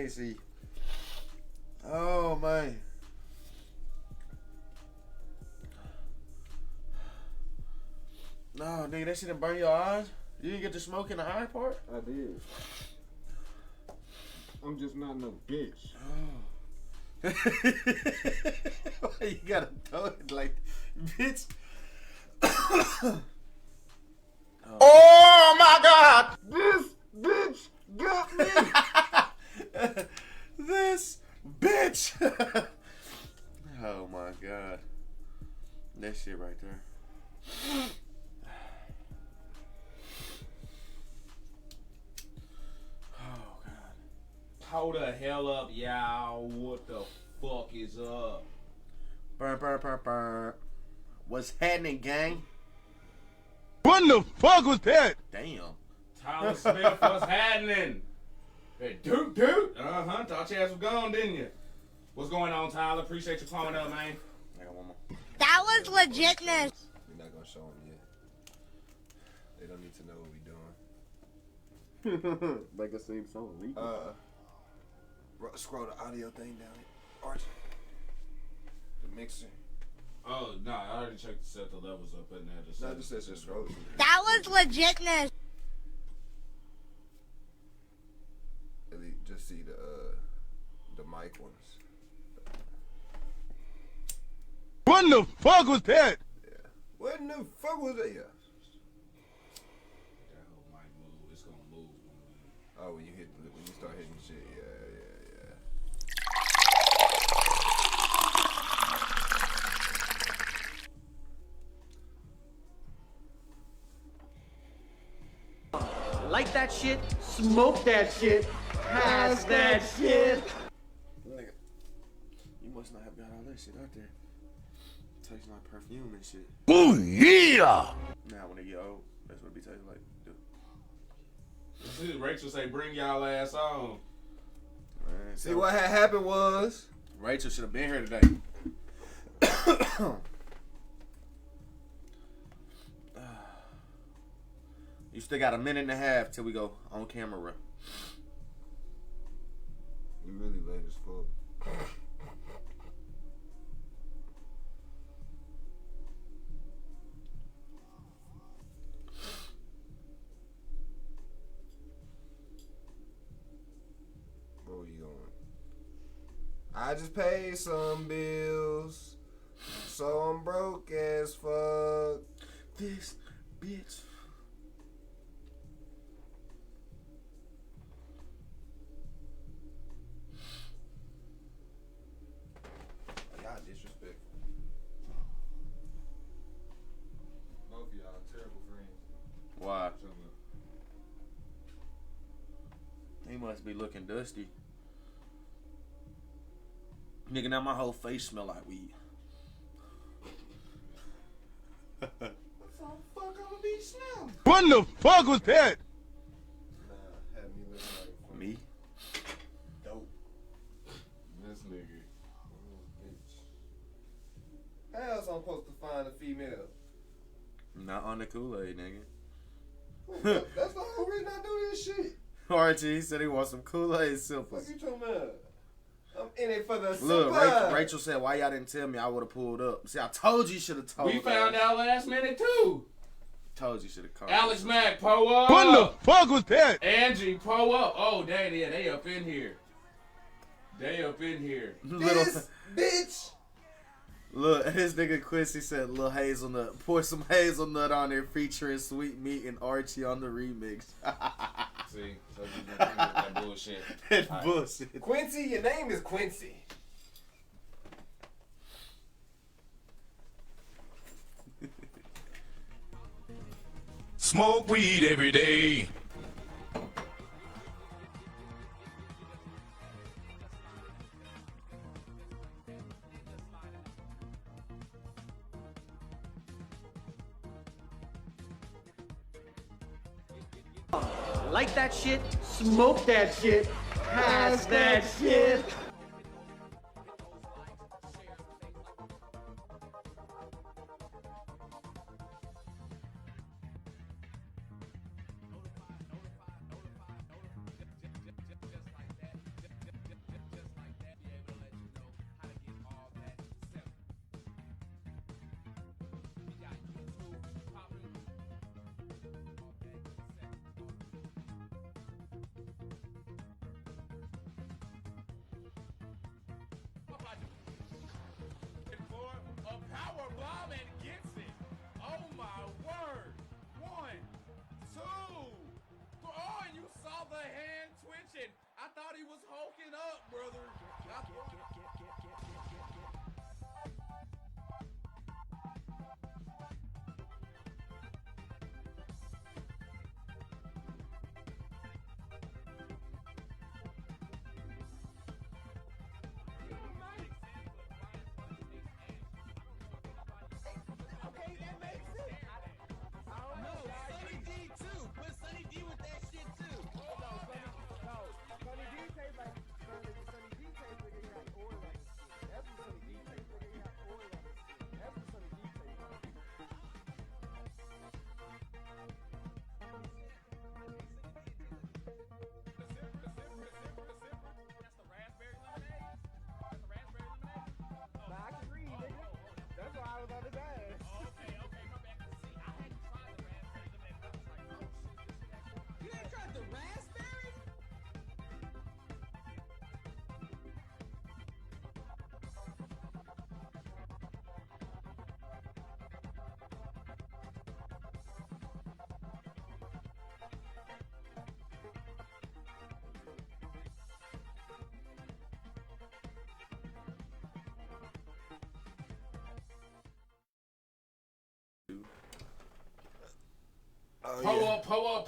can't see. Oh, man. No, nigga, that shit done burn your eyes? You didn't get the smoke in the eye part? I did. I'm just not no bitch. Oh. Why you gotta throw it like, bitch? Oh my God! This bitch got me! This bitch! Oh my God. That shit right there. Oh God. Hold the hell up, y'all. What the fuck is up? Burn, burn, burn, burn. What's happening, gang? What the fuck was that? Damn. Tyler Smith, what's happening? Hey, doot doot. Thought your ass was gone, didn't you? What's going on, Tyler? Appreciate you calling up, man. I got one more. That was legitness. We're not gonna show them yet. They don't need to know what we're doing. Make it seem so illegal. Scroll the audio thing down here. Archie. The mixer. Oh, no, I already checked to set the levels up in there. No, just says just scroll. That was legitness. Just see the mic ones. What the fuck was that? Yeah. What in the fuck was that? Yeah. That whole mic move, it's gonna move. Oh, when you start hitting shit, yeah. Like that shit, smoke that shit, pass that shit. Nigga, you must not have got all that shit out there. Tastes like perfume and shit. Oh yeah! Now when they get old, that's what it be tasting like. Dude. Rachel say, bring y'all ass on. Man, See what had happened was Rachel should have been here today. You still got a minute and a half till we go on camera. you really late as fuck. Where were you going? I just paid some bills, so I'm broke as fuck. This bitch. Y'all disrespectful. Both of y'all terrible friends. Why? He must be looking dusty. Nigga, now my whole face smell like weed. What the fuck I'ma be smelling? What the fuck was that? Nah, had me looking like Me? dope. This nigga. Bitch. How else I'm supposed to find a female? Not on the Kool-Aid, nigga. That's the whole reason I do this shit. RG said he wants some Kool-Aid simples. What you talking about? I'm in it for the Look, super. Rachel said, why y'all didn't tell me? I would have pulled up. See, I told you should have told me. We found out last minute, too. Told you should have called. Alex Mack, po up. What the fuck was that? Angie, po up. Oh, dang, yeah, they up in here. They up in here. This bitch. Look, his nigga Quincy said, "Little hazelnut, pour some hazelnut on there, featuring Sweet Meat and Archie on the remix." See, so you been that bullshit. That All right. bullshit. Quincy, your name is Quincy. Smoke weed every day. Like that shit, smoke that shit, pass that shit.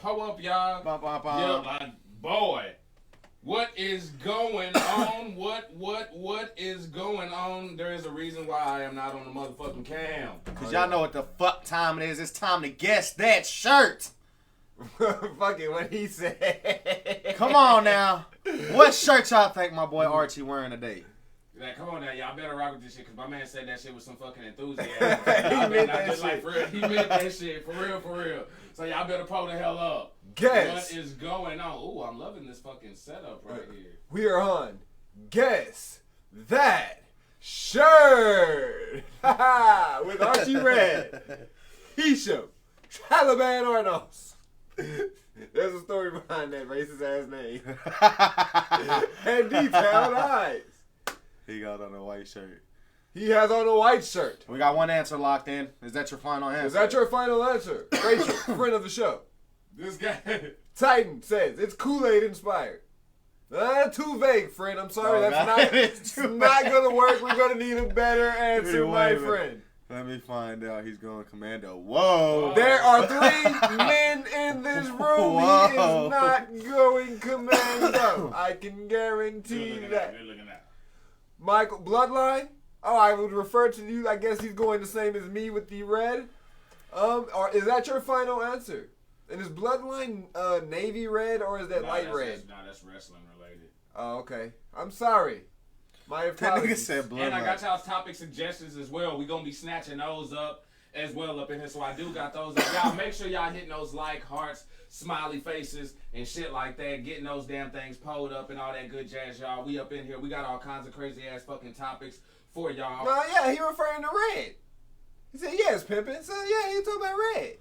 Pull up, y'all. Yeah, like, boy. What is going on? What is going on? There is a reason why I am not on the motherfucking cam. Cause y'all know what the fuck time it is. It's time to guess that shirt. Fuck it, what he said. Come on now. What shirt y'all think my boy Archie wearing today? Like, come on now, y'all better rock with this shit, cause my man said that shit with some fucking enthusiasm. Y'all better not just like, for real, he meant that shit, for real. So y'all better pull the hell up. Guess. What is going on? Ooh, I'm loving this fucking setup right here. We are on Guess That Shirt. With Archie Red, Hisham, Taliban Arnos. There's a story behind that racist ass name. And detailed eyes. He got on a white shirt. He has on a white shirt. We got one answer locked in. Is that your final answer? Is that your final answer? Rachel, friend of the show. This guy. Titan says it's Kool-Aid inspired. Too vague, friend. I'm sorry. That's not going to work. We're going to need a better answer, my friend. Let me find out. He's going commando. Whoa. There are 3 men in this room. Whoa. He is not going commando. I can guarantee that. Good looking at. Michael, Bloodline? Oh, I would refer to you. I guess he's going the same as me with the red. Or is that your final answer? And is Bloodline navy red or is that light red? No, that's wrestling related. Oh, okay. I'm sorry. My That nigga apologies. said blood. And I got y'all's topic suggestions as well. We gonna be snatching those up as well up in here. So I do got those up. Y'all make sure y'all hitting those like, hearts, smiley faces, and shit like that. Getting those damn things pulled up and all that good jazz, y'all. We up in here. We got all kinds of crazy ass fucking topics for y'all. No, yeah, he referring to red. He said, yes, pimpin'. So, yeah, he talking about red.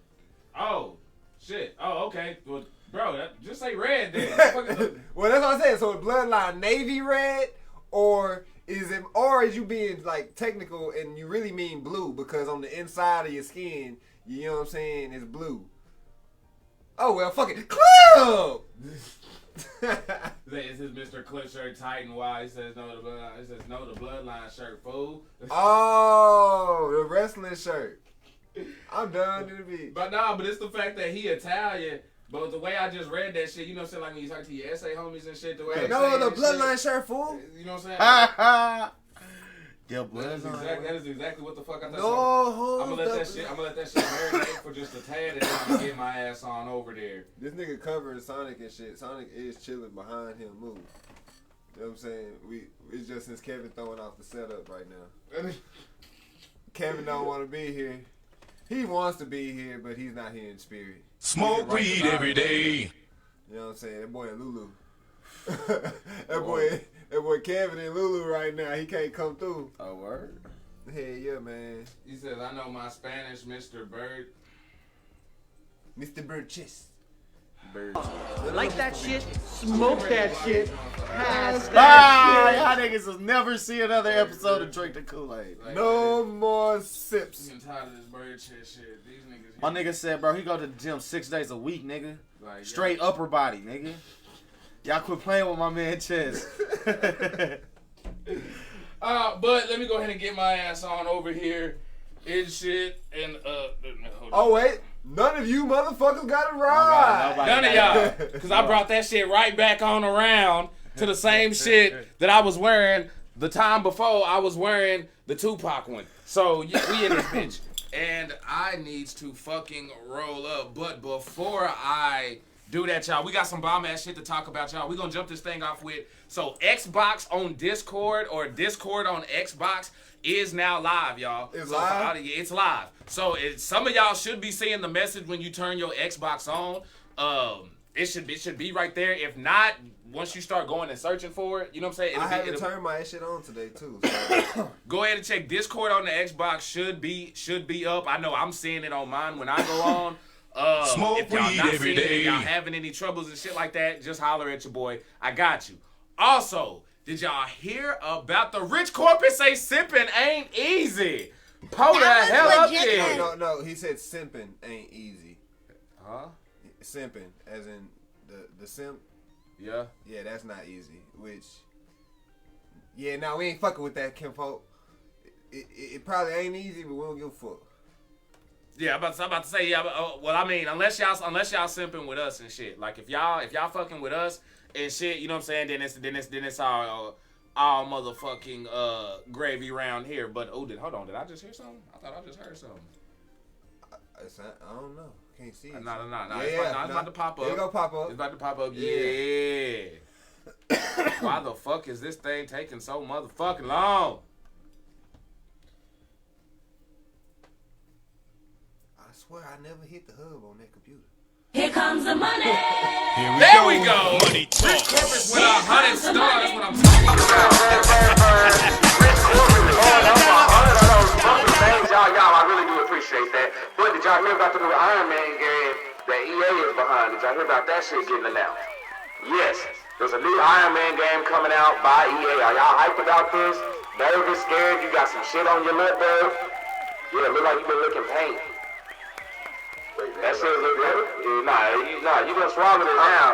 Oh, shit. Oh, okay. Well, bro, just say red then. Well, that's what I said. So, Bloodline navy red, or is you being like technical and you really mean blue because on the inside of your skin, you know what I'm saying, it's blue. Oh well, fuck it. Club. This is Mr. Clip Shirt Titan. Why he says no to the bloodline? He says no to bloodline shirt, fool. Oh, the wrestling shirt. I'm done to the beat. But nah, but it's the fact that he Italian. But the way I just read that shit, you know what I'm saying? Like when you talk to your essay homies and shit, the way No, the bloodline shirt, fool. You know what I'm saying? Your bloodline. That is exactly what the fuck I thought. No, I'm gonna let that shit marinate for just a tad, and then I'm gonna get my ass on over there. This nigga covering Sonic and shit. Sonic is chilling behind him. Move. You know what I'm saying? It's just since Kevin throwing off the setup right now. Kevin don't want to be here. He wants to be here, but he's not here in spirit. Smoke weed every day. You know what I'm saying? That boy and Lulu. that boy Kevin and Lulu right now. He can't come through. Oh, word? Hey, yeah, man. He says, I know my Spanish, Mr. Bird. Mr. Burgess. Bird. Like that shit, smoke that shit, pass that Y'all niggas will never see another episode of Drink the Kool-Aid. Like, No more sips. I'm tired of this bird shit. These niggas. My nigga said, bro, he go to the gym 6 days a week, nigga. Like, Straight upper body, nigga. Y'all quit playing with my man Chess. But let me go ahead and get my ass on over here and shit. And Oh wait, none of you motherfuckers got it right. none of y'all, because I brought that shit right back on around to the same shit that I was wearing the time before I was wearing the Tupac one. So we in this bitch, and I needs to fucking roll up. But before I do that, y'all, we got some bomb ass shit to talk about, y'all. We gonna jump this thing off with. So Xbox on Discord or Discord on Xbox is now live, y'all. It's so live? It's live. So some of y'all should be seeing the message when you turn your Xbox on. It should be right there. If not, once you start going and searching for it, you know what I'm saying? I had to turn my shit on today too. So. Go ahead and check Discord on the Xbox. Should be up. I know I'm seeing it on mine when I go on. Smoke If y'all weed not every seeing it, day. y'all having any troubles and shit like that, just holler at your boy. I got you. Also, did y'all hear about the rich corporate say sipping ain't easy? Pull the That was hell up legit, there. man. No, he said simping ain't easy. Huh? Simping, as in the simp. Yeah. Yeah, that's not easy. Which, yeah, no, we ain't fucking with that, Kimfolk. It probably ain't easy, but we don't give a fuck. Yeah, I'm about to say, yeah. Well, I mean, unless y'all simping with us and shit. Like if y'all fucking with us and shit, you know what I'm saying? Then it's all motherfucking gravy around here. But hold on, did I just hear something? I thought I just heard something. I don't know. Can't see it. No. Yeah, It's about to pop up. It's gonna pop up. It's about to pop up. Yeah. Why the fuck is this thing taking so motherfucking long? I swear I never hit the hub on that computer. Here comes the money. There we go. Money talk. Rich corporates with 100 stars. What I'm talking about. Y'all, I really do appreciate that. But did y'all hear about the new Iron Man game that EA is behind? Did y'all hear about that shit getting announced? Yes, there's a new Iron Man game coming out by EA. Are y'all hyped about this? Nervous, scared? You got some shit on your lip, bro? Yeah, look like you been licking paint. That shit look good? Yeah, you done swallowed it down.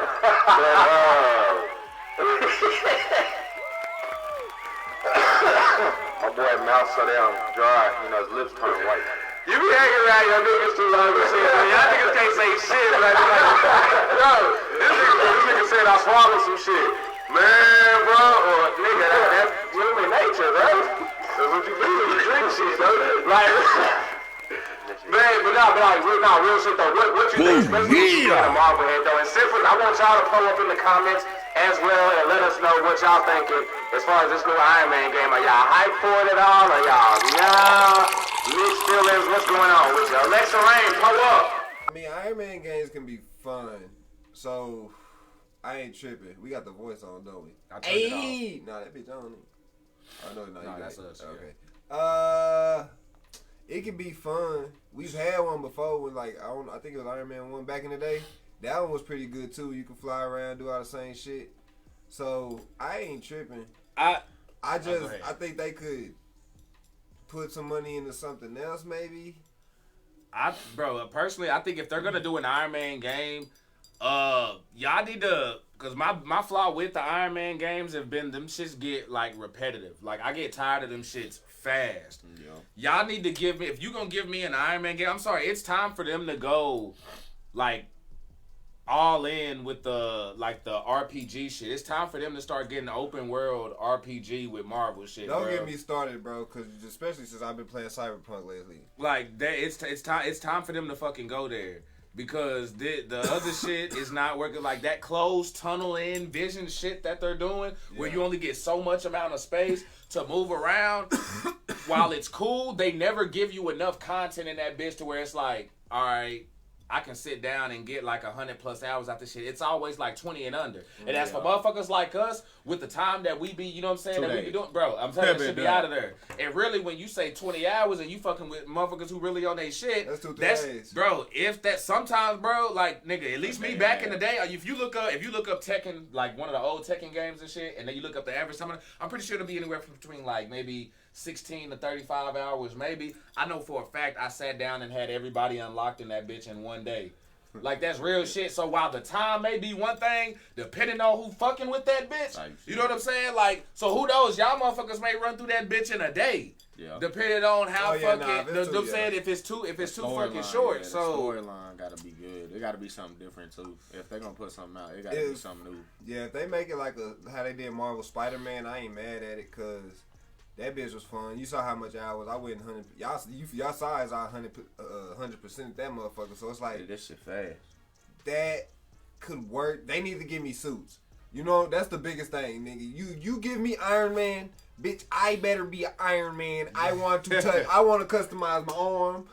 My boy mouth so damn dry, his lips turn white. You be hanging around your niggas too long and shit, man. Y'all niggas can't say shit. Like, yo, this nigga said I swallowed some shit. Man, bro, or nigga, that's human nature, bro. That's what you do when you drink shit, bro. Like, man, but real shit though. What you think, especially if you got a Marvel head though? And Sifford, I want y'all to pull up in the comments as well and let us know what y'all thinking as far as this new Iron Man game. Are y'all hyped for it at all? Are y'all mixed feelings? What's going on with y'all? Alexa Rain, pull up. I mean, Iron Man games can be fun, so I ain't tripping. We got the voice on, don't we? I turned it off. Nah, that bitch on. Oh no, No, that's us. Okay. It can be fun. We've had one before when I think it was Iron Man 1 back in the day. That one was pretty good too. You can fly around, do all the same shit. So I ain't tripping. I think they could put some money into something else maybe. Personally, I think if they're gonna do an Iron Man game, y'all need to, cause my flaw with the Iron Man games have been them shits get repetitive. I get tired of them shits fast. Yeah. Y'all need to give me, if you gonna give me an Iron Man game, I'm sorry, it's time for them to go all in with the RPG shit. It's time for them to start getting open world RPG with Marvel shit. Don't get me started, bro, cause especially since I've been playing Cyberpunk lately. It's time for them to fucking go there. Because the other shit is not working. That closed tunnel in vision shit that they're doing, where you only get so much amount of space to move around. While it's cool, they never give you enough content in that bitch to where it's all right, I can sit down and get 100+ hours out this shit. It's always 20 and under. And as for motherfuckers like us, with the time that we be, you know what I'm saying, that we be doing, bro, I'm telling you, that shit be out of there. And really, when you say 20 hours and you fucking with motherfuckers who really on their shit, that's 2 days. Bro, if that sometimes, bro, nigga, at least me back in the day, if you look up Tekken, one of the old Tekken games and shit, and then you look up the average time, I'm pretty sure it'll be anywhere from between maybe 16 to 35 hours, maybe. I know for a fact I sat down and had everybody unlocked in that bitch in one day. Like, that's real shit. So while the time may be one thing, depending on who fucking with that bitch, you know what I'm saying? Like, so who knows? Y'all motherfuckers may run through that bitch in a day. Yeah. Depending on how I'm saying, if it's too fucking short. Yeah, so storyline gotta be good. It gotta be something different too. If they're gonna put something out, it gotta be something new. Yeah, if they make it like how they did Marvel Spider-Man, I ain't mad at it because that bitch was fun. You saw how much hours I went 100. Y'all saw as I 100% that motherfucker. So it's like this shit fast. That could work. They need to give me suits. You know, that's the biggest thing, nigga. You give me Iron Man. Bitch, I better be an Iron Man. I want to touch. I want to customize my arm.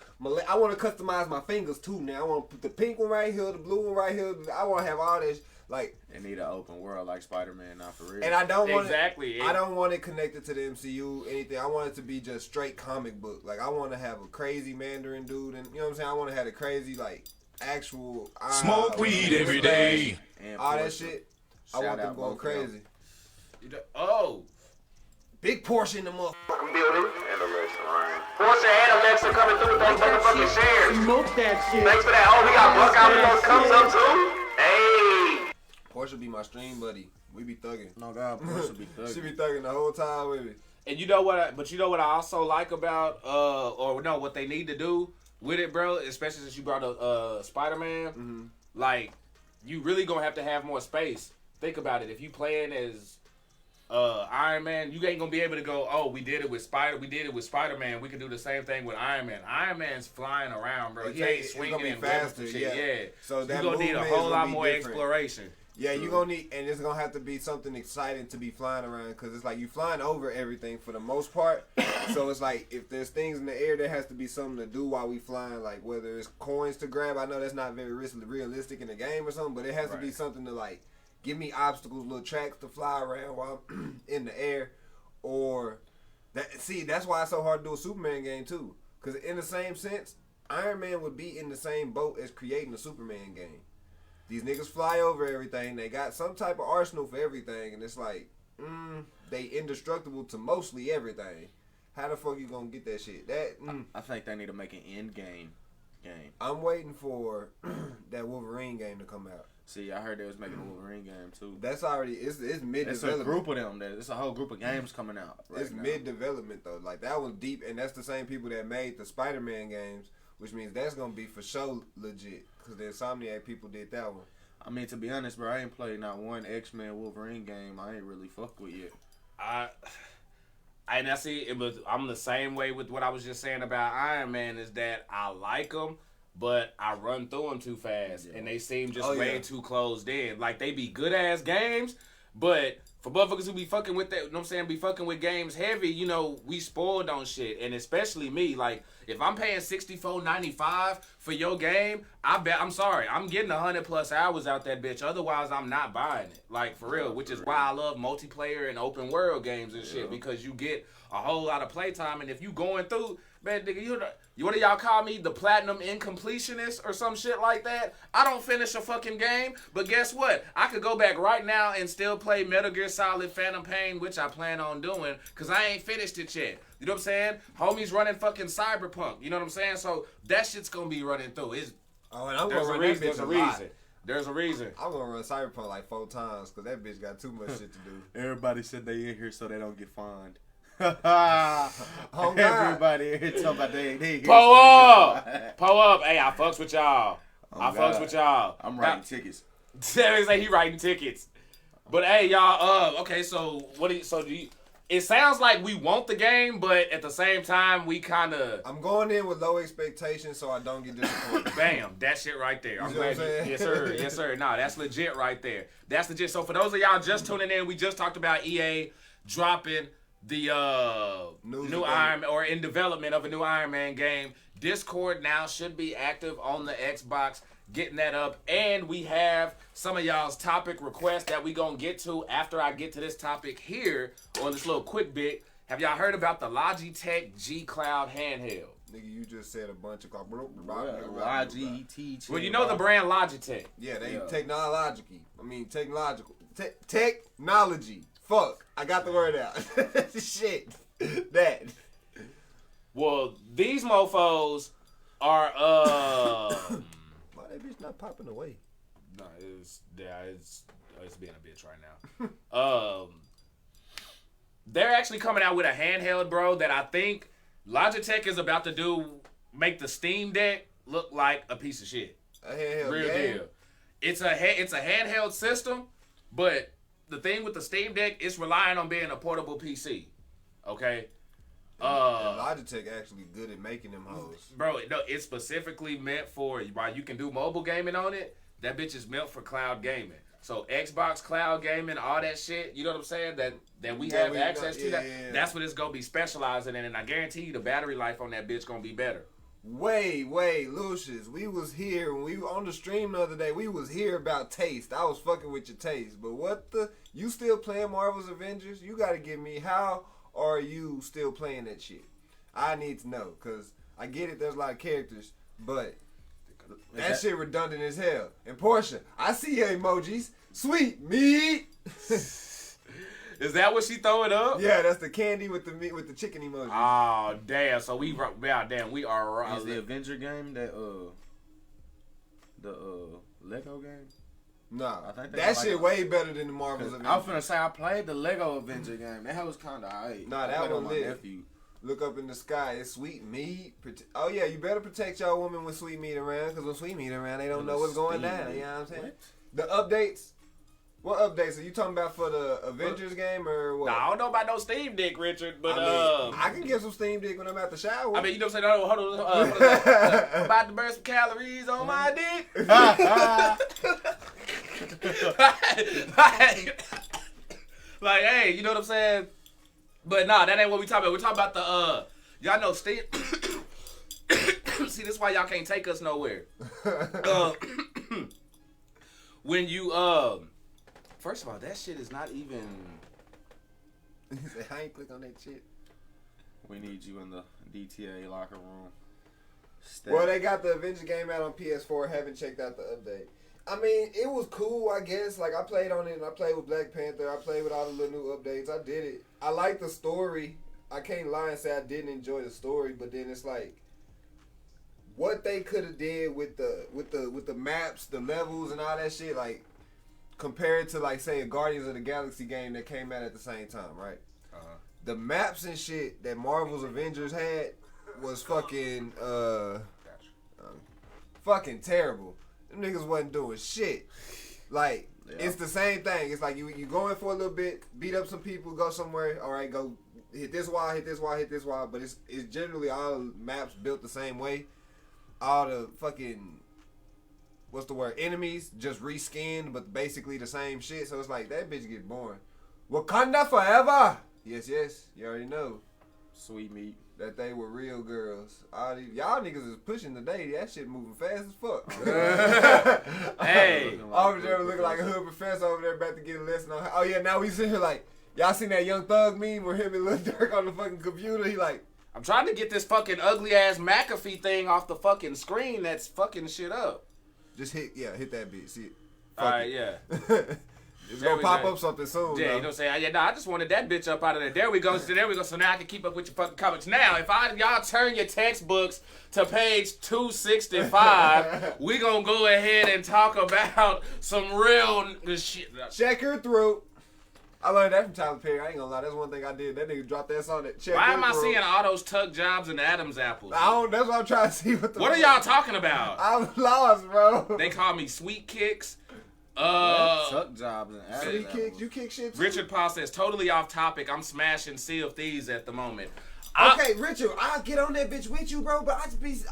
I want to customize my fingers too. Now I want to put the pink one right here, the blue one right here. I want to have all this. Like, they need an open world like Spider-Man, not for real. And I don't want I don't want it connected to the MCU. Anything. I want it to be just straight comic book. Like, I want to have a crazy Mandarin dude, and you know what I'm saying. I want to have a crazy like actual smoke weed every day. All that shit. I want them going crazy. Big portion of the motherfucking building. And Alexa, right? Portia and Alexa coming through with those motherfucking shares. Smoke that shit. Thanks for that. Oh, we got Buck out with those comes up too. Hey. Portia be my stream buddy. We be thugging. No God, Portia be thugging. She be thugging the whole time with me. And you know what I also like about what they need to do with it, bro, especially since you brought up Spider-Man, like, you really gonna have more space. Think about it. If you playing as Iron Man, you ain't gonna be able to go, oh, we did it with Spider-Man. We can do the same thing with Iron Man. Iron Man's flying around, bro. He ain't swinging and faster. Yeah. So you're gonna need a whole lot more exploration. Yeah, you're gonna need, and it's gonna have to be something exciting to be flying around, because it's like you flying over everything for the most part. So it's like if there's things in the air, there has to be something to do while we flying, like whether it's coins to grab. I know that's not very realistic in the game or something, but it has to be something to like give me obstacles, little tracks to fly around while I'm in the air, or that. See, that's why it's so hard to do a Superman game too, because in the same sense, Iron Man would be in the same boat as creating a Superman game. These niggas fly over everything. They got some type of arsenal for everything, and it's like, they indestructible to mostly everything. How the fuck you gonna get that shit? I think they need to make an end game. I'm waiting for that Wolverine game to come out. See, I heard they was making a Wolverine game too. That's already it's mid-development. It's a group of them. It's a whole group of games coming out. It's mid-development though. Like, that was deep, and that's the same people that made the Spider-Man games, which means that's gonna be for sure legit. Because the Insomniac people did that one. I mean, to be honest, bro, I ain't played not one X-Men Wolverine game I ain't really fucked with yet. And I see I'm the same way with what I was just saying about Iron Man, is that I like them, but I run through them too fast, and they seem just way too closed in. Like, they be good ass games, but for motherfuckers who be fucking with that, you know what I'm saying, be fucking with games heavy, you know, we spoiled on shit. And especially me, like, if I'm paying $64.95 for your game, I'm getting 100+ hours out that bitch. Otherwise, I'm not buying it. Like, for real, which is why I love multiplayer and open world games and shit, because you get a whole lot of playtime. And if you going through, man, nigga, what do y'all call me? The platinum incompletionist or some shit like that? I don't finish a fucking game, but guess what? I could go back right now and still play Metal Gear Solid Phantom Pain, which I plan on doing, because I ain't finished it yet. You know what I'm saying? Homie's running fucking Cyberpunk. You know what I'm saying? So that shit's going to be running through. And I'm going to run that bitch a lot. There's a reason. I'm going to run Cyberpunk like 4 times, because that bitch got too much shit to do. Everybody said they in here so they don't get fined. Oh, everybody here talking about they ain't here. Pull up. Hey, I fucks with y'all. I'm writing tickets. Say he writing tickets. But hey, y'all. Okay, so it sounds like we want the game, but at the same time, we kind of. I'm going in with low expectations so I don't get disappointed. Bam, that shit right there. I'm glad. Yes, sir. Nah, that's legit right there. That's legit. So for those of y'all just tuning in, we just talked about EA dropping the new Iron Man, or in development of a new Iron Man game. Discord now should be active on the Xbox, getting that up, and we have some of y'all's topic requests that we gonna get to after I get to this topic here on this little quick bit. Have y'all heard about the Logitech G Cloud handheld? Nigga, you just said a bunch of Logitech. Well, you know the brand Logitech. Yeah, they technological. Technology. Fuck, I got the word out. Shit, that. Well, these mofos are not popping away. No, it's being a bitch right now. They're actually coming out with a handheld, bro, that I think Logitech is about to make the Steam Deck look like a piece of shit. A handheld Real game? deal. It's a handheld system, but the thing with the Steam Deck, it's relying on being a portable PC. Okay? And Logitech actually good at making them hoes. Bro, no, it's specifically meant for, while you can do mobile gaming on it, that bitch is meant for cloud gaming. So Xbox cloud gaming, all that shit, you know what I'm saying? That we have access to, that's what it's going to be specializing in. And I guarantee you the battery life on that bitch going to be better. Wait, Lucius, we was here when we were on the stream the other day. We was here about taste. I was fucking with your taste. But what the? You still playing Marvel's Avengers? You got to give me, how are you still playing that shit? I need to know, because I get it, there's a lot of characters, but that shit redundant as hell. And Portia, I see your emojis. Sweet meat. Is that what she throwing up? Yeah, that's the candy with the meat with the chicken emoji. Oh damn! So we are. Is the Avenger game that the Lego game? Nah, I think that shit way better than the Marvel's Avengers. I was finna say I played the Lego Avenger game. That was kind of alright. Nah, that one lit. Look up in the sky. It's sweet meat. Oh yeah, you better protect y'all woman with sweet meat around, because when sweet meat around, they don't know what's going down. You know what I'm saying? What? The updates. What updates are you talking about for the Avengers game or what? Nah, I don't know about no Steam Deck, Richard, but I can get some Steam Deck when I'm at the shower. I mean, you know what I'm saying? Hold on. I'm about to burn some calories on my dick. like, hey, you know what I'm saying? But nah, that ain't what we talking about. We're talking about the y'all know Steam. See, this is why y'all can't take us nowhere. When you first of all, that shit is not even. I ain't click on that shit. We need you in the DTKA locker room. Well, they got the Avenger game out on PS4. Haven't checked out the update. I mean, it was cool, I guess. Like, I played on it, and I played with Black Panther. I played with all the little new updates. I did it. I like the story. I can't lie and say I didn't enjoy the story, but then it's like what they could have did with the maps, the levels, and all that shit. Like, compared to, like, say, a Guardians of the Galaxy game that came out at the same time, right? The maps and shit that Marvel's Avengers had was fucking fucking terrible. Them niggas wasn't doing shit. Like, it's the same thing. It's like you go in for a little bit, beat up some people, go somewhere. All right, go hit this wall, hit this wall, hit this wall. But it's generally all maps built the same way. All the fucking enemies just reskinned, but basically the same shit. So it's like that bitch get boring. Wakanda forever. Yes, you already know. Sweet meat. That they were real girls. All these, y'all niggas is pushing today. That shit moving fast as fuck. Hey. Over there looking like a hood professor over there about to get a lesson on. Oh yeah, now we sit here like, y'all seen that Young Thug meme where him and Lil Durk on the fucking computer? He like, I'm trying to get this fucking ugly ass McAfee thing off the fucking screen that's fucking shit up. Just hit that bitch. See it. Alright, yeah. It's gonna pop up something soon. Yeah, you know what I'm saying? Yeah, no, I just wanted that bitch up out of there. There we go. So now I can keep up with your fucking comments. Now, if y'all turn your textbooks to page 265, we gonna go ahead and talk about some real shit. Check her throat. I learned that from Tyler Perry. I ain't gonna lie. That's one thing I did. That nigga dropped that song. Why am I seeing all those tuck jobs and Adam's apples? That's what I'm trying to see. What are y'all talking about? I'm lost, bro. They call me Sweet Kicks. Tuck jobs and Sweet Kicks. You kick shit too? Richard Paul says, totally off topic. I'm smashing Sea of Thieves at the moment. Okay, Richard, I'll get on that bitch with you, bro, but I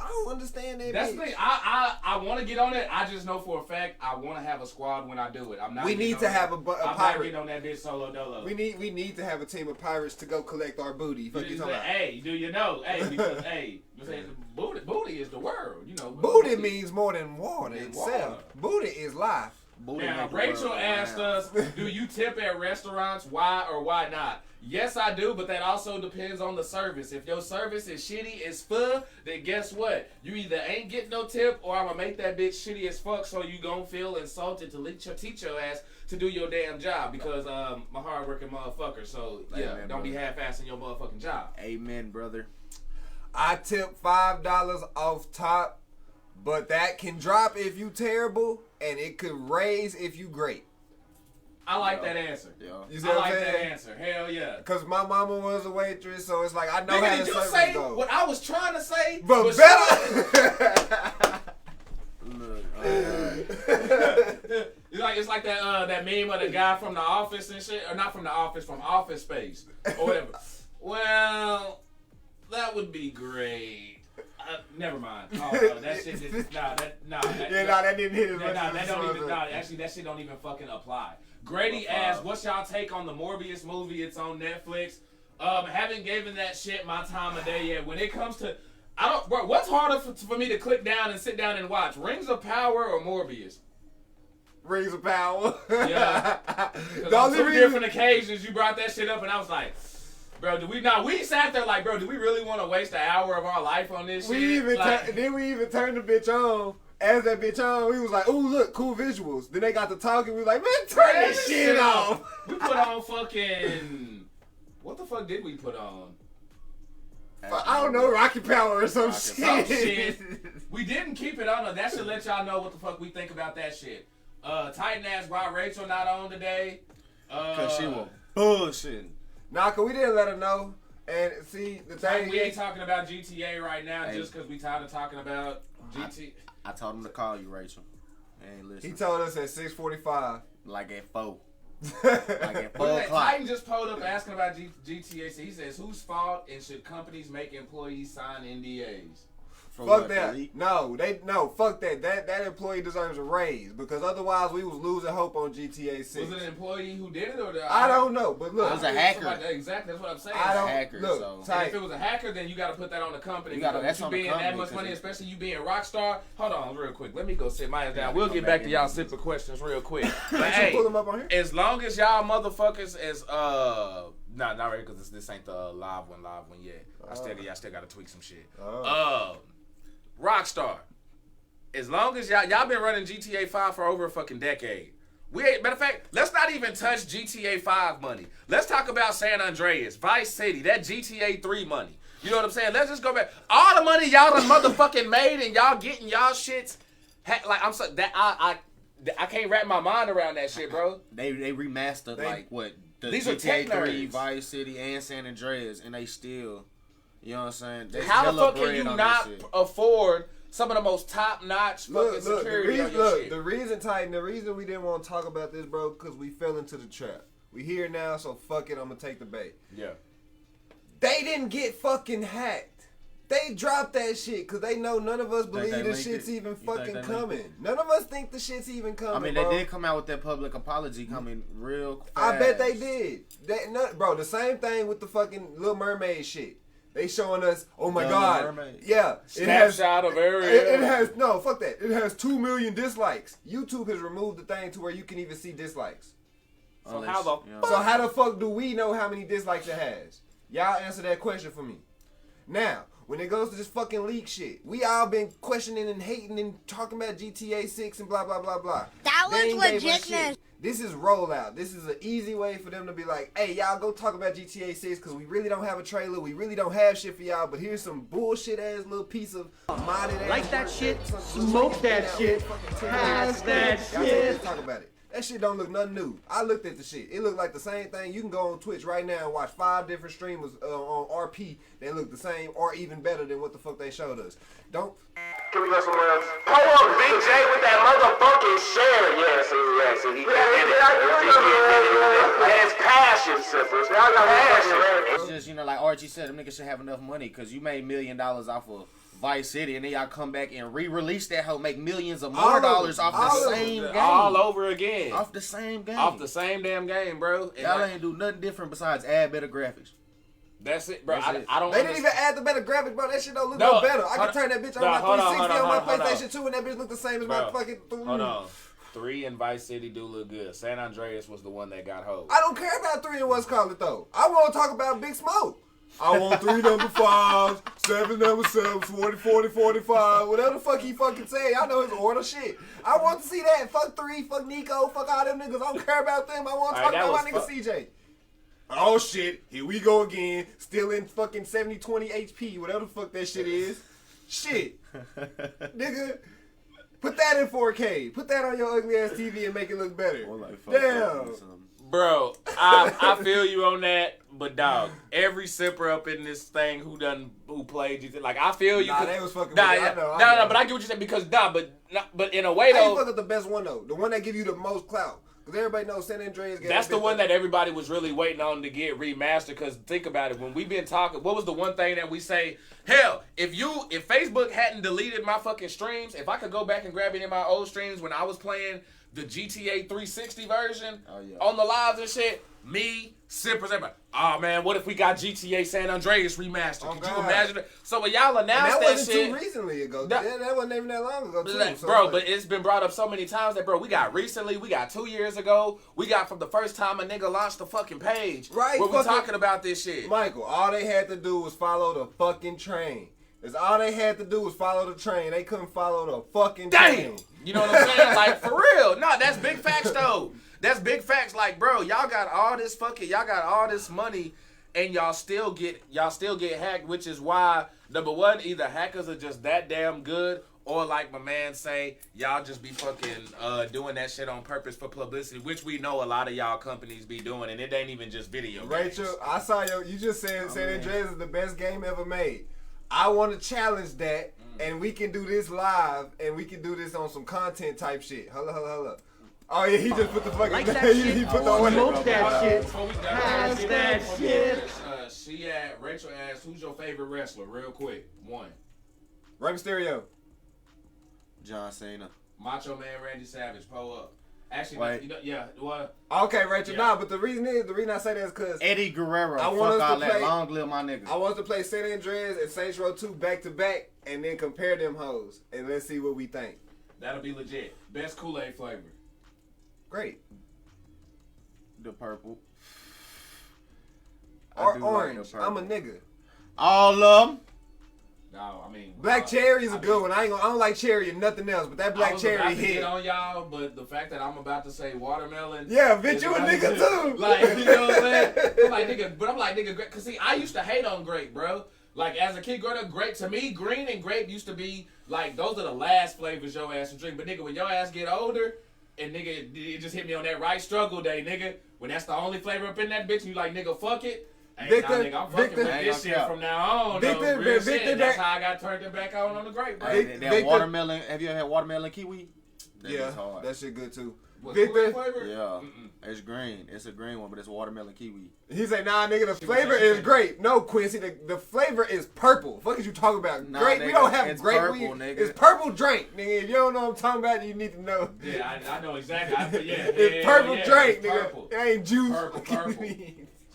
don't understand that That's bitch. the thing. I want to get on it. I just know for a fact I want to have a squad when I do it. I'm not. We need to have a pirate. I'm not getting on that bitch solo dolo. We need to have a team of pirates to go collect our booty. Fuck you talking about? Hey, do you know? Hey, because booty is the world. You know. Booty means more than water itself. Booty is life. Now, Rachel asked us, do you tip at restaurants? Why or why not? Yes, I do, but that also depends on the service. If your service is shitty as fuck, then guess what? You either ain't getting no tip or I'm going to make that bitch shitty as fuck so you going to feel insulted to teach your ass to do your damn job because I'm a hardworking motherfucker. So, yeah, Amen, don't be half-assing your motherfucking job. Amen, brother. I tip $5 off top, But that can drop if you terrible, and it could raise if you great. I like that answer. You see I what like I'm that saying? ansur. Hell yeah. Because my mama was a waitress, so it's like I know how Nigga, the did you service say go. what I was trying to say? But better. It's like that meme of the guy from The Office and shit, or not from The Office, from Office Space or whatever. Well, that would be great. Never mind. Oh no, that shit did that didn't hit as much. That don't even. Actually, that shit don't even fucking apply. Grady asked, "What's y'all take on the Morbius movie? It's on Netflix. Haven't given that shit my time of day yet. When it comes to, bro. What's harder for me to click down and sit down and watch? Rings of Power or Morbius? Rings of Power. Yeah. Because on two different occasions you brought that shit up, and I was like, bro, we sat there like, bro, do we really want to waste an hour of our life on this shit? Then we even turned the bitch on. As that bitch on, we was like, ooh, look, cool visuals. Then they got to talking, we was like, man, turn this shit off. We put on fucking, what the fuck did we put on? I don't know, Rocky Power or some shit. We didn't keep it on. That should let y'all know what the fuck we think about that shit. Titan ass, why Rachel not on today? Cause she was bullshitting. Nah, cause we didn't let her know. And see, the thing we ain't talking about GTA right now just cause we tired of talking about GT. I told him to call you, Rachel. Ain't listen. He told us at 6:45. Like at 4. Like at 4 o'clock. Titan just pulled up asking about GTA. So he says, whose fault and should companies make employees sign NDAs? Fuck that. No, fuck that. That employee deserves a raise because otherwise we was losing hope on GTA 6. Was it an employee who did it or I don't know, but look. It was a hacker. Exactly, that's what I'm saying. I don't hacker, look. so. And if it was a hacker, then you got to put that on the company. That's you on the being company, that much money, especially you being Rockstar. Hold on, real quick. Let me go sit mine down. We'll get back to y'all simple questions real quick. But hey, pull them up on here? As long as y'all motherfuckers is not right because this ain't the live one yet. I still got to tweak some shit. Rockstar. As long as y'all been running GTA 5 for over a fucking decade. Matter of fact, let's not even touch GTA 5 money. Let's talk about San Andreas, Vice City, that GTA 3 money. You know what I'm saying? Let's just go back. All the money y'all done motherfucking made and y'all getting y'all shits. Like I'm so that I can't wrap my mind around that shit, bro. They remastered like what the These are GTA tech 3, nerds. Vice City, and San Andreas, and they still, you know what I'm saying? There's How the hella fuck can bread you on not that shit. afford some of the most top-notch fucking security on your shit? The reason, Titan, the reason we didn't want to talk about this, bro, because we fell into the trap. We here now, so fuck it, I'm going to take the bait. Yeah. They didn't get fucking hacked. They dropped that shit because they know none of us believe the shit's even fucking coming. None of us think the shit's even coming, I mean, bro. they did come out with that public apology coming real fast. I bet they did. Bro, the same thing with the fucking Little Mermaid shit. They showing us, oh my God. Yeah. Snapshot of Ariel. It has, no, fuck that. It has 2 million dislikes. YouTube has removed the thing to where you can even see dislikes. So how the fuck do we know how many dislikes it has? Y'all answer that question for me. Now, when it goes to this fucking leak shit, we all been questioning and hating and talking about GTA 6 and blah, blah, blah, blah. That was They ain't gave us legitness. shit. This is rollout. This is an easy way for them to be like, hey, y'all go talk about GTA 6 because we really don't have a trailer. We really don't have shit for y'all, but here's some bullshit ass little piece of modded ass. Like that shit, smoke that shit, pass that shit. Talk about it. That shit don't look nothing new. I looked at the shit. It looked like the same thing. You can go on Twitch right now and watch 5 different streamers on RP that look the same or even better than what the fuck they showed us. Don't. Can we go somewhere else? Pull up Big J with that motherfucking share. Yeah, see, he has passion, sisters. It's just, like Archie said, them niggas should have enough money because you made $1 million off of Vice City, and then y'all come back and re-release that hoe, make millions of more dollars off the same game. All over again. Off the same game. Off the same damn game, bro. And y'all ain't do nothing different besides add better graphics. That's it, bro. That's it. I don't They didn't even add the better graphics, bro. That shit don't look no better. I can turn that bitch on my 360 on my PlayStation 2, and that bitch look the same as my fucking 3. Hold on. 3 and Vice City do look good. San Andreas was the one that got hold. I don't care about 3 and what's called it, though. I want to talk about Big Smoke. I want 3 number 5s, 7 number 7s, 40, 40, 45, whatever the fuck he fucking say. I know his order shit. I want to see that. Fuck 3, fuck Nico, fuck all them niggas. I don't care about them. I want to talk about my nigga CJ. Oh shit, here we go again. Still in fucking 70-20 HP, whatever the fuck that shit is. Shit. Nigga. Put that in 4K. Put that on your ugly ass TV and make it look better. Damn. Bro, I feel you on that, but dog, every sipper up in this thing who played you, like I feel you. Nah, they was fucking. Nah, with yeah, it. I know. no, but I get what you said because but in a way How you though, fuck with the best one though? The one that give you the most clout. Because everybody knows San Andreas. That's the one that everybody was really waiting on to get remastered. Because think about it, when we've been talking, what was the one thing that we say? Hell, if Facebook hadn't deleted my fucking streams, if I could go back and grab any of my old streams when I was playing the GTA 360 version on the lives and shit, me, Sippers, everybody. Oh man, what if we got GTA San Andreas remastered? Could you imagine it? So when y'all announced that shit, wasn't too recently ago. That wasn't even that long ago, too. So bro, but it's been brought up so many times that, bro, we got recently, we got 2 years ago, we got from the first time a nigga launched the fucking page. Right. Where we talking about this shit. Michael, all they had to do was follow the fucking train. That's all they had to do was follow the train. They couldn't follow the fucking train. You know what I'm saying? Like, for real. No, that's big facts, though. That's big facts. Like, bro, y'all got all this money, and y'all still get hacked, which is why, number one, either hackers are just that damn good, or like my man say, y'all just be fucking doing that shit on purpose for publicity, which we know a lot of y'all companies be doing, and it ain't even just video games. Rachel, I saw you just said San Andreas is the best game ever made. I want to challenge that, and we can do this live, and we can do this on some content type shit. Hold up. Oh yeah, he just put the fucking. Like that shit. He put the order. Smoke that shit. Has that shit. Rachel asked, who's your favorite wrestler? Real quick. One. Rey Mysterio. John Cena. Macho Man Randy Savage. Pull up. Actually, Wait. What? Okay, Rachel. Yeah. Nah, but the reason I say that is because Eddie Guerrero. I want Fuck us all to that. play- Long live my nigga. I want us to play San Andreas and Saints Row 2 back to back, and then compare them hoes, and let's see what we think. That'll be legit. Best Kool-Aid flavor. Great. The purple. Or do like orange. the purple. I'm a nigga. All of them. No, I mean Black cherry is a good one. I don't like cherry and nothing else, but that I black was cherry about to hit. get on y'all, but the fact that I'm about to say watermelon. Yeah, bitch, is you a about nigga to- too. Like, you know what I'm saying? I'm like nigga, grape. Cause see, I used to hate on grape, bro. Like as a kid growing up, grape to me, green and grape used to be like those are the last flavors your ass would drink. But nigga, when your ass get older, and nigga, it just hit me on that right struggle day, nigga. When that's the only flavor up in that bitch, and you like, nigga, fuck it. Hey, Victor, nah, nigga, I'm fucking Victor, with ain't this gonna shit count. from now on. Victor, though, real Victor, shit. That's that- how I got turned it back on the grape, bro. Hey, that Victor- watermelon. Have you ever had watermelon kiwi? That Yeah, is hard. that shit good too. What, Victor, Kool-Aid flavor? Yeah, it's green. It's a green one, but it's watermelon kiwi. he say, nah, nigga, the She flavor was saying is she great. No, Quincy, the flavor is purple. Fuck is you talking about? Nah, Grape, we nigga, don't have it's grape. purple, nigga. It's purple drink, nigga. If you don't know what I'm talking about, you need to know. Yeah, I know exactly. It's purple drink, it's nigga. purple. It ain't juice. Purple.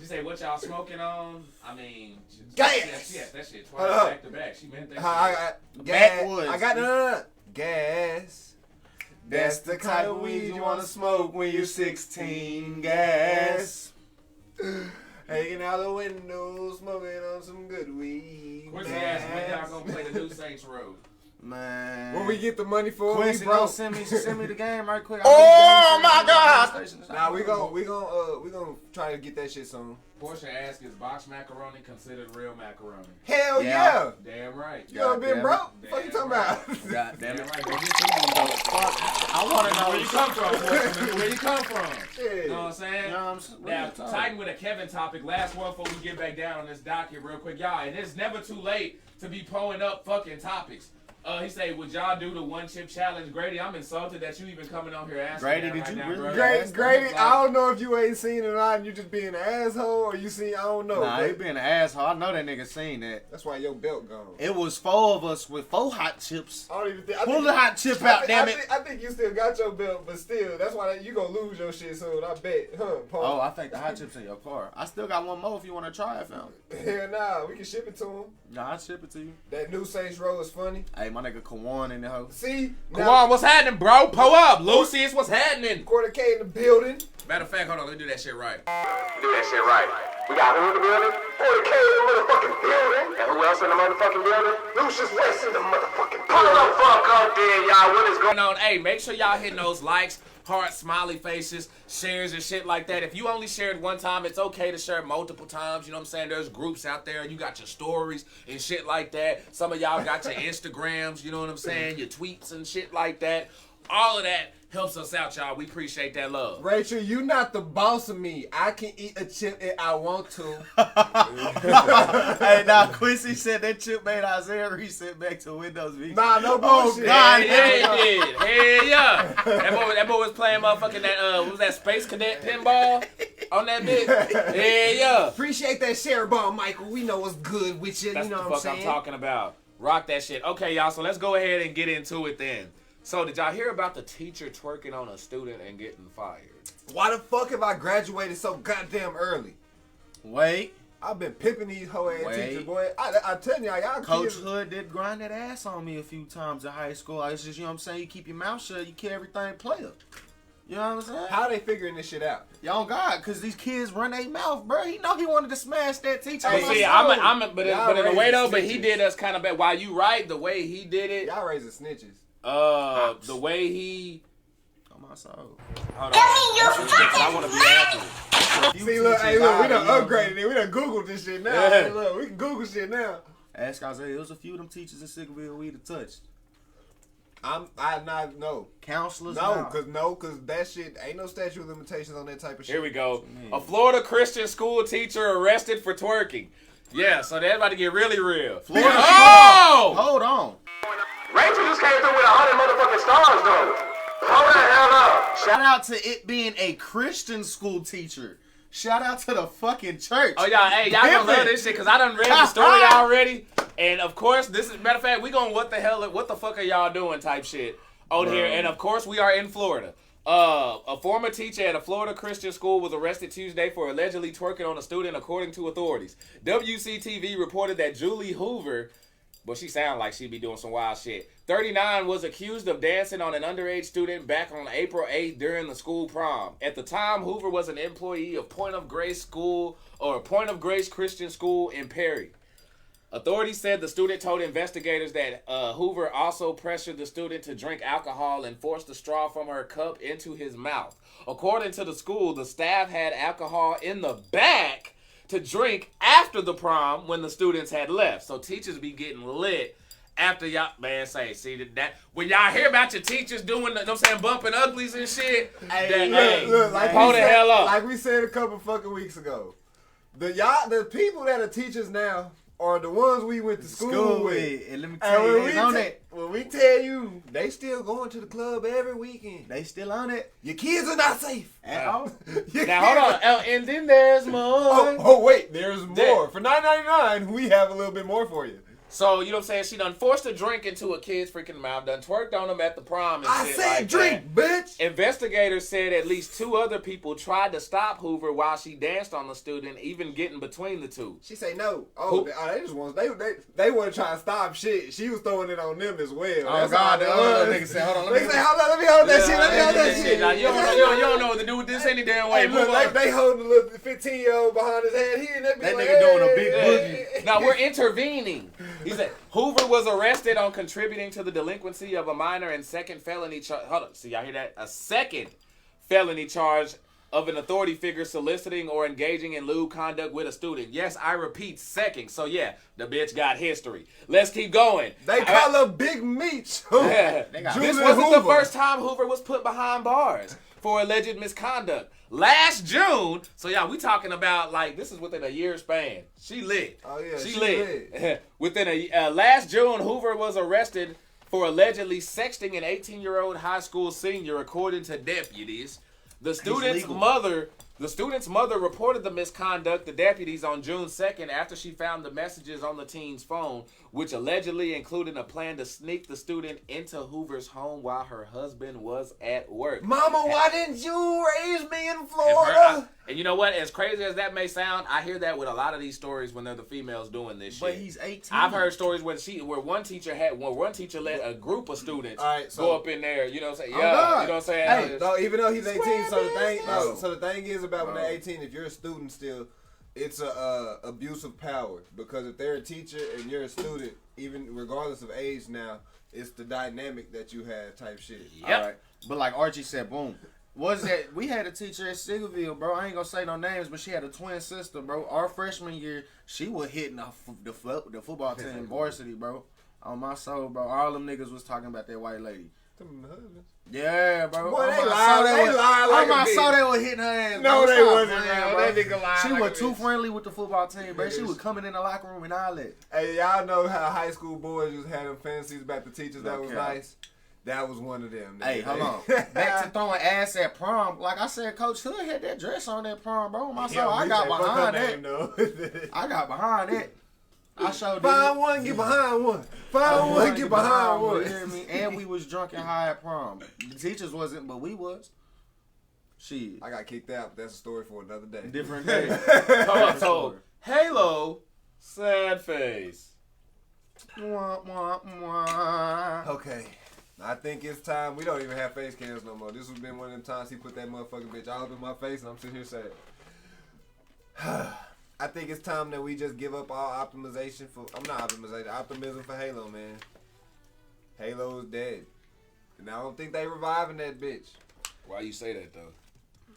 She say, what y'all smoking on? I mean, Gas. Yes, that shit Hold twice up. back to back. She meant that shit. Gas. Backwoods. I got no. Gas. That's the type of weed you wanna smoke when you're 16. Gas. Hanging out the window, smoking on some good weed. Quincy asked when y'all gonna play the new Saints Row. Man. When we get the money for it, Quincy, we don't broke. send me the game right quick. Oh, my God. Nah, we gonna try to get that shit soon. Portia asked, is box macaroni considered real macaroni? Hell Yeah. yeah. Damn right. You ever been Goddamn broke? it. What you Damn talking about? God damn Damn it. right. Go get some though. Fuck. I wanna know Where you come from, Portia? Where you come from? Shit. You know what I'm saying? You know what I'm saying? Now, Real talk. tighten with a Kevin topic. Last one before we get back down on this docket real quick. Y'all, and it's never too late to be pulling up fucking topics. He say, would y'all do the one chip challenge? Grady, I'm insulted that you even coming on here asking Grady, that did right you now, really bro. Grady, I don't know if you ain't seen it or not and you just being an asshole or you seen, I don't know. Nah, but he being an asshole. I know that nigga seen that. that's why your belt gone. It was 4 of us with 4 hot chips. I don't even think. Pull the hot chip out, damn it. I think you still got your belt, but still, that's why you gonna lose your shit soon. I bet, huh, Paul? Oh, I think the hot chips in your car. I still got one more if you want to try it, fam. Hell nah, we can ship it to him. Nah, I'll ship it to you. That new Saints Row is funny. Hey, my nigga Kawan in the house. See, Come on, what's happening, bro? Pull up. Lucius, what's happening? Quarter K in the building. Matter of fact, hold on, let me do that shit right. Do that shit right. We got who in the building? 40K in the motherfucking building. And who else in the motherfucking building? Lucius West in the motherfucking building. Pull the fuck up there, y'all. What is going Going on? Hey, make sure y'all hitting those likes, heart, smiley faces, shares and shit like that. If you only shared one time, it's okay to share multiple times. You know what I'm saying? There's groups out there and you got your stories and shit like that. Some of y'all got your Instagrams, you know what I'm saying? Your tweets and shit like that. All of that helps us out, y'all. We appreciate that love. Rachel, you not the boss of me. I can eat a chip if I want to. Hey, now Quincy said that chip made Isaiah reset back to Windows VT. Nah, no bullshit. God, yeah, he did. Hell yeah. That boy was playing motherfucking that, what was that, Space Cadet pinball on that bitch? Hell yeah. Appreciate that share ball, Michael. We know what's good with you. That's you know the what fuck I'm I'm saying? talking about. Rock that shit. Okay, y'all, so let's go ahead and get into it then. So, did y'all hear about the teacher twerking on a student and getting fired? Why the fuck have I graduated so goddamn early? Wait. I've been pimping these hoe ass Wait. teachers, boy. I tell y'all Coach kids. Hood did grind that ass on me a few times in high school. It's just, you know what I'm saying? You keep your mouth shut, you kill everything player. You know what I'm saying? How they figuring this shit out? Y'all God, because these kids run their mouth, bro. He know he wanted to smash that teacher. Hey, But see, but in a way though, but he did us kind of bad. While you right, the way he did it, Y'all raising snitches. the way he. Oh, my soul. Hold on. I want to be accurate. See, look, hey, look, we done upgraded it. We done Googled this shit now. Yeah. Hey, look, we can Google shit now. Ask Isaiah, there was a few of them teachers in Sickville we'd have touched. I not know. Counselors? No, cause that shit ain't no statute of limitations on that type of shit. Here we go. A Florida Christian school teacher arrested for twerking. Yeah, so they're about to get really real. Florida. Oh! Hold on. Rachel just came through with 100 motherfucking stars, though. Hold the hell up. Shout out to it being a Christian school teacher. Shout out to the fucking church. Oh, y'all, hey, y'all gonna love this shit because I done read the story already. And of course, this is, matter of fact, we gonna what the fuck are y'all doing type shit on here. And of course, we are in Florida. A former teacher at a Florida Christian school was arrested Tuesday for allegedly twerking on a student, according to authorities. WCTV reported that Julie Hoover, but she sound like she be doing some wild shit, 39, was accused of dancing on an underage student back on April 8th during the school prom. At the time, Hoover was an employee of Point of Grace Christian School in Perry. Authorities said the student told investigators that Hoover also pressured the student to drink alcohol and forced the straw from her cup into his mouth. According to the school, the staff had alcohol in the back to drink after the prom when the students had left. So teachers be getting lit after y'all, man, see that when y'all hear about your teachers doing, you know what I'm saying, bumping uglies and shit, Look, like hold the hell up. Like we said a couple fucking weeks ago, the people that are teachers now are the ones we went to school with. And let me tell you, they on it. When we tell you, they still going to the club every weekend. They still on it. Your kids are not safe. At all. Now hold on, and then there's more. Oh wait, there's more. For $9.99, we have a little bit more for you. So, you know what I'm saying? She done forced a drink into a kid's freaking mouth, done twerked on him at the prom and I shit said like drink, that. bitch. Investigators said at least 2 other people tried to stop Hoover while she danced on the student, even getting between the two. She say no. Oh, they just want they want to try to stop shit. She was throwing it on them as well. Oh, That's God, all the that other was. nigga said, hold on, They say, hold on, let me hold that shit. Let me hold that shit. Now, you don't know what to do with this any damn way. Hey, Move look, on. they holding a little 15-year-old behind his head. He and that That like, nigga doing a hey. big boogie. Now we're intervening. He said Hoover was arrested on contributing to the delinquency of a minor and second felony charge. Hold on, see y'all hear that? A second felony charge of an authority figure soliciting or engaging in lewd conduct with a student. Yes, I repeat, second. So yeah, the bitch got history. Let's keep going. They call her Big Meech. This Julie wasn't Hoover. the first time Hoover was put behind bars for alleged misconduct. Last June, so yeah, we talking about like this is within a year span. She lit. Oh yeah, she she lit. Within a last June, Hoover was arrested for allegedly sexting an 18-year-old high school senior, according to deputies. The student's mother reported the misconduct to deputies on June 2nd after she found the messages on the teen's phone, which allegedly included a plan to sneak the student into Hoover's home while her husband was at work. Mama, why didn't you raise me in Florida? And you know what? As crazy as that may sound, I hear that with a lot of these stories when they're the females doing this shit. But he's 18. I've heard stories where one teacher let a group of students go up in there. You know what I'm saying? Yeah, you know what I'm saying? Hey, no, even though he's 18, so the thing is about when they're 18, if you're a student still, it's a abuse of power, because if they're a teacher and you're a student, even regardless of age now, it's the dynamic that you have type shit. Yep. All right. But like Archie said, boom. Was that we had a teacher at Sigleville, bro? I ain't gonna say no names, but she had a twin sister, bro. Our freshman year, she was hitting the football team varsity, bro. On my soul, bro. All them niggas was talking about that white lady. Yeah, bro. Boy, they On lied my like a soul, bitch. they were hitting her ass. No, bro. they Stop wasn't, playing, bro. That nigga lied She like was a too bitch. friendly with the football team, bro. She was coming in the locker room and all that. Hey, y'all know how high school boys just had them fantasies about the teachers that was Okay. nice? That was one of them. Hey, hold on. Back to throwing ass at prom. Like I said, Coach Hood had that dress on at prom, bro. My soul, I got behind that. I got behind that. I showed Find one, get behind one. Find one, get behind one. You hear me? And we was drunk and high at prom. The teachers wasn't, but we was. Shit. I got kicked out, but that's a story for another day. Different day. So, Halo, sad face. Mwah, mwah, mwah. Okay. I think it's time. We don't even have face cams no more. This has been one of them times he put that motherfucking bitch all up in my face and I'm sitting here saying, I think it's time that we just give up all optimization for, optimism for Halo, man. Halo is dead. And I don't think they reviving that bitch. Why you say that, though?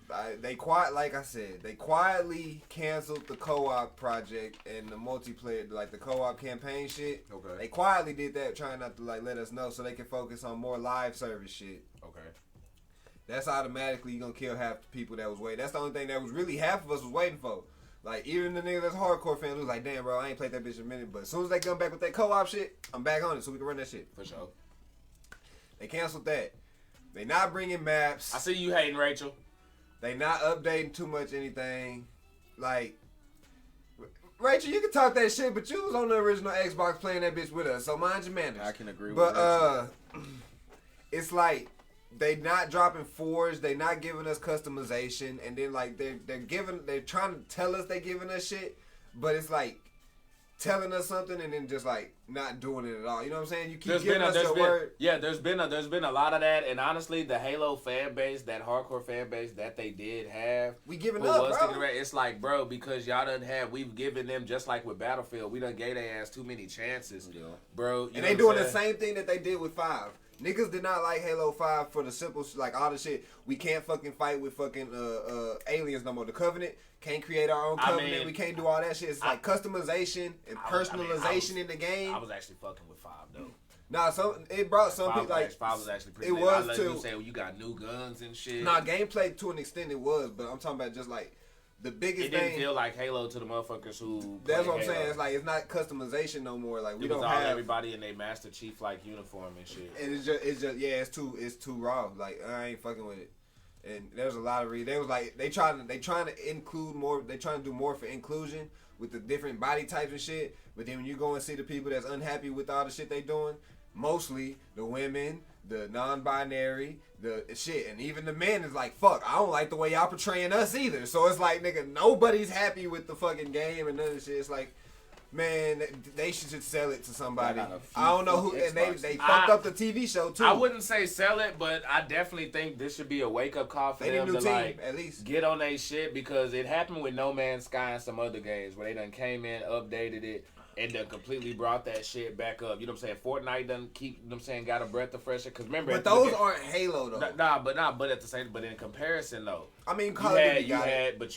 Like I said, they quietly canceled the co-op project and the multiplayer, like the co-op campaign shit. Okay. They quietly did that, trying not to like let us know so they can focus on more live service shit. Okay. That's automatically gonna kill half the people that was waiting. That's the only thing that was really half of us was waiting for. Like even the niggas that's hardcore fans was like, damn bro, I ain't played that bitch in a minute. But as soon as they come back with that co-op shit, I'm back on it so we can run that shit. For sure. They canceled that. They not bringing maps. I see you hating, Rachel. They not updating too much anything. Like, Rachel, you can talk that shit, but you was on the original Xbox playing that bitch with us, so mind your manners. I can agree with But it's like they not dropping Forge, they not giving us customization, and then like they're trying to tell us they giving us shit, but it's like telling us something and then just like not doing it at all. You know what I'm saying? You keep giving us your word. Yeah, there's been a lot of that, and honestly, the Halo fan base, that hardcore fan base that they did have, we giving up, bro. It's like, bro, because y'all we've given them, just like with Battlefield, we done gave their ass too many chances, bro. And they doing the same thing that they did with 5. Niggas did not like Halo 5 for the simple, like all the shit. We can't fucking fight with fucking aliens no more. The Covenant can't create our own Covenant. We can't do all that shit. It's like customization and personalization in the game. I was actually fucking with 5 though. Nah, it brought some people like 5 was actually pretty. It lit. was I too. You say you got new guns and shit. Nah, gameplay to an extent it was, but I'm talking about just like the biggest thing. It didn't feel like Halo to the motherfuckers who. That's what I'm Halo. saying. It's like it's not customization no more. Like we It was don't all have everybody in their Master Chief like uniform and shit. And it's just yeah, it's too raw. Like I ain't fucking with it. And there's a lot of reasons. They was like they trying to include more. They trying to do more for inclusion with the different body types and shit. But then when you go and see the people that's unhappy with all the shit they doing, mostly the women, the non-binary, the shit, and even the men is like, fuck, I don't like the way y'all portraying us either. So it's like, nigga, nobody's happy with the fucking game and none of the shit. It's like, man, they should just sell it to somebody. I don't know who, and they fucked up the TV show too. I wouldn't say sell it, but I definitely think this should be a wake up call for them to like at least get on their shit, because it happened with No Man's Sky and some other games where they done came in, updated it, and done completely brought that shit back up. You know what I'm saying? Fortnite done keep, you know what I'm saying, got a breath of fresh air. Cause remember, but those aren't Halo though. But at the same, but in comparison though, I mean, you had like,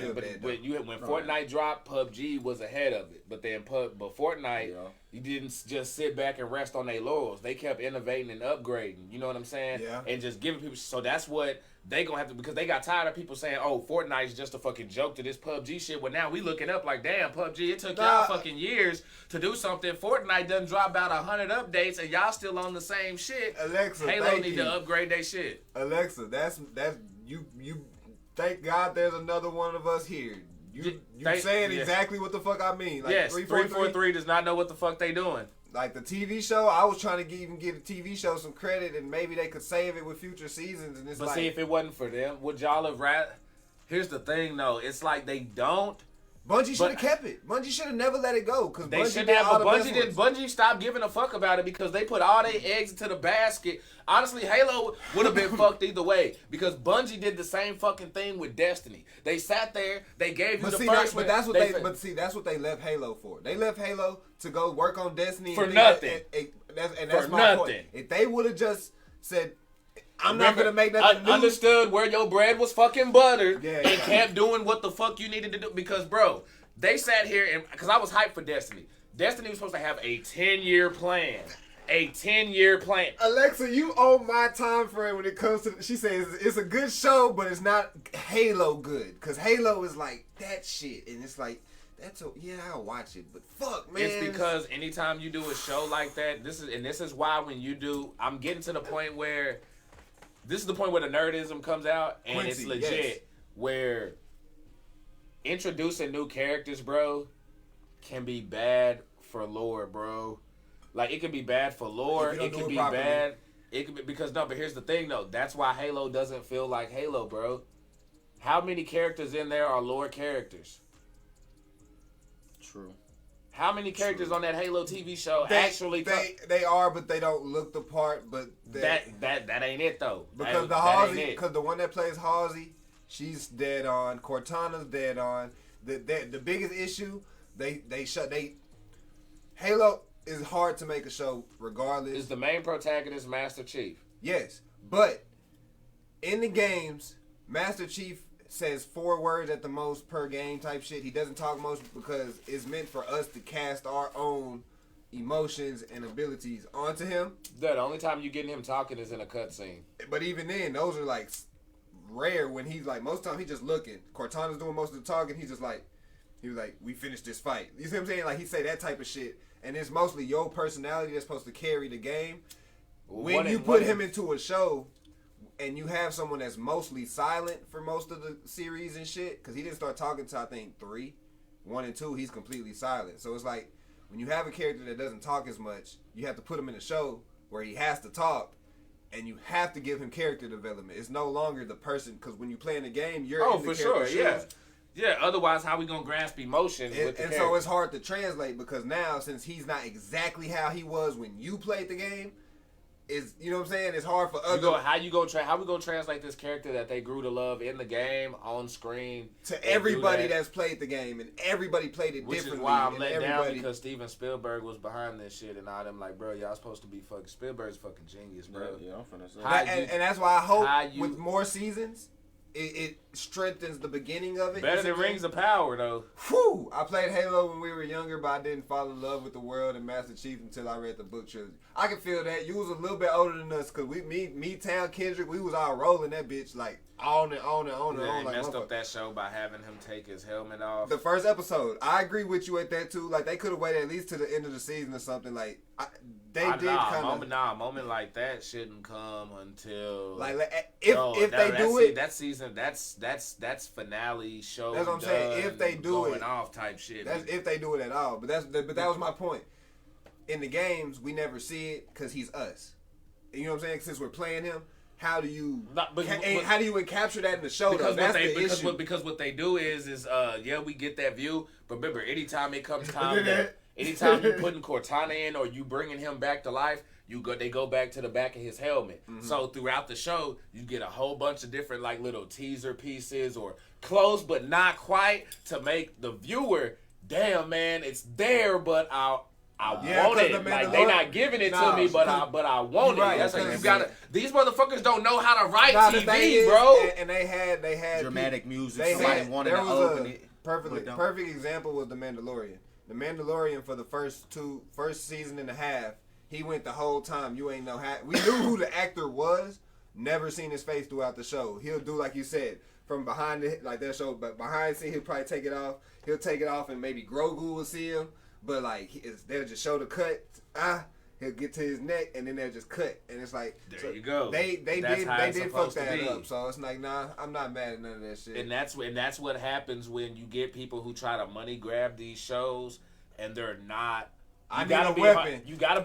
when Fortnite dropped, PUBG was ahead of it. But then, Fortnite, you didn't just sit back and rest on their laurels. They kept innovating and upgrading. You know what I'm saying? Yeah. And just giving people. So that's what they gonna have to, because they got tired of people saying, "Oh, Fortnite's just a fucking joke to this PUBG shit." Well, now we looking up like, damn, PUBG, it took y'all fucking years to do something. Fortnite done drop about 100 updates, and y'all still on the same shit. Alexa, Halo need to upgrade their shit. Alexa, that's you. Thank God, there's another one of us here. You saying exactly what the fuck I mean. Like, yes, 343 does not know what the fuck they doing. Like the TV show, I was trying to even give the TV show some credit, and maybe they could save it with future seasons. And it's but like, see, if it wasn't for them, would y'all have Here's the thing, though. It's like they don't. Bungie should have kept it. Bungie should have never let it go. Cause they should have, but Bungie didn't. Bungie stopped giving a fuck about it because they put all their eggs into the basket. Honestly, Halo would have been fucked either way, because Bungie did the same fucking thing with Destiny. They sat there, they gave you the first one. That's what they left Halo for. They left Halo to go work on Destiny for nothing. That's my point. If they would have just said, I'm not gonna make nothing new. Understood where your bread was fucking buttered Yeah, and kept doing what the fuck you needed to do. Because, bro, they sat here and because I was hyped for Destiny. Destiny was supposed to have a 10-year plan. A 10-year plan. Alexa, you own my time frame when it comes to. She says it's a good show, but it's not Halo good. Because Halo is like that shit, and it's like yeah, I'll watch it, but fuck, man. It's because anytime you do a show like that, this is why when you do, I'm getting to the point where this is the point where the nerdism comes out, and Quincy, it's legit. yes. Where introducing new characters, bro, can be bad for lore, bro. Like, it can be bad for lore. It can be bad. It can be because no, but here's the thing though. That's why Halo doesn't feel like Halo, bro. How many characters in there are lore characters? True. How many characters on that Halo TV show they are, but they don't look the part. But that ain't it though. Because because the one that plays Halsey, she's dead on. Cortana's dead on. The biggest issue Halo is hard to make a show regardless. Is the main protagonist Master Chief? Yes, but in the games, Master Chief says 4 words at the most per game type shit. He doesn't talk much because it's meant for us to cast our own emotions and abilities onto him. The only time you getting him talking is in a cutscene. But even then, those are like rare when he's like, most of the time he's just looking. Cortana's doing most of the talking. He was like, we finished this fight. You see what I'm saying? Like, he say that type of shit. And it's mostly your personality that's supposed to carry the game. When you put him into a show and you have someone that's mostly silent for most of the series and shit, because he didn't start talking until I think 3. 1 and 2, he's completely silent. So it's like, when you have a character that doesn't talk as much, you have to put him in a show where he has to talk, and you have to give him character development. It's no longer the person, because when you play in the game, you're in the character's shoes. Yeah, otherwise, how we gonna grasp emotion with the and so it's hard to translate because now, since he's not exactly how he was when you played the game, you know what I'm saying? It's hard for other. How we gonna translate this character that they grew to love in the game on screen to everybody that's played the game, and everybody played it differently. Which is why I'm let down because Steven Spielberg was behind this shit, and all them like, bro, y'all supposed to be fucking Spielberg's fucking genius, bro. Yeah, I'm finna say. And that's why I hope with more seasons. It strengthens the beginning of it. Better than Rings of Power, though. Whew! I played Halo when we were younger, but I didn't fall in love with the world and Master Chief until I read the book trilogy. I can feel that. You was a little bit older than us, because me, Town, Kendrick, we was all rolling that bitch like on and on and on and on. Like, messed up that show by having him take his helmet off. The first episode. I agree with you at that, too. Like, they could have waited at least to the end of the season or something. Like, a moment like that shouldn't come until if they do it. That season, that's finale show. That's what I'm saying. If they do going it, off type shit. That's if they do it at all. But that was my point. In the games, we never see it because he's us. You know what I'm saying? Since we're playing him, how do you capture that in the show? Because what they do is we get that view. But remember, anytime it comes time anytime you putting Cortana in or you bringing him back to life, they go back to the back of his helmet. Mm-hmm. So throughout the show, you get a whole bunch of different like little teaser pieces or close but not quite to make the viewer, damn man, it's there, but I want it. Like, they not giving it to me, but I want it. That's like you gotta. These motherfuckers don't know how to write TV, bro. And they had dramatic music. Somebody wanted to open it. Perfect example was The Mandalorian. The Mandalorian for the first season and a half, he went the whole time. You ain't know how. We knew who the actor was. Never seen his face throughout the show. He'll do like you said from behind like that show, but behind the scene he'll probably take it off. He'll take it off and maybe Grogu will see him. But like they'll just show the cut. He'll get to his neck and then they'll just cut. And it's like you go. They did fuck that up. So it's like I'm not mad at none of that shit. And that's what happens when you get people who try to money grab these shows and they're not. You gotta be a hardcore fan. You gotta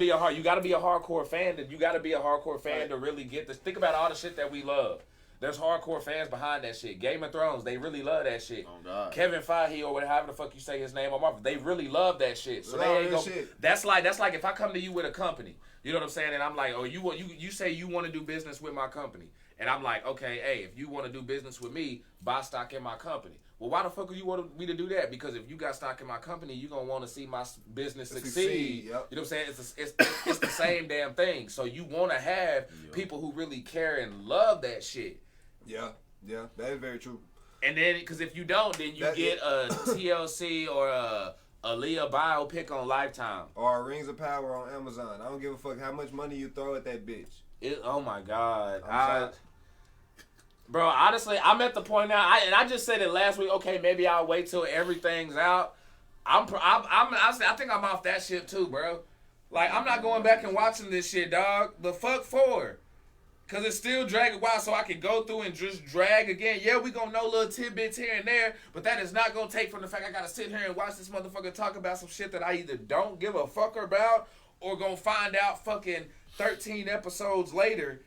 be a hardcore fan to really get this. Think about all the shit that we love. There's hardcore fans behind that shit. Game of Thrones, they really love that shit. Oh God. Kevin Feige or whatever the fuck you say his name on Marvel, they really love that shit. So they ain't gonna. That's like if I come to you with a company, you know what I'm saying, and I'm like, oh, you say you want to do business with my company, and I'm like, okay, hey, if you want to do business with me, buy stock in my company. Well, why the fuck do you want me to do that? Because if you got stock in my company, you're going to want to see my business succeed. Yep. You know what I'm saying? It's the same damn thing. So you want to have people who really care and love that shit. Yeah, that is very true. And then, because if you don't, then you get a TLC or a Leah biopic on Lifetime. Or Rings of Power on Amazon. I don't give a fuck how much money you throw at that bitch. Oh my God. Bro, honestly, I'm at the point now, I just said it last week. Okay, maybe I'll wait till everything's out. I think I'm off that shit too, bro. Like, I'm not going back and watching this shit, dog. The fuck for? Because it's still dragging wild, so I can go through and just drag again. Yeah, we gonna know little tidbits here and there, but that is not gonna take from the fact I gotta sit here and watch this motherfucker talk about some shit that I either don't give a fuck about or gonna find out fucking 13 episodes later.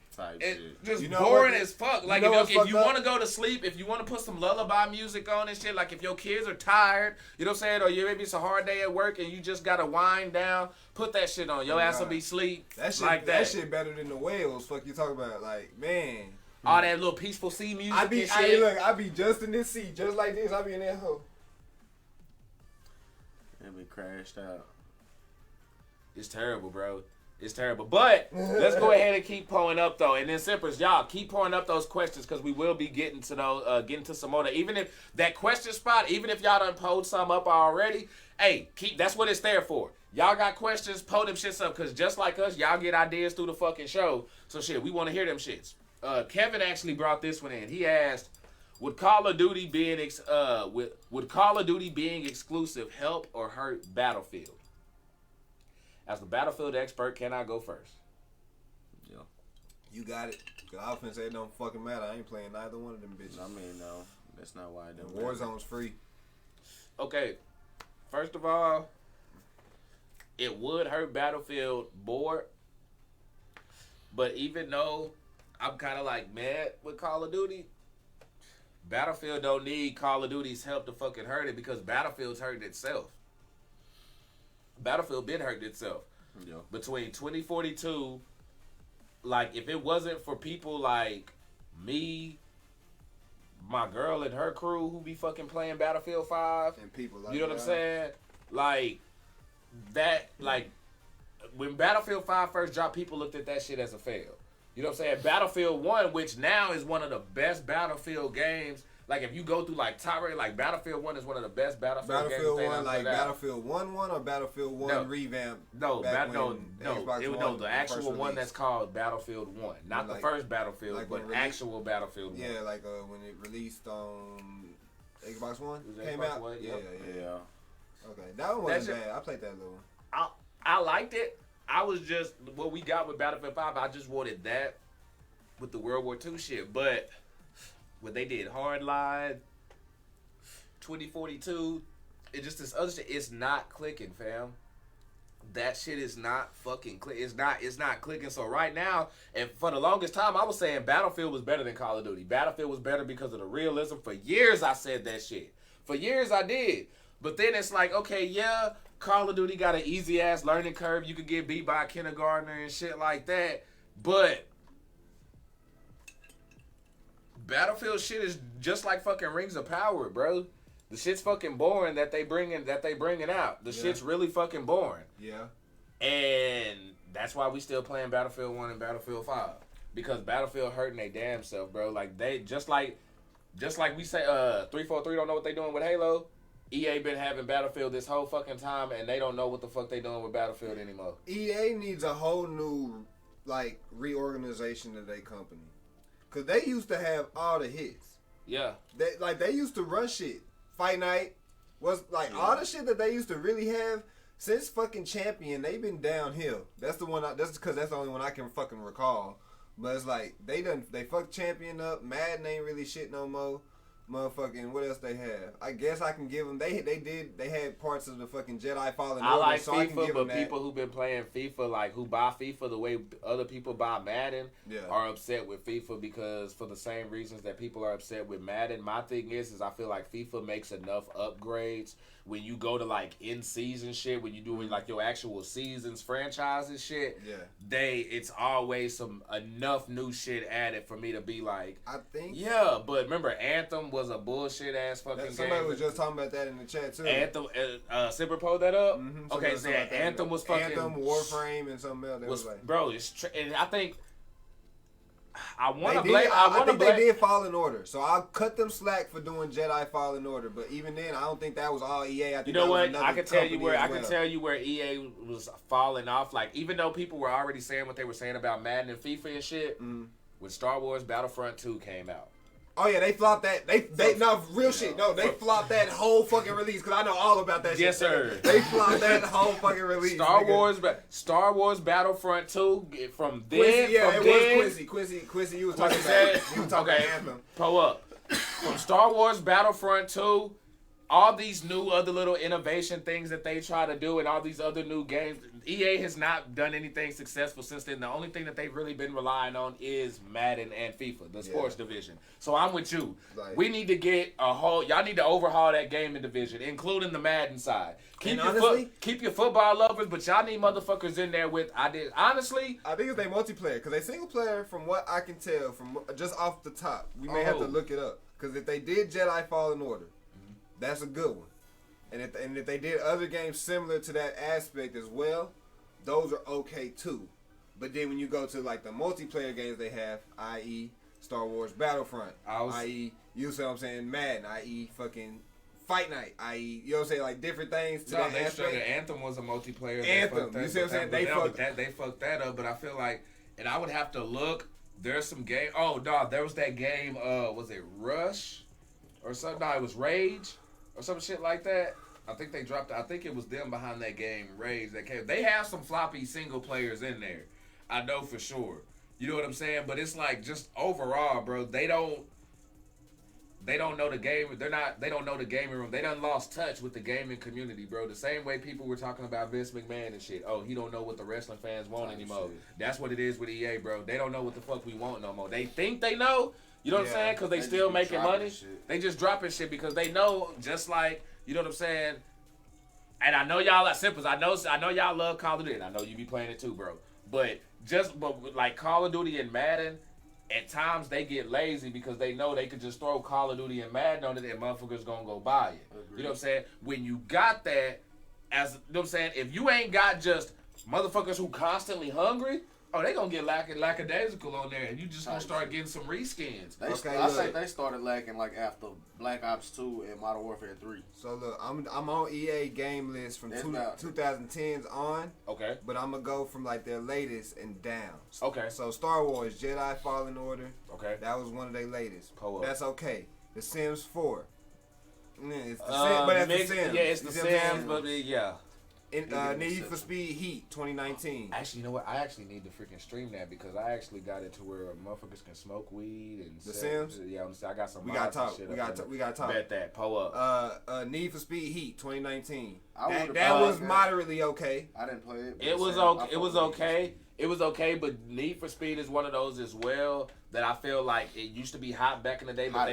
Just boring as fuck. Like, if you want to go to sleep, if you want to put some lullaby music on and shit, like if your kids are tired, you know what I'm saying, or maybe it's a hard day at work and you just got to wind down, put that shit on. Your ass will be asleep. That shit, like that shit better than the whales. Fuck you talking about. Like, man. All that little peaceful sea music I be just in this seat, just like this. I be in that hole. And be crashed out. It's terrible, bro. It's terrible. But let's go ahead and keep pulling up, though. And then, Sippers, y'all, keep pulling up those questions because we will be getting to those, getting to some more. Even if that question spot, even if y'all done pulled some up already, hey, that's what it's there for. Y'all got questions, pull them shits up because just like us, y'all get ideas through the fucking show. So, shit, we want to hear them shits. Kevin actually brought this one in. He asked, would Call of Duty being exclusive help or hurt Battlefield? As the Battlefield expert, can I go first? Yeah. You got it. The offense, it don't fucking matter. I ain't playing neither one of them bitches. I mean, no. That's not why I don't. Warzone's free. Okay. First of all, it would hurt Battlefield board. But even though I'm kind of like mad with Call of Duty, Battlefield don't need Call of Duty's help to fucking hurt it because Battlefield's hurting itself. Battlefield been hurting itself. Yeah. Between 2042, like, if it wasn't for people like me, my girl and her crew who be fucking playing Battlefield 5, and people like you know what I'm saying? Like, that, like, when Battlefield 5 first dropped, people looked at that shit as a fail. You know what I'm saying? Battlefield 1, which now is one of the best Battlefield games. Like, if you go through, like, top rate, like, Battlefield 1 is one of the best Battlefield games. Battlefield 1, like, Battlefield 1 or Battlefield 1 revamp? No, the actual one that's called Battlefield 1. Not the first Battlefield, but actual Battlefield 1. Yeah, like, when it released on Xbox One? Came Xbox out? One? Yeah. Okay, that one wasn't bad. I played that little one. I liked it. I was just, what we got with Battlefield 5, I just wanted that with the World War II shit, but when they did Hardline, 2042, it just this other shit. It's not clicking, fam. That shit is not fucking click. It's not clicking. So right now, and for the longest time, I was saying Battlefield was better than Call of Duty. Battlefield was better because of the realism. For years, I said that shit. For years, I did. But then it's like, okay, yeah, Call of Duty got an easy ass learning curve. You could get beat by a kindergartner and shit like that. But Battlefield shit is just like fucking Rings of Power, bro. The shit's fucking boring that they bringing out. The shit's really fucking boring. Yeah. And that's why we still playing Battlefield 1 and Battlefield 5. Because Battlefield hurting they damn self, bro. Like they just like we say 343 don't know what they doing with Halo. EA been having Battlefield this whole fucking time and they don't know what the fuck they doing with Battlefield anymore. EA needs a whole new like reorganization of their company. Cause they used to have all the hits. Yeah. They used to run shit. Fight Night was like all the shit that they used to really have since fucking Champion. They've been downhill. That's the one. That's because that's the only one I can fucking recall. But it's like they fucked Champion up. Madden ain't really shit no more. Motherfucking what else they have? I guess I can give them. They had parts of the fucking Jedi Fallen Order. I like so FIFA, I can give but them people who've been playing FIFA, like who buy FIFA the way other people buy Madden, are upset with FIFA because for the same reasons that people are upset with Madden. My thing is I feel like FIFA makes enough upgrades when you go to like in season shit, when you doing like your actual seasons, franchises shit, it's always enough new shit added for me to be like, I think. Yeah, but remember Anthem was a bullshit ass fucking game. Somebody was just talking about that in the chat too. Anthem, Sipper pulled that up. Mm-hmm. Okay, so Anthem was fucking Anthem, Warframe, and something else. Was like, bro, and I think. I want to they blame. I think they did Fallen Order, so I'll cut them slack for doing Jedi Fallen Order. But even then, I don't think that was all EA. I think you know what? I can tell you where EA was falling off. Like even though people were already saying what they were saying about Madden and FIFA and shit, when Star Wars Battlefront 2 came out. Oh yeah, they flopped that. They shit. No, they flopped that whole fucking release because I know all about that shit. Yes, sir. They flopped that whole fucking release. Star Wars Battlefront 2 from then. Quincy, you was talking about. You was talking about Anthem. Pull up. From Star Wars Battlefront 2, all these new other little innovation things that they try to do and all these other new games, EA has not done anything successful since then. The only thing that they've really been relying on is Madden and FIFA, the sports division. So I'm with you. We need to get y'all need to overhaul that gaming division, including the Madden side. Keep your football lovers, but y'all need motherfuckers in there with honestly. I think it's their multiplayer, because they single player, from what I can tell, from just off the top, we may have to look it up. Because if they did Jedi Fallen Order, that's a good one. And if they did other games similar to that aspect as well, those are okay too. But then when you go to like the multiplayer games they have, i.e. Star Wars Battlefront, i.e. you see what I'm saying, Madden, i.e. fucking Fight Night, i.e. you know what I'm saying, like different things to that aspect. Anthem was a multiplayer. Anthem, you see what I'm saying? They fucked that up, but I feel like, and I would have to look. There's some game. Oh, dog, there was that game. Was it Rush or something? No, it was Rage. Or some shit like that. I think they dropped. I think it was them behind that game, Rage. That came. They have some floppy single players in there. I know for sure. You know what I'm saying? But it's like just overall, bro. They don't know the game. They don't know the gaming room. They done lost touch with the gaming community, bro. The same way people were talking about Vince McMahon and shit. Oh, he don't know what the wrestling fans want anymore. That's what it is with EA, bro. They don't know what the fuck we want no more. They think they know. You know what I'm saying? Because they still making money. They just dropping shit because they know, just like, you know what I'm saying? And I know y'all are simples. I know y'all love Call of Duty. And I know you be playing it too, bro. But like Call of Duty and Madden, at times they get lazy because they know they could just throw Call of Duty and Madden on it and motherfuckers gonna go buy it. Agreed. You know what I'm saying? When you got that, you know what I'm saying? If you ain't got just motherfuckers who constantly hungry, they gonna get lackadaisical on there, and you just gonna start getting some reskins. I think they started lacking like after Black Ops 2 and Modern Warfare 3. So look, I'm on EA game list from 2010s on. Okay. But I'm gonna go from like their latest and down. Okay. So Star Wars Jedi Fallen Order. Okay. That was one of their latest. That's okay. The Sims 4. It's the Sims, but it's the Sims. Yeah, it's the Sims, but yeah. Need for Speed Heat 2019. Actually, you know what? I actually need to freaking stream that because I actually got it to where motherfuckers can smoke weed and The Sims. Yeah, I got some. We got to talk. We got to talk. Bet that. Pull up. Need for Speed Heat 2019. That was moderately okay. I didn't play it. It was okay. It was okay. It was okay, but Need for Speed is one of those as well that I feel like it used to be hot back in the day, but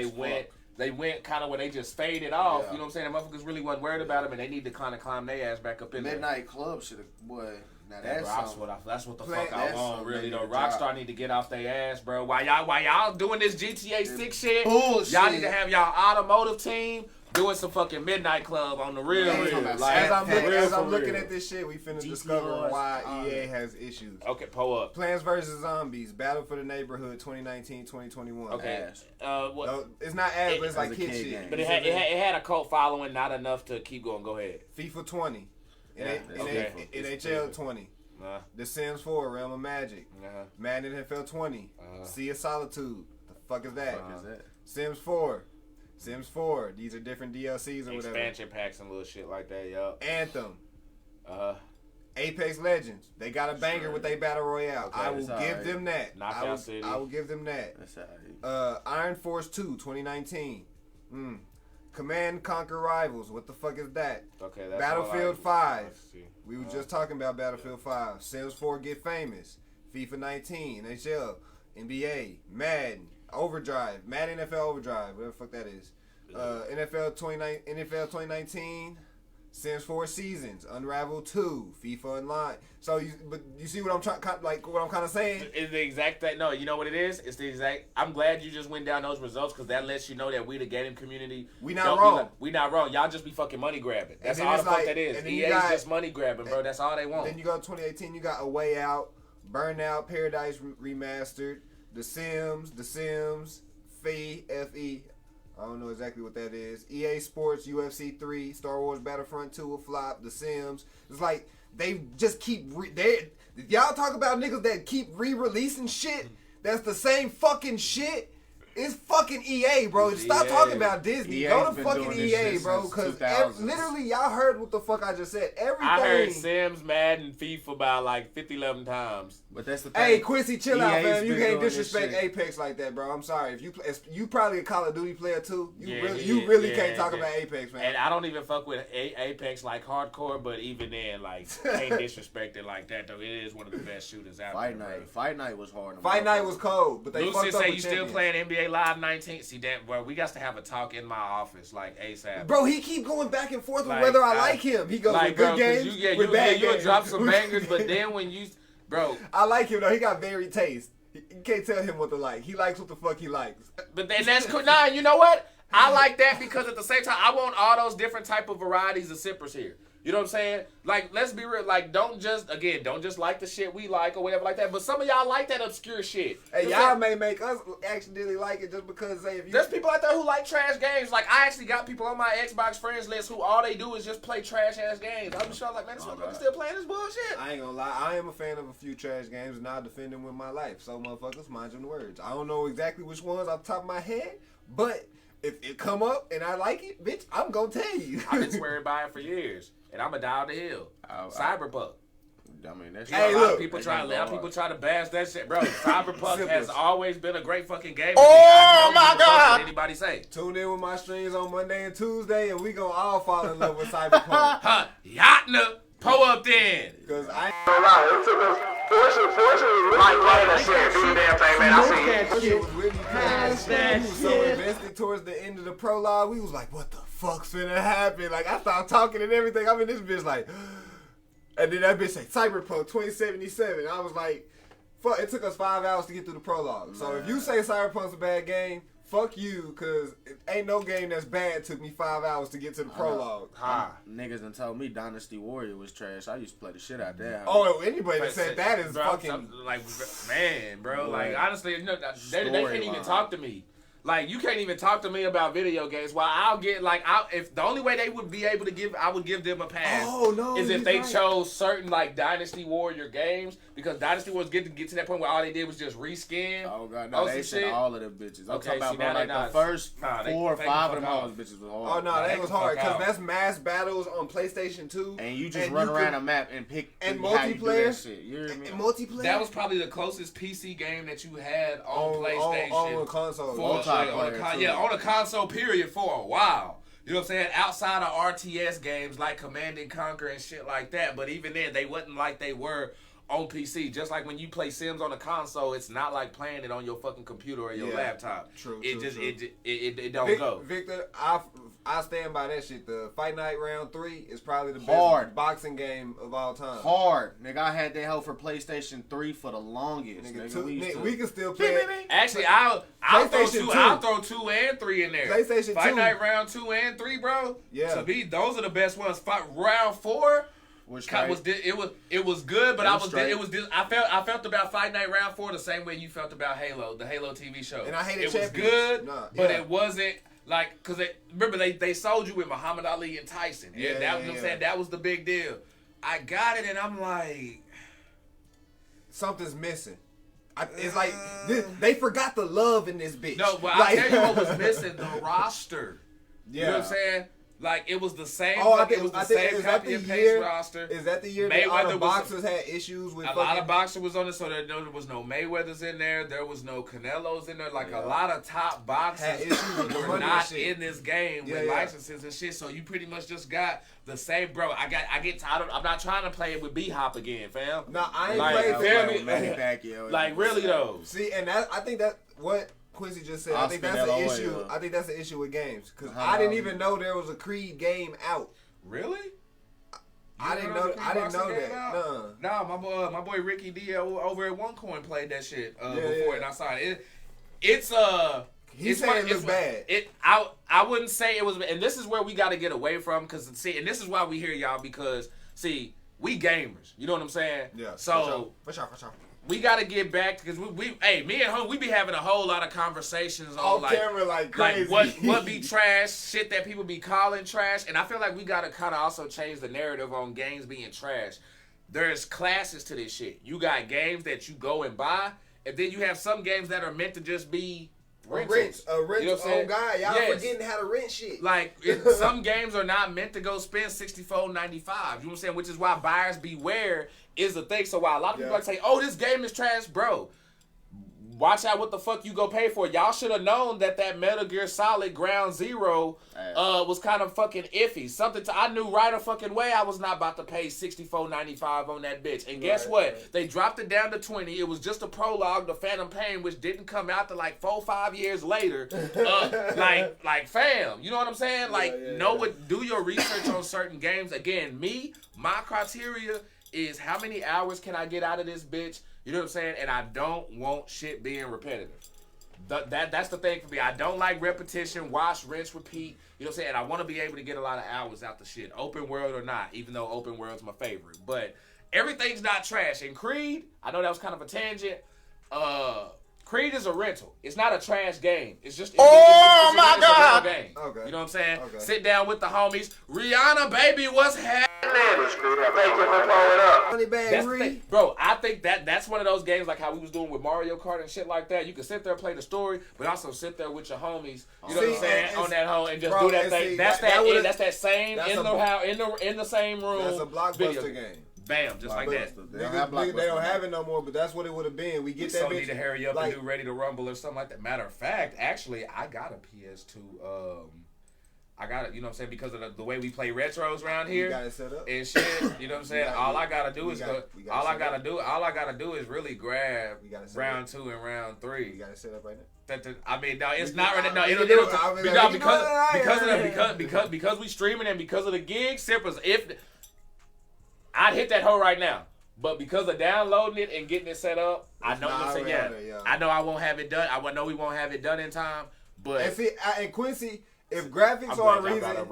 they went kind of when they just faded off. Yeah. You know what I'm saying? The motherfuckers really wasn't worried about them, and they need to kind of climb their ass back up in there. Midnight Club should have, boy. Now that's what the fuck I want, really though. Rockstar need to get off their ass, bro. While y'all doing this GTA 6 shit, y'all need to have y'all automotive team doing some fucking Midnight Club on the real. Like, as I'm looking at this shit, we finna discover why EA has issues. Okay, pull up. Plants vs. Zombies, Battle for the Neighborhood 2019-2021. Okay. No, it's not ass, but it's like kid shit. Game. But it had a cult following, not enough to keep going. Go ahead. FIFA 20. NHL 20. The Sims 4, Realm of Magic. Madden NFL 20. Sea of Solitude. The fuck is that? Sims 4. Sims 4. These are different DLCs or whatever. Expansion packs and little shit like that, yup. Anthem. Apex Legends. They got a banger with their Battle Royale. Okay, I will give them that. Knockout City. I will give them that. Iron Force 2, 2019. Command Conquer Rivals. What the fuck is that? Okay, that's Battlefield 5. We were just talking about Battlefield 5. Sims 4 Get Famous. FIFA 19. NHL. NBA. Madden. Overdrive. Madden NFL Overdrive. Whatever the fuck that is. NFL 2019. Sims 4 Seasons, Unravel 2, FIFA Online. So you see what I'm kind of saying? It's the exact thing. No, you know what it is? It's the exact. I'm glad you just went down those results because that lets you know that we, the gaming community, we not wrong. We not wrong. Y'all just be fucking money grabbing. That's all the fuck that is. EA is just money grabbing, bro. That's all they want. Then you go to 2018. You got A Way Out, Burnout, Paradise Remastered, The Sims, FE. I don't know exactly what that is. EA Sports, UFC 3, Star Wars Battlefront 2 a flop, The Sims. It's like they just keep y'all talk about niggas that keep re-releasing shit that's the same fucking shit. It's fucking EA, bro. Stop talking about Disney. EA's Go to been fucking doing this EA, shit bro. since Because 2000s. literally, y'all heard what the fuck I just said. Everything. I heard Sims, Madden, FIFA about like 50, 11 times. But that's the thing. Hey, Quincy, chill out, EA's man. You been can't doing this disrespect shit. Apex like that, bro. I'm sorry. If you probably a Call of Duty player too. You Yeah, really yeah, can't talk yeah. about Apex, man. And I don't even fuck with Apex like hardcore, but even then, like, can't disrespect it like that, though. It is one of the best shooters out there. Fight Night was hard. Fight Night was cold, but they Lucy fucked up say with you still champions. playing NBA Live 19. See that, bro? We got to have a talk in my office, like ASAP. Bro, he keep going back and forth with Like, whether I like him. He goes like, with good bro, 'cause games, you with bad you'll games. drop some bangers, but then when you, bro. I like him though. He got varied taste. You can't tell him what to like. He likes what the fuck he likes. But then that's cool. Nah, you know what? I like that because at the same time, I want all those different type of varieties of sippers here. You know what I'm saying? Like, let's be real. Like, don't just like the shit we like or whatever like that. But some of y'all like that obscure shit. Hey, y'all may make us accidentally like it just because, say, if you... There's people out there who like trash games. Like, I actually got people on my Xbox friends list who all they do is just play trash-ass games. I'm sure, like, man, this motherfucker still playing this bullshit. I ain't gonna lie. I am a fan of a few trash games, and I defend them with my life. So, motherfuckers, mind your words. I don't know exactly which ones off the top of my head, but if it come up and I like it, bitch, I'm gonna tell you. I've been swearing by it for years. And I'm a die on the hill. Cyberpunk. I mean, that's A lot of people try to bash that shit, bro. Cyberpunk has always been a great fucking game. Oh my God! Anybody say? Tune in with my streams on Monday and Tuesday, and we gonna all fall in love with Cyberpunk. Huh? Yatna, pull up then. Cause I ain't gonna lie, it took us fortunately like playing that shit, do the damn thing, man. I see it. was really crazy. We was so invested towards the end of the prologue. We was like, what the fuck's finna happen? Like, I started talking and everything. I'm in this bitch like, and then that bitch say Cyberpunk 2077. I was like, fuck, it took us 5 hours to get through the prologue. So if you say Cyberpunk's a bad game, fuck you, cause it ain't no game that's bad took me 5 hours to get to the prologue. Niggas done told me Dynasty Warrior was trash. I used to play the shit out there. Oh, anybody that said that is bro, fucking like, man, bro. Like, honestly, you know, they can't even talk to me. Like, you can't even talk to me about video games. While I'll get, like, if the only way they would be able to I would give them a pass is if they chose certain, like, Dynasty Warrior games. Because Dynasty Warriors get to that point where all they did was just reskin. Oh, God, no, they said all of them bitches. I'm Okay, talking about, bro, like, the first 4 or 5 of them all bitches was hard. Oh, no, that was hard. Because that's mass battles on PlayStation 2. And you just run around a map and pick and how you do that multiplayer. shit. You hear me? And multiplayer. That was probably the closest PC game that you had on PlayStation. On a console. On a console period for a while. You know what I'm saying? Outside of RTS games like Command and Conquer and shit like that. But even then, they wasn't like they were on PC. Just like when you play Sims on a console, it's not like playing it on your fucking computer or your laptop. True. It don't go. Victor, I stand by that shit. The Fight Night Round 3 is probably the best boxing game of all time. Hard. Nigga, I had that hell for PlayStation 3 for the longest. Nigga, we can still play it. Actually, I'll throw 2 and 3 in there. PlayStation 2. Fight Night Round 2 and 3, bro. Yeah. To me, those are the best ones. Round 4 was good, but I felt about Fight Night Round 4 the same way you felt about Halo, the Halo TV show. And I hated it was Champions. good, but it wasn't like remember they sold you with Muhammad Ali and Tyson. You know what I'm saying? That was the big deal. I got it and I'm like, something's missing. It's like they forgot the love in this bitch. No, but I'll tell you what was missing, the roster. Yeah. You know what I'm saying? Like, it was the same. It was the same copy and paste roster. Is that the year that all the boxers had issues with? A lot of boxers was on it, so there was no Mayweathers in there. There was no Canelos in there. Like, a lot of top boxers were not in this game with licenses and shit. So you pretty much just got the same, bro. I get tired of. I'm not trying to play it with B-Hop again, fam. No, I ain't played Pacquiao. Like, really though. See, and I think that what Quincy just said. I think that's an issue. I think that's an issue with games because I didn't even know there was a Creed game out. Really? I didn't know that. No, my boy Ricky D over at OneCoin played that shit before, and I saw it. It's He said it was bad. I wouldn't say it was, and this is where we got to get away from, because see, and this is why we hear y'all, because see, we gamers. You know what I'm saying? Yeah. So for sure. we got to get back, because me and home, we be having a whole lot of conversations on Off camera like crazy. what be trash, shit that people be calling trash, and I feel like we got to kind of also change the narrative on games being trash. There's classes to this shit. You got games that you go and buy, and then you have some games that are meant to just be rentals. A rent. You know what I'm saying? God, y'all Yes. forgetting how to rent shit. Like, some games are not meant to go spend $64.95. You know what I'm saying? Which is why buyers beware is the thing. So while a lot of people like say, "Oh, this game is trash," bro, watch out what the fuck you go pay for. Y'all should have known that Metal Gear Solid Ground Zero was kind of fucking iffy. I knew right a fucking way I was not about to pay $64.95 on that bitch. And guess what? They dropped it down to $20. It was just a prologue to Phantom Pain, which didn't come out to like 4-5 years later. Like fam, you know what I'm saying? Do your research on certain games. Again, my criteria is how many hours can I get out of this bitch? You know what I'm saying? And I don't want shit being repetitive. That's the thing for me. I don't like repetition, wash, rinse, repeat. You know what I'm saying? And I want to be able to get a lot of hours out the shit. Open world or not, even though open world's my favorite. But everything's not trash. And Creed, I know that was kind of a tangent. Creed is a rental. It's not a trash game. It's just it's my God. A game. Okay. You know what I'm saying? Okay. Sit down with the homies. Rihanna, baby, what's happening? Thank you for pulling up. Money bag That's the thing. Bro, I think that's one of those games like how we was doing with Mario Kart and shit like that. You can sit there and play the story, but also sit there with your homies. You know what I'm saying? On that hole and just do that thing. That's that same in the same room. That's a blockbuster game. Bam, just like that. They don't have it no more, but that's what it would have been. We get that bitch. Need to hurry up and do Ready to Rumble or something like that. Matter of fact, actually, I got a PS2. I got it, you know what I'm saying, because of the way we play retros around here. You got it set up and shit. You know what I'm saying? All I gotta do is really grab round 2 and round 3. You got it set up right now. I mean, no, it's not right now. Because we streaming and because of the gig, Sippers, if I'd hit that hoe right now. But because of downloading it and getting it set up, I know what I'm saying. I know I won't have it done. I know we won't have it done in time. But and see, and Quincy, if graphics are a reason, if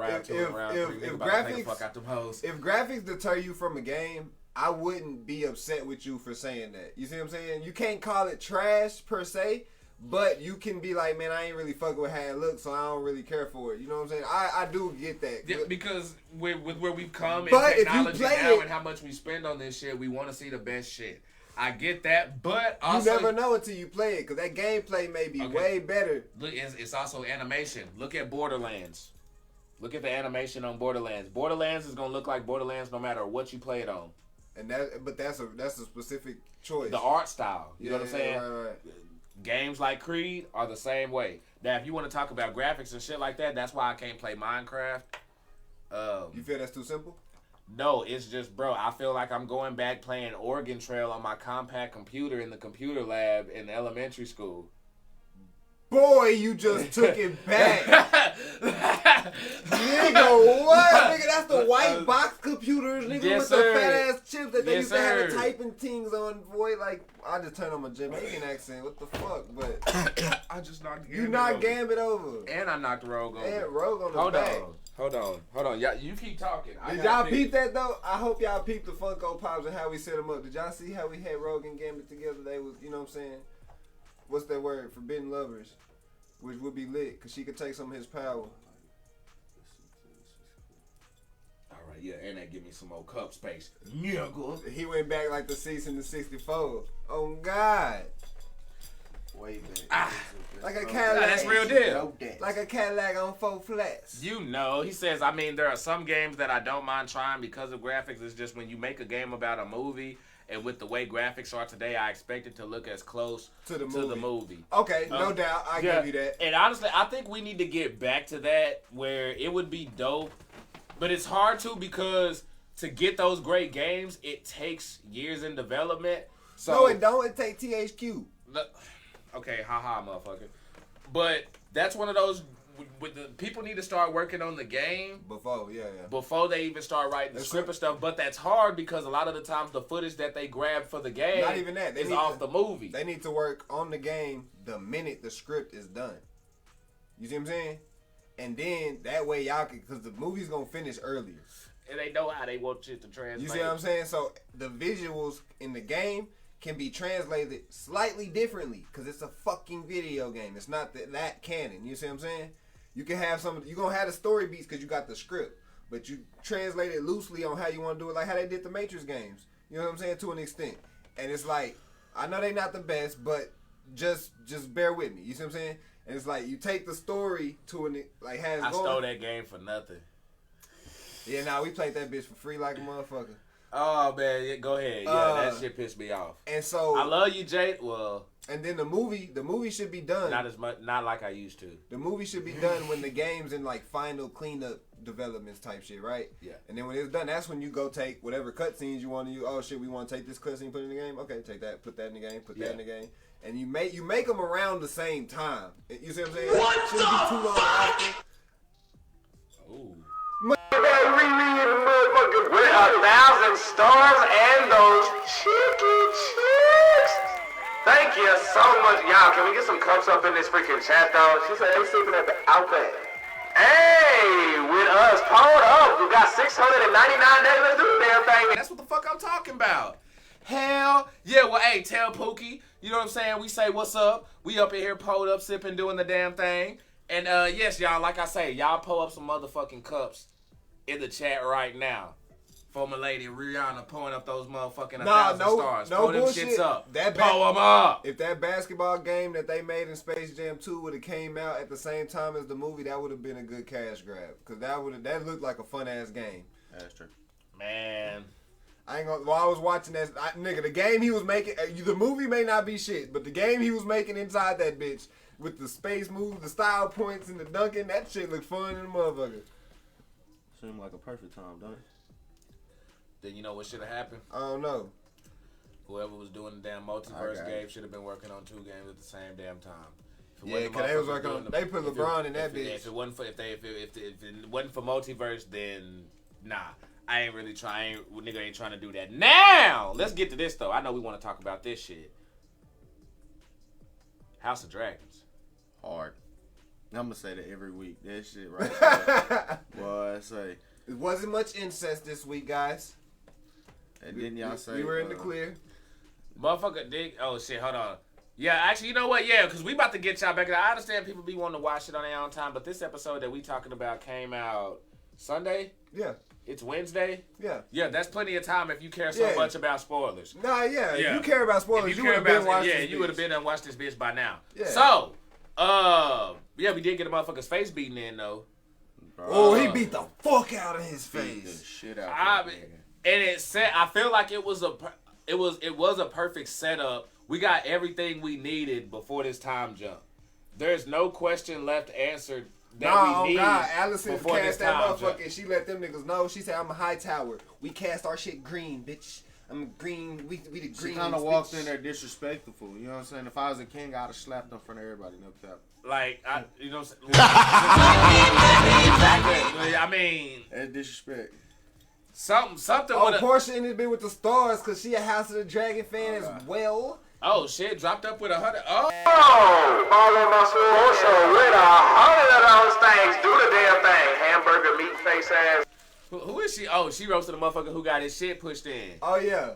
graphics deter you from a game, I wouldn't be upset with you for saying that. You see what I'm saying? You can't call it trash per se, but you can be like, man, I ain't really fucking with how it looks, so I don't really care for it. You know what I'm saying? I do get that. Yeah, because with where we've come but and technology now it, and how much we spend on this shit, we want to see the best shit. I get that, but also... You never know until you play it, because that gameplay may be way better. Look, it's also animation. Look at Borderlands. Look at the animation on Borderlands. Borderlands is going to look like Borderlands no matter what you play it on. And that's a specific choice. The art style. You know what I'm saying? Right. Games like Creed are the same way. Now, if you want to talk about graphics and shit like that, that's why I can't play Minecraft. You feel that's too simple? No, it's just, bro, I feel like I'm going back playing Oregon Trail on my compact computer in the computer lab in elementary school. Boy, you just took it back. Nigga, what? Nigga, that's the white box computers, nigga, with the fat ass chips that they used to have the typing things on, boy. Like, I just turned on my Jamaican accent. What the fuck? But I just knocked Gambit. You knocked Gambit over. And I knocked Rogue over. And Rogue on the back. Hold on. Yeah, you keep talking. Did y'all peep that though? I hope y'all peeped the Funko Pops and how we set them up. Did y'all see how we had Rogue and Gambit together? They was, you know what I'm saying? What's that word? Forbidden lovers, which would be lit because she could take some of his power. All right, yeah, and that give me some more cup space. Nigga. He went back like the 6 and the 64. Oh God. Way back. Like a Cadillac. That's real deal. Like a Cadillac on 4 flats. You know, he says, I mean, there are some games that I don't mind trying because of graphics. It's just when you make a game about a movie, and with the way graphics are today, I expect it to look as close to the movie. Okay, no doubt. I give you that. And honestly, I think we need to get back to that where it would be dope. But it's hard to because to get those great games, it takes years in development. So, no, it don't. It take THQ. Okay, haha, motherfucker. But that's one of those with the people need to start working on the game before they even start writing the script and stuff. But that's hard because a lot of the times the footage that they grab for the game, not even that, is off the movie. They need to work on the game the minute the script is done. You see what I'm saying? And then that way y'all can, because the movie's gonna finish earlier. And they know how they want shit to translate. You see what I'm saying? So the visuals in the game can be translated slightly differently because it's a fucking video game. It's not that canon. You see what I'm saying? You can have you're going to have the story beats because you got the script, but you translate it loosely on how you want to do it, like how they did the Matrix games. You know what I'm saying? To an extent. And it's like, I know they not the best, but just bear with me. You see what I'm saying? And it's like, you take the story to an, like, has I stole that game for nothing. Yeah, nah, we played that bitch for free like a motherfucker. Oh man, yeah, go ahead. Yeah, that shit pissed me off. And so I love you, Jade. Well, and then the movie should be done. Not as much, not like I used to. The movie should be done when the game's in like final cleanup developments type shit, right? Yeah. And then when it's done, that's when you go take whatever cutscenes you want to use. Oh shit, we want to take this cutscene, put it in the game. Okay, take that, put that in the game, put that in the game, and you make them around the same time. You see what I'm saying? What shouldn't be too long after. Ooh. With 1,000 stars and those chicken chicks. Thank you so much. Y'all, can we get some cups up in this freaking chat, though? She said they sleeping at the Outback. Hey, with us, pulled up. We got 699 days. Let's do the damn thing. That's what the fuck I'm talking about. Hell yeah. Well, hey, tell Pookie. You know what I'm saying? We say what's up. We up in here, pulled up, sipping, doing the damn thing. And yes, y'all, like I say, y'all pull up some motherfucking cups in the chat right now. For my lady Rihanna pulling up those motherfucking 1,000 stars. No pull them bullshit. shits up. Pull them up. If that basketball game that they made in Space Jam 2 would have came out at the same time as the movie, that would have been a good cash grab. Because that looked like a fun-ass game. That's true. Man. I ain't gonna, while I was watching that, nigga, the game he was making, the movie may not be shit, but the game he was making inside that bitch, with the space moves, the style points, and the dunking, that shit looked fun in the motherfucker. Seemed like a perfect time, don't it? Then you know what should have happened? I don't know. Whoever was doing the damn multiverse game should have been working on 2 games at the same damn time. Yeah, because they was working on. They put LeBron in that bitch. If it wasn't for if it wasn't for multiverse, then nah, I ain't really trying. Nigga ain't trying to do that. Now let's get to this though. I know we want to talk about this shit. House of Dragons. Hard. I'm gonna say that every week. That shit right there. Boy, I say. It wasn't much incest this week, guys. And then y'all say we were in the clear. Motherfucker, dig. Oh shit, hold on. Yeah, actually, you know what? Yeah, because we about to get y'all back. I understand people be wanting to watch it on their own time, but this episode that we talking about came out Sunday. Yeah. It's Wednesday. Yeah. Yeah, that's plenty of time if you care so much about spoilers. Nah, yeah. If you care about spoilers, you would have been watching. Yeah, you would have been and watched this bitch by now. Yeah. So, yeah, we did get a motherfucker's face beaten in though. Oh, he beat the fuck out of his face. The shit out. And it said, I feel like it was a perfect setup. We got everything we needed before this time jump. There's no question left answered that we need. God, Allison cast that motherfucker jump. and she let them niggas know. She said, "I'm a high tower. We cast our shit green, bitch. I'm green. We the green." She kind of walked in there disrespectful. You know what I'm saying? If I was a king, I'd have slapped in front of everybody. No cap. Like, you know what I'm saying? I mean, that's disrespect. Something. Oh, Portia ended up with the stars because she a House of the Dragon fan as well. Oh shit! Dropped up with 100. Oh, follow my Portia with 100 of those things. Do the damn thing. Hamburger, meat face ass. Who is she? Oh, she roasted a motherfucker who got his shit pushed in. Oh yeah.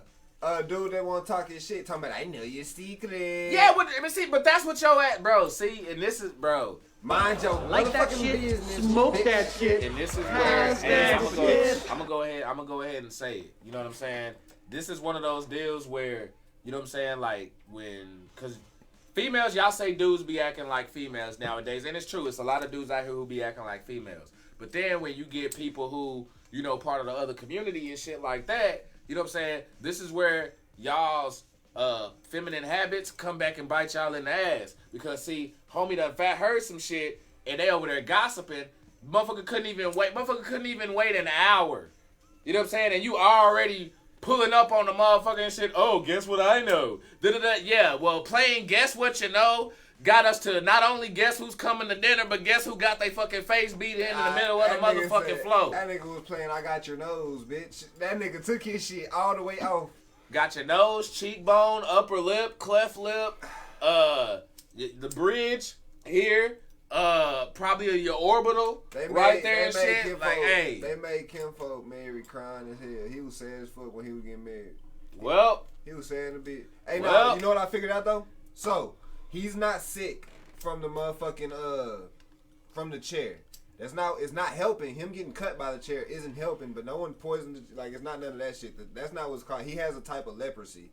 Dude that want to talk his shit, talking about, I know your secret. Yeah, but that's what y'all at, bro. See, and this is, bro. Mind your like that shit, business, smoke bitch. That shit. And this is where I'm gonna go ahead and say it. You know what I'm saying? This is one of those deals where, you know what I'm saying, like cause females, y'all say dudes be acting like females nowadays, and it's true. It's a lot of dudes out here who be acting like females. But then when you get people who, you know, part of the other community and shit like that, you know what I'm saying? This is where y'all's feminine habits come back and bite y'all in the ass. Because, see, homie done heard some shit, and they over there gossiping. Motherfucker couldn't even wait an hour. You know what I'm saying? And you already pulling up on the motherfucker and shit. Oh, guess what I know? Da-da-da. Yeah, well, playing guess what you know got us to not only guess who's coming to dinner, but guess who got their fucking face beat in the middle of the motherfucking floor. That nigga was playing I Got Your Nose, bitch. That nigga took his shit all the way off. Got your nose, cheekbone, upper lip, cleft lip, the bridge here, probably your orbital right there and shit. Kinfolk, like, hey. They made Kinfolk marry crying as hell. He was sad as fuck when he was getting married. Well. He was sad a bit. Hey, no, you know what I figured out, though? So, he's not sick from the motherfucking, from the chair. It's not helping. Him getting cut by the chair isn't helping, but no one poisoned, like, it's not none of that shit. That's not what's called. He has a type of leprosy.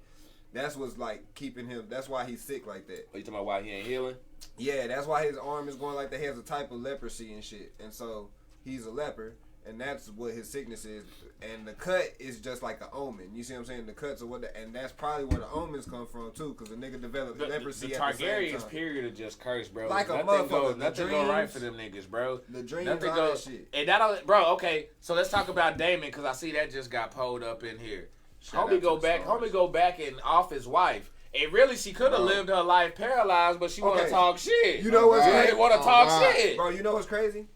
That's what's, like, keeping him, that's why he's sick like that. Are you talking about why he ain't healing? Yeah, that's why his arm is going like that. He has a type of leprosy and shit. And so, he's a leper, and that's what his sickness is. And the cut is just like an omen. You see what I'm saying? The cuts are and that's probably where the omens come from, too, because the nigga developed leprosy the at the same Targaryens time. Period of just cursed, bro. Like a nothing motherfucker. Nothing go right for them niggas, bro. The dreams, nothing all goes, that shit. And that only, bro, okay, so let's talk about Damon, because I see that just got pulled up in here. Homie go back and off his wife. And really, she could have lived her life paralyzed, but she want to talk shit. You know what's crazy? Want to talk shit. Bro, you know what's crazy?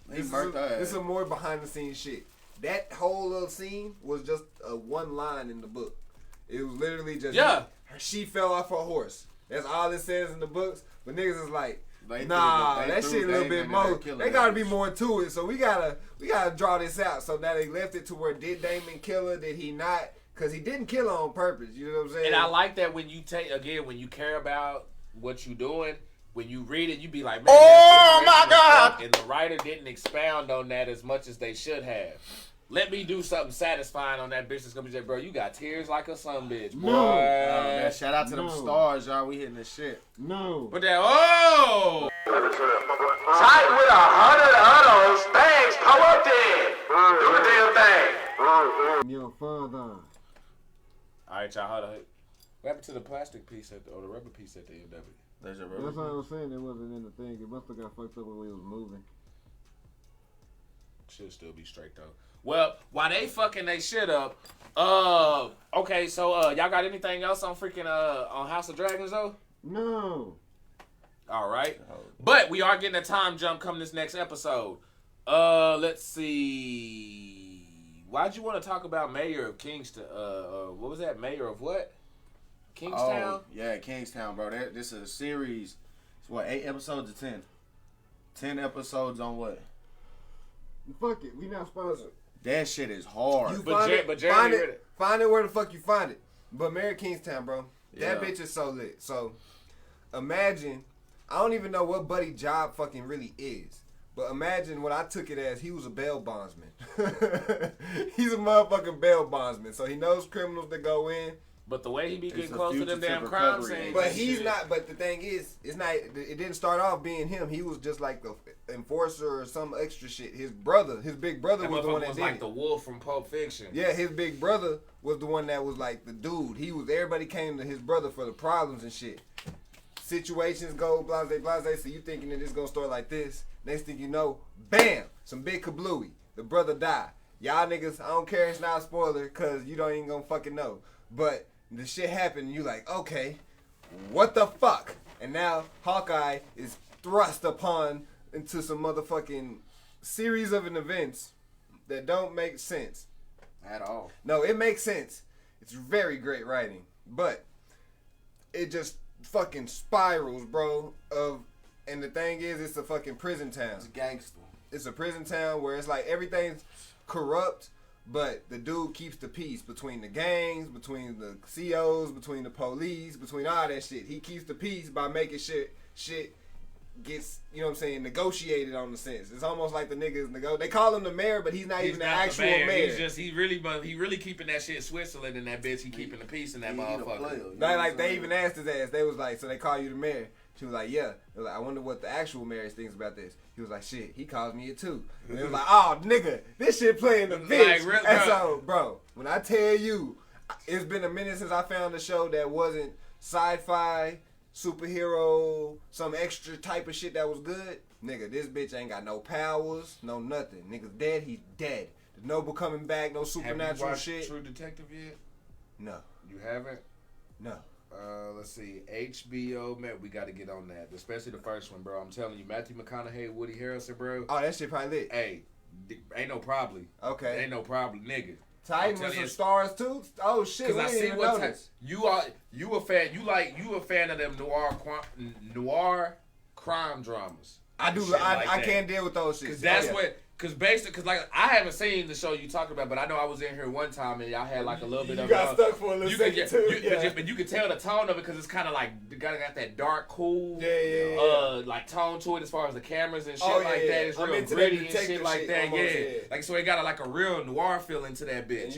This is a more behind the scenes shit. That whole little scene was just a one line in the book. It was literally just she fell off her horse. That's all it says in the books. But niggas is like, that shit a little bit more. They gotta be more to it. So we gotta draw this out. So now they left it to where did Damon kill her? Did he not? Because he didn't kill her on purpose. You know what I'm saying? And I like that when you when you care about what you doing, when you read it, you be like, man, oh my God! And the writer didn't expound on that as much as they should have. Let me do something satisfying on that bitch that's gonna be like, bro, you got tears like a son bitch. Boy. No. Man, shout out to them stars, y'all. We hitting this shit. No. But that, Tight with 100 huddles. Thanks. Pull up there. Do the damn thing. Your father. All right, y'all. Hold on. What happened to the plastic piece or the rubber piece at the end of it? There's your That's what I was saying. It wasn't in the thing. It must have got fucked up when we was moving. Should still be straight though. Well, while they fucking they shit up, okay, so y'all got anything else on freaking on House of Dragons though? No. All right, but we are getting a time jump coming this next episode. Let's see. Why'd you want to talk about Mayor of Kingston? What was that? Mayor of what? Kingstown? Oh, yeah, Kingstown, bro. This is a series. It's what, 8 episodes or 10? 10 episodes on what? Fuck it, we not sponsored. That shit is hard. You find it where the fuck you find it. But Mayor Kingstown, bro, that bitch is so lit. So imagine, I don't even know what Buddy job fucking really is. But imagine what I took it as. He was a bail bondsman. He's a motherfucking bail bondsman. So he knows criminals that go in. But the way he be getting close to them damn crime scenes. But he's not. But the thing is, it's not. It didn't start off being him. He was just like the enforcer or some extra shit. His big brother, was the one that was did like it. the wolf from Pulp Fiction. Yeah, his big brother was the one that was like the dude. Everybody came to his brother for the problems and shit. Situations go blase. So you thinking that it's gonna start like this? Next thing you know, bam, some big kablooey. The brother died. Y'all niggas, I don't care. It's not a spoiler because you don't even gonna fucking know. But the shit happened and you like, okay, what the fuck? And now Hawkeye is thrust upon into some motherfucking series of events that don't make sense. At all. No, it makes sense. It's very great writing. But it just fucking spirals, bro, and the thing is, it's a fucking prison town. It's gangster. It's a prison town where it's like everything's corrupt, but the dude keeps the peace between the gangs, between the COs, between the police, between all that shit. He keeps the peace by making shit gets, you know what I'm saying, negotiated on the sense. It's almost like the niggas they call him the mayor, but he's not even the actual mayor. He really keeping that shit Switzerland in that bitch. He keeping the peace in that motherfucker. Like they even asked his ass. They was like, so they call you the mayor. She was like, yeah. They was like, I wonder what the actual mayor thinks about this. He was like, shit, he calls me it too. And it was like, oh nigga, this shit playing the bitch. Like, and so, bro, when I tell you, it's been a minute since I found a show that wasn't sci-fi, superhero, some extra type of shit that was good. Nigga, this bitch ain't got no powers, no nothing. Nigga's dead, he's dead. The Noble coming back, no supernatural Have you watched shit. True Detective yet? No. You haven't? No. Let's see. HBO, man, we got to get on that. Especially the first one, bro. I'm telling you, Matthew McConaughey, Woody Harrelson, bro. Oh, that shit probably lit. Hey, ain't no probably. Okay. Ain't no problem, nigga. Titan with some stars too. Oh shit! Because I see what you a fan. You a fan of them noir crime dramas. I do. I can't deal with those shit. Because that's what. Because basically, because like I haven't seen the show you talked about, but I know I was in here one time and y'all had like a little bit of. You got stuck for a little second too. But you can tell the tone of it because it's kind of like got that dark, cool, like tone to it as far as the cameras and shit like that. It's real gritty and shit like that. Almost, like so it got like a real noir feeling to that bitch. And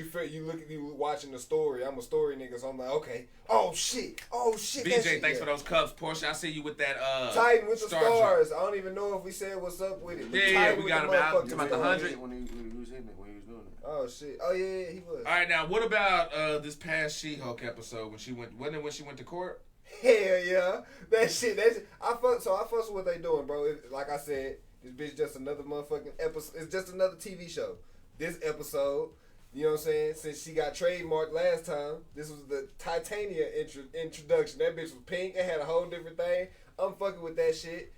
you watching the story. I'm a story nigga, so I'm like, okay. Oh shit. BJ, thanks for those cups. Portia, I see you with that Titan with the stars. I don't even know if we said what's up with it. Yeah, we got him out. About the 100 when he was hitting it, when he was doing it. Oh shit! Oh yeah, he was. All right, now what about this past She-Hulk episode when she went? When she went to court? Hell yeah, that shit. I fuss with what they doing, bro. Like I said, this bitch just another motherfucking episode. It's just another TV show. This episode, you know what I'm saying? Since she got trademarked last time, this was the Titania introduction. That bitch was pink. It had a whole different thing. I'm fucking with that shit.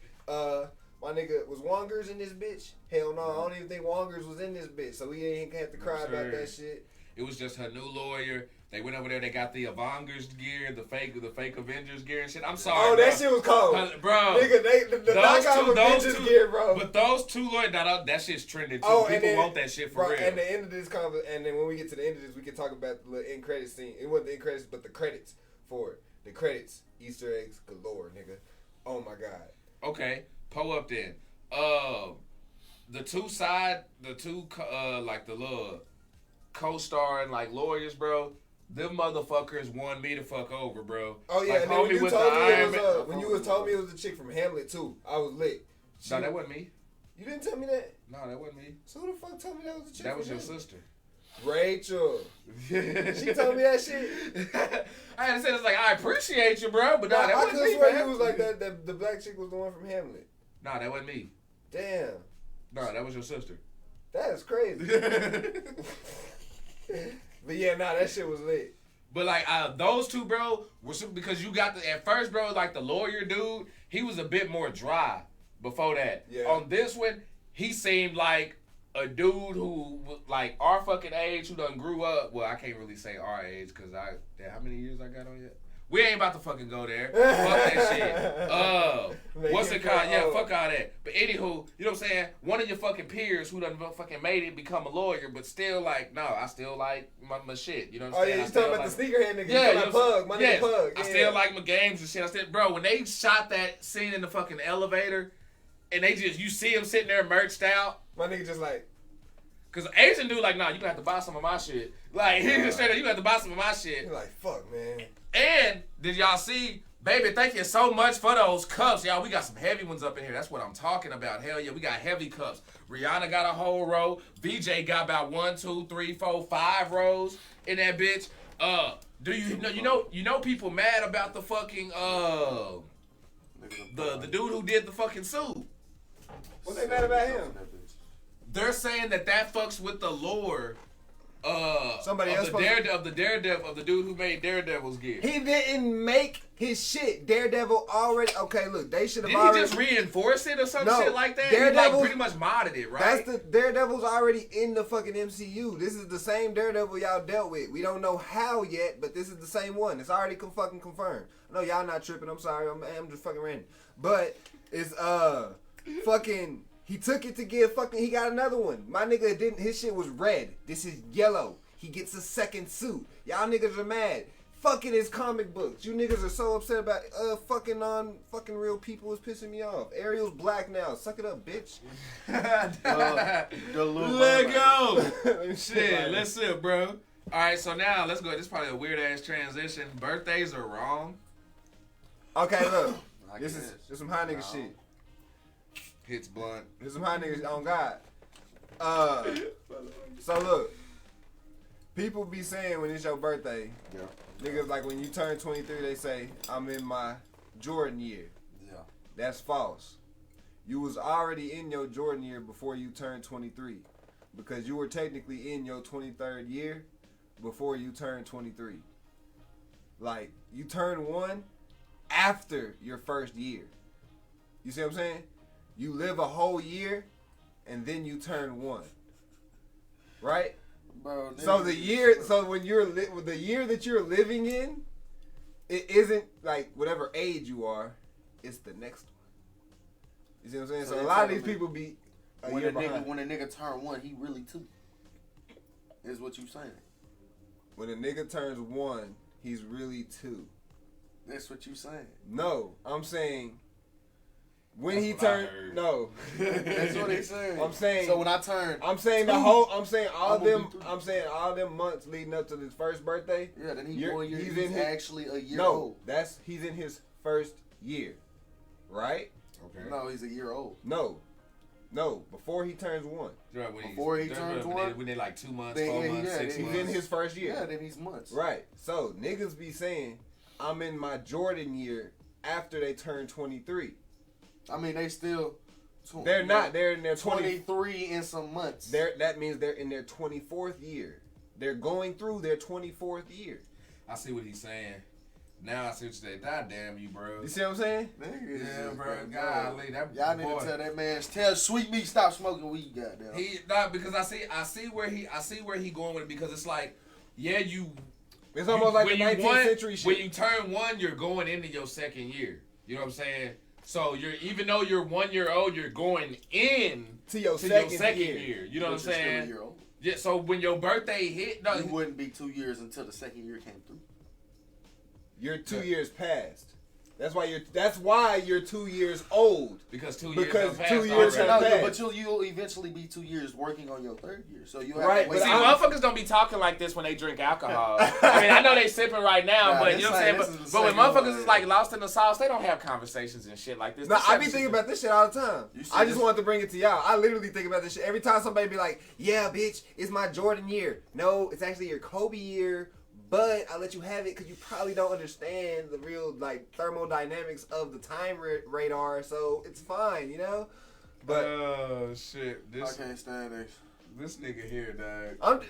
My nigga, was Wongers in this bitch? Hell no, I don't even think Wongers was in this bitch, so we ain't have to cry about that shit. It was just her new lawyer. They went over there, they got the Avengers gear, the fake Avengers gear and shit. I'm sorry, oh, that shit was cold. Bro. Nigga, the knockout Avengers gear, bro. But those two lawyers, that shit's trending too. People want that shit for real. And the end of this and then when we get to the end of this, we can talk about the little end credits scene. It wasn't the end credits, but the credits for it. The credits, Easter eggs galore, nigga. Oh my God. Okay. Pull up then. The two like the little co-starring like lawyers, bro. Them motherfuckers won me to fuck over, bro. Oh yeah, like, and then when you told me it was when you told me it was the chick from Hamlet too, I was lit. No, that wasn't me. You didn't tell me that. No, that wasn't me. So who the fuck told me that was the chick? That was from your Hamlet? sister. Rachel. She told me that shit. I had to say it's like I appreciate you, bro, but no, that wasn't me. I it was like that. The black chick was the one from Hamlet. No, that wasn't me. Damn. No, that was your sister. That is crazy. But yeah, that shit was lit. But like those two, bro, were because you got at first, bro, like the lawyer dude, he was a bit more dry before that. Yeah. On this one, he seemed like a dude who like our fucking age, who done grew up. Well, I can't really say our age because how many years I got on yet? We ain't about to fucking go there. Fuck that shit. What's it called? Yeah, fuck all that. But anywho, you know what I'm saying? One of your fucking peers who done fucking made it become a lawyer, but still like, no, I still like my shit. You know what I'm saying? Oh yeah, you talking about the sneakerhead nigga? Yeah, you Pug, my nigga Pug. Yeah. I still like my games and shit. I still, bro, when they shot that scene in the fucking elevator, and you see him sitting there merched out. My nigga just like. Cause Asian dude like, nah, you gonna have to buy some of my shit. Like he just straight up, you gonna have to buy some of my shit. You're like, fuck, man. And did y'all see, baby? Thank you so much for those cups, y'all. We got some heavy ones up in here. That's what I'm talking about. Hell yeah, we got heavy cups. Rihanna got a whole row. VJ got about 1, 2, 3, 4, 5 rows in that bitch. Do you know people mad about the fucking the dude who did the fucking suit? What they mad about him? They're saying that fucks with the lore somebody else of the dude who made Daredevil's gear. He didn't make his shit. Daredevil already. Okay, look, they should have Did already. He just reinforce it or some shit like that? Daredevil, he like pretty much modded it, right? That's the Daredevil's already in the fucking MCU. This is the same Daredevil y'all dealt with. We don't know how yet, but this is the same one. It's already fucking confirmed. I know y'all not tripping. I'm sorry. I'm just fucking random. But it's fucking. He took it to get fucking. He got another one. My nigga didn't. His shit was red. This is yellow. He gets a second suit. Y'all niggas are mad. Fucking his comic books. You niggas are so upset about fucking fucking real people is pissing me off. Ariel's black now. Suck it up, bitch. Let go. Shit, let's sit, bro. All right, so now let's go. This is probably a weird ass transition. Birthdays are wrong. Okay, look. This is some high nigga shit. Hits blunt. There's some high niggas on God. So look, people be saying when it's your birthday, niggas like when you turn 23, they say I'm in my Jordan year. Yeah, that's false. You was already in your Jordan year before you turned 23, because you were technically in your 23rd year before you turned 23. like you turn 1 after your first year. You see what I'm saying? You live a whole year and then you turn 1. Right? Bro, so the year, when you're the year that you're living in, it isn't like whatever age you are, it's the next one. You see what I'm saying? So a lot of these people be when a nigga turn 1, he really 2. Is what you saying? When a nigga turns 1, he's really 2. That's what you saying? No, I'm saying when he turned. No, that's what he's saying. I'm saying. So when I turn, I'm saying 2, I'm saying all them months leading up to his first birthday. Yeah, then he's actually a year old. He's in his first year, right? Okay. No, he's a year old. No, before he turns 1. Right, before he turns 1? When they like 2 months, 4 months, 6 months. He's in his first year. Yeah, then he's months. Right. So niggas be saying, I'm in my Jordan year after they turn 23. I mean, they still... They're not. They're in their 23 in some months. That means they're in their 24th year. They're going through their 24th year. I see what he's saying. Now I see what you're saying. God damn you, bro. You see what I'm saying? Yeah, bro. Golly, that y'all need to tell that man. Tell Sweet Meat stop smoking weed. Goddamn. He not because I see where he going with it because it's like, yeah, you. It's almost like the 19th century shit. When you turn 1, you're going into your second year. You know what I'm saying? So even though you're 1 year old, you're going in to your second year. You know what I'm saying? Still a year old. Yeah. So when your birthday hit, no, you wouldn't be 2 years until the second year came through. You're 2 years past. That's why you're 2 years old. Because 2 years have passed. 2 years have passed. But you'll eventually be 2 years working on your third year. So you have right, to wait. See, motherfuckers don't be talking like this when they drink alcohol. I mean, I know they sipping right now, but you know what I'm saying? But when motherfuckers is like lost in the sauce, they don't have conversations and shit like this. No, I be thinking about this shit all the time. I just wanted to bring it to y'all. I literally think about this shit. Every time somebody be like, yeah, bitch, it's my Jordan year. No, it's actually your Kobe year. But I let you have it because you probably don't understand the real like thermodynamics of the time radar, so it's fine, you know. But shit, I can't stand this. This nigga here, dog.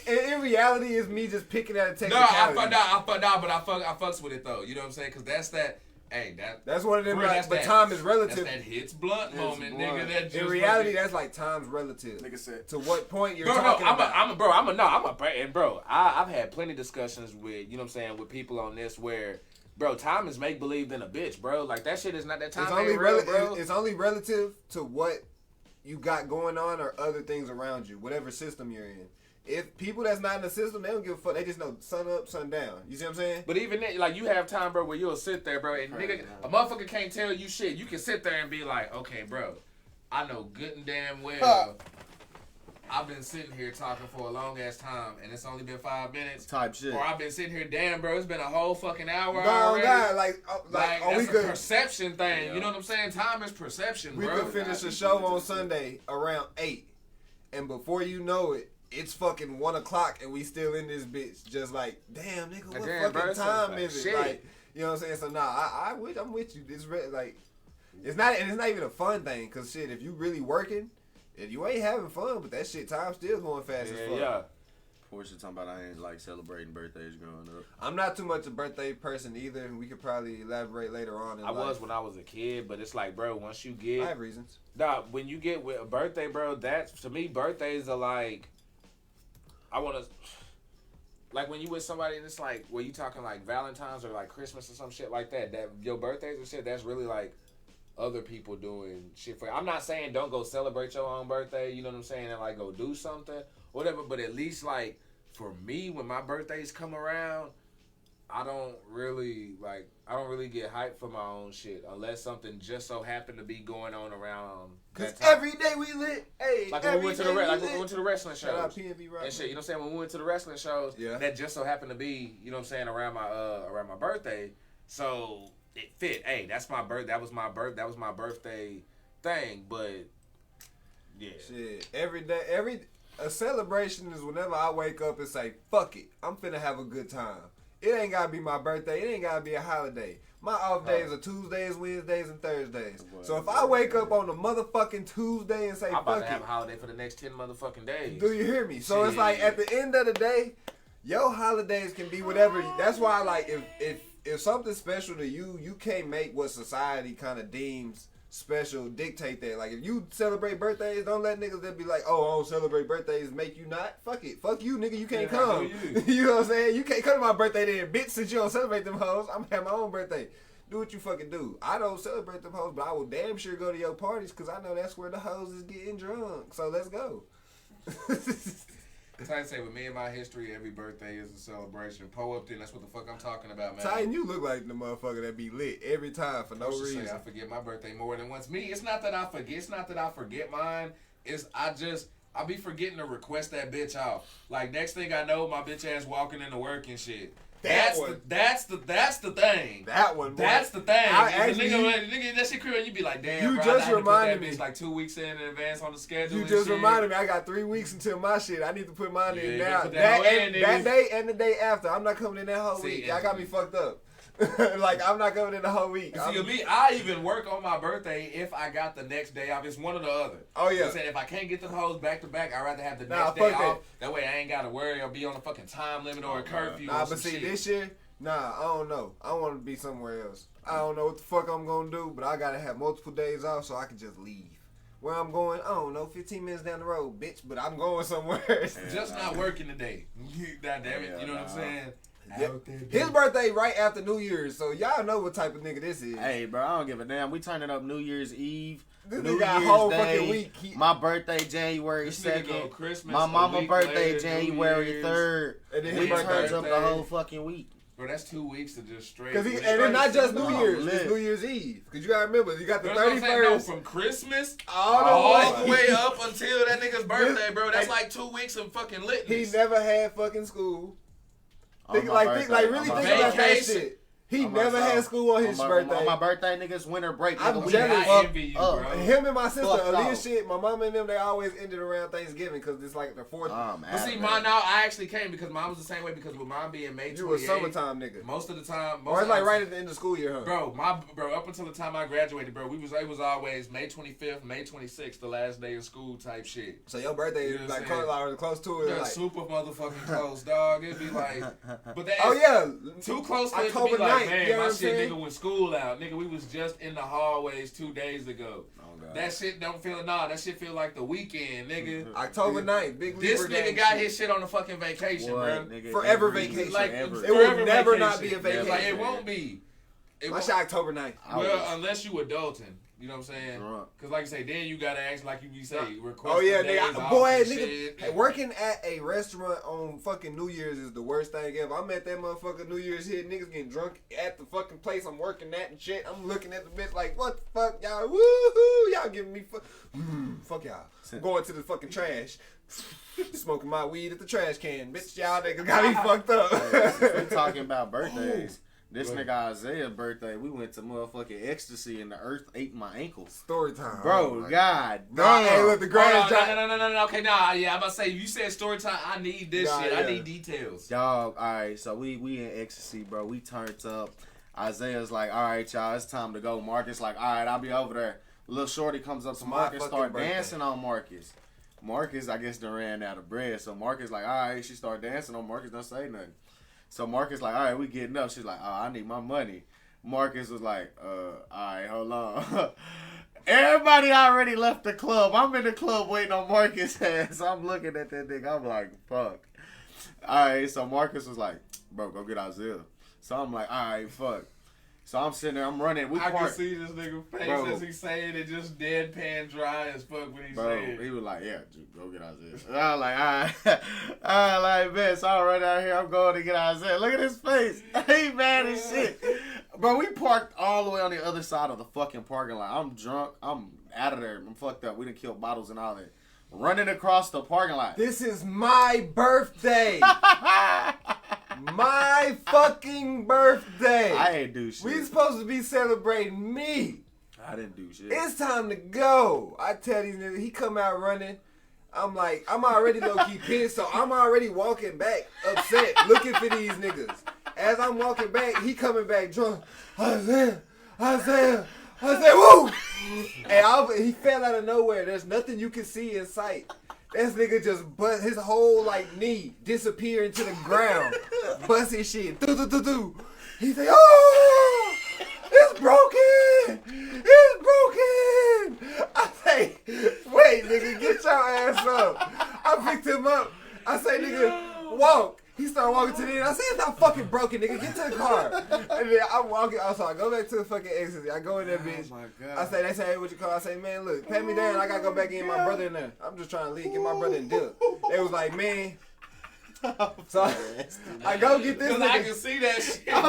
In reality, it's me just picking at a technicality. I fucks with it though. You know what I'm saying? Because that's that. Hey, that's one of them. But time is relative. That's that hits blunt moment, nigga. That just in reality, that's like time's relative. Nigga said. To what point you're talking about? I've had plenty of discussions with, you know what I'm saying, with people on this where, bro, time is make believe than a bitch, bro. Like that shit is not that time. It's only relative to what you got going on or other things around you, whatever system you're in. If people that's not in the system, they don't give a fuck. They just know sun up, sun down. You see what I'm saying? But even then, like, you have time, bro, where you'll sit there, bro, and nigga, a motherfucker can't tell you shit. You can sit there and be like, okay, bro, I know good and damn well I've been sitting here talking for a long ass time, and it's only been 5 minutes. Type shit. Or I've been sitting here, damn, bro, it's been a whole fucking hour already. God, that's a perception thing. Yeah. You know what I'm saying? Time is perception, bro. We could finish a show on Sunday around 8, and before you know it, it's fucking 1 o'clock and we still in this bitch. Just like, damn, nigga, what fucking time is it? Like, you know what I'm saying? So I'm with you. It's like, it's not even a fun thing. Cause shit, if you really working, if you ain't having fun, but that shit, time's still going fast as fuck. Yeah. Portia talking about I ain't like celebrating birthdays growing up. I'm not too much a birthday person either. We could probably elaborate later on in life. was when I was a kid, but it's like, bro, once you get, I have reasons. Nah, when you get with a birthday, bro, that's to me, birthdays are like. I want to, like when you with somebody and it's like, where you talking like Valentine's or like Christmas or some shit like that, that your birthdays and shit, that's really like other people doing shit for you. I'm not saying don't go celebrate your own birthday, you know what I'm saying, and like go do something, whatever, but at least like for me, when my birthdays come around, I don't really get hyped for my own shit unless something just so happened to be going on around. Cause every day we lit, hey. Like when we went to the wrestling shows. Shout out PNB Rock. And shit, you know what I'm saying? When we went to the wrestling shows, that just so happened to be, you know what I'm saying, around my birthday. So it fit. Hey, that's my birth. That was my birthday thing. But yeah, shit. Every day, a celebration is whenever I wake up and say, "Fuck it, I'm finna have a good time." It ain't gotta be my birthday. It ain't gotta be a holiday. My off days are Tuesdays, Wednesdays, and Thursdays. So if I wake up on a motherfucking Tuesday and say, I'm about fuck to have it, a holiday for the next 10 motherfucking days. Do you hear me? So it's like at the end of the day, Your holidays can be whatever. That's why, like, if something's special to you, you can't make what society kind of deems special dictate that. Like, if you celebrate birthdays, don't let niggas that be like, oh, I don't celebrate birthdays make you not. Fuck it. Fuck you, nigga. You can't come. You know what I'm saying? You can't come to my birthday then, bitch, since you don't celebrate them hoes. I'm gonna have my own birthday. Do what you fucking do. I don't celebrate them hoes, but I will damn sure go to your parties because I know that's where the hoes is getting drunk. So let's go. That's how I say, with me and my history, every birthday is a celebration. Pull up then, that's what the fuck I'm talking about, man. Titan, you look like the motherfucker that be lit every time for no reason. I forget my birthday more than once. Me, it's not that I forget. It's not that I forget mine. It's I be forgetting to request that bitch off. Like, next thing I know, my bitch ass walking into work and shit. That's the thing. That one, boy. That's the thing. Actually, nigga, that shit creepy. You be like, damn, you bro, just I had to put that reminded me. bitch like 2 weeks in advance on the schedule. You and just shit. reminded me. I got 3 weeks until my shit. I need to put mine in you now. put that That day and the day after. I'm not coming in that whole week. Y'all got me fucked up. Like, I'm not coming in the whole week. See, I even work on my birthday if I got the next day off. It's one or the other. Oh, yeah. You know what I'm saying? If I can't get the hoes back to back, I'd rather have the next day off. That way I ain't got to worry or be on a fucking time limit or a curfew or some shit. This year, I don't know. I want to be somewhere else. I don't know what the fuck I'm going to do, but I got to have multiple days off so I can just leave. Where I'm going, I don't know, 15 minutes down the road, bitch, but I'm going somewhere. Just not working today. God damn it. You know what I'm saying? His birthday right after New Year's, so y'all know what type of nigga this is. Hey, bro, I don't give a damn. We turning up New Year's Eve. This New nigga got a Year's whole Day, fucking week. My birthday January 2nd. My mama birthday January 3rd. And then we his turns up the whole fucking week. Bro, that's 2 weeks to just straight. And it's not just New Year's, it's New Year's Eve. Because you gotta remember, you got the 31st. No, from Christmas all the way up until that nigga's birthday, bro. That's like 2 weeks of fucking litness. He never had fucking school. Really think about that shit. He never had school on his birthday. On my birthday, niggas winter break. I'm jealous. I envy you, bro. Him and my sister, Aaliyah shit, my mama and them, they always ended around Thanksgiving because it's like the fourth. But see, mine now, I actually came because mine was the same way because with mine being May 28th. You were a summertime nigga. Most of the time. Or it's like right at the end of school year, huh? Bro, up until the time I graduated, bro, it was always May 25th, May 26th, the last day of school type shit. So your birthday is like close to it. Like super motherfucking close, dog. It'd be like, but too close to it to be like, man, my shit. Nigga, when school out, nigga, we was just in the hallways 2 days ago. That shit don't feel that shit feel like the weekend, nigga. October 9th, big This nigga got his shit on the fucking vacation, bro. Nigga, forever vacation. Like, it will never not be a vacation. Like, it won't be. My shit October 9th. Well, unless you adulting. You know what I'm saying? Because like I say, then you gotta act like you say. Oh yeah, nigga. Working at a restaurant on fucking New Year's is the worst thing ever. I'm at that motherfucking New Year's here, niggas getting drunk at the fucking place I'm working at and shit. I'm looking at the bitch like, what the fuck, y'all? Woohoo! Y'all giving me fuck y'all. I'm going to the fucking trash. Smoking my weed at the trash can. Bitch, y'all niggas got me fucked up. We talking about birthdays. This nigga Isaiah's birthday, we went to motherfucking ecstasy and the earth ate my ankles. Story time. Bro, God. Hey, look, the grand No. Okay, nah, yeah, I'm about to say, you said story time, I need this shit. I need details. Dog, alright, so we in ecstasy, bro. We turned up. Isaiah's like, alright, y'all, it's time to go. Marcus like, alright, I'll be over there. Little shorty comes up to Marcus, start dancing on Marcus. Marcus, I guess, done ran out of bread. So Marcus like, alright, she start dancing on Marcus, don't say nothing. So Marcus like, all right, we getting up. She's like, oh, I need my money. Marcus was like, all right, hold on. Everybody already left the club. I'm in the club waiting on Marcus' ass. So I'm looking at that nigga. I'm like, fuck. All right, so Marcus was like, bro, go get Isaiah. So I'm like, all right, fuck. So I'm sitting there, I'm running. I can see this nigga face as he saying it, just deadpan dry as fuck when he said. He was like, yeah, go get Isaiah. And I was like, all right, like, man, so I'm right out here, I'm going to get Isaiah. Look at his face. He mad as shit. Bro, we parked all the way on the other side of the fucking parking lot. I'm drunk. I'm out of there. I'm fucked up. We done killed bottles and all that. Running across the parking lot. This is my birthday. My fucking birthday. I ain't do shit. We supposed to be celebrating me. I didn't do shit. It's time to go. I tell these niggas, he come out running. I'm like, I'm already low-key pissed, so I'm already walking back upset, looking for these niggas. As I'm walking back, he coming back drunk. Isaiah, woo! And he fell out of nowhere. There's nothing you can see in sight. This nigga just bust his whole like knee disappear into the ground. Bust his shit. Do. He say, oh, it's broken. It's broken. I say, wait, nigga, get your ass up. I picked him up. I say, nigga, walk. He started walking to the end. I said, it's not fucking broken, nigga. Get to the car. And then I'm walking. So I go back to the fucking exit. I go in that bitch. Oh my God. I say, they say, hey, what you call? I say, man, look, pat me down. I got to go back in. My brother in there. I'm just trying to leave. Get my brother in dip. They was like, man. So I go get this nigga. I can see that shit, bro.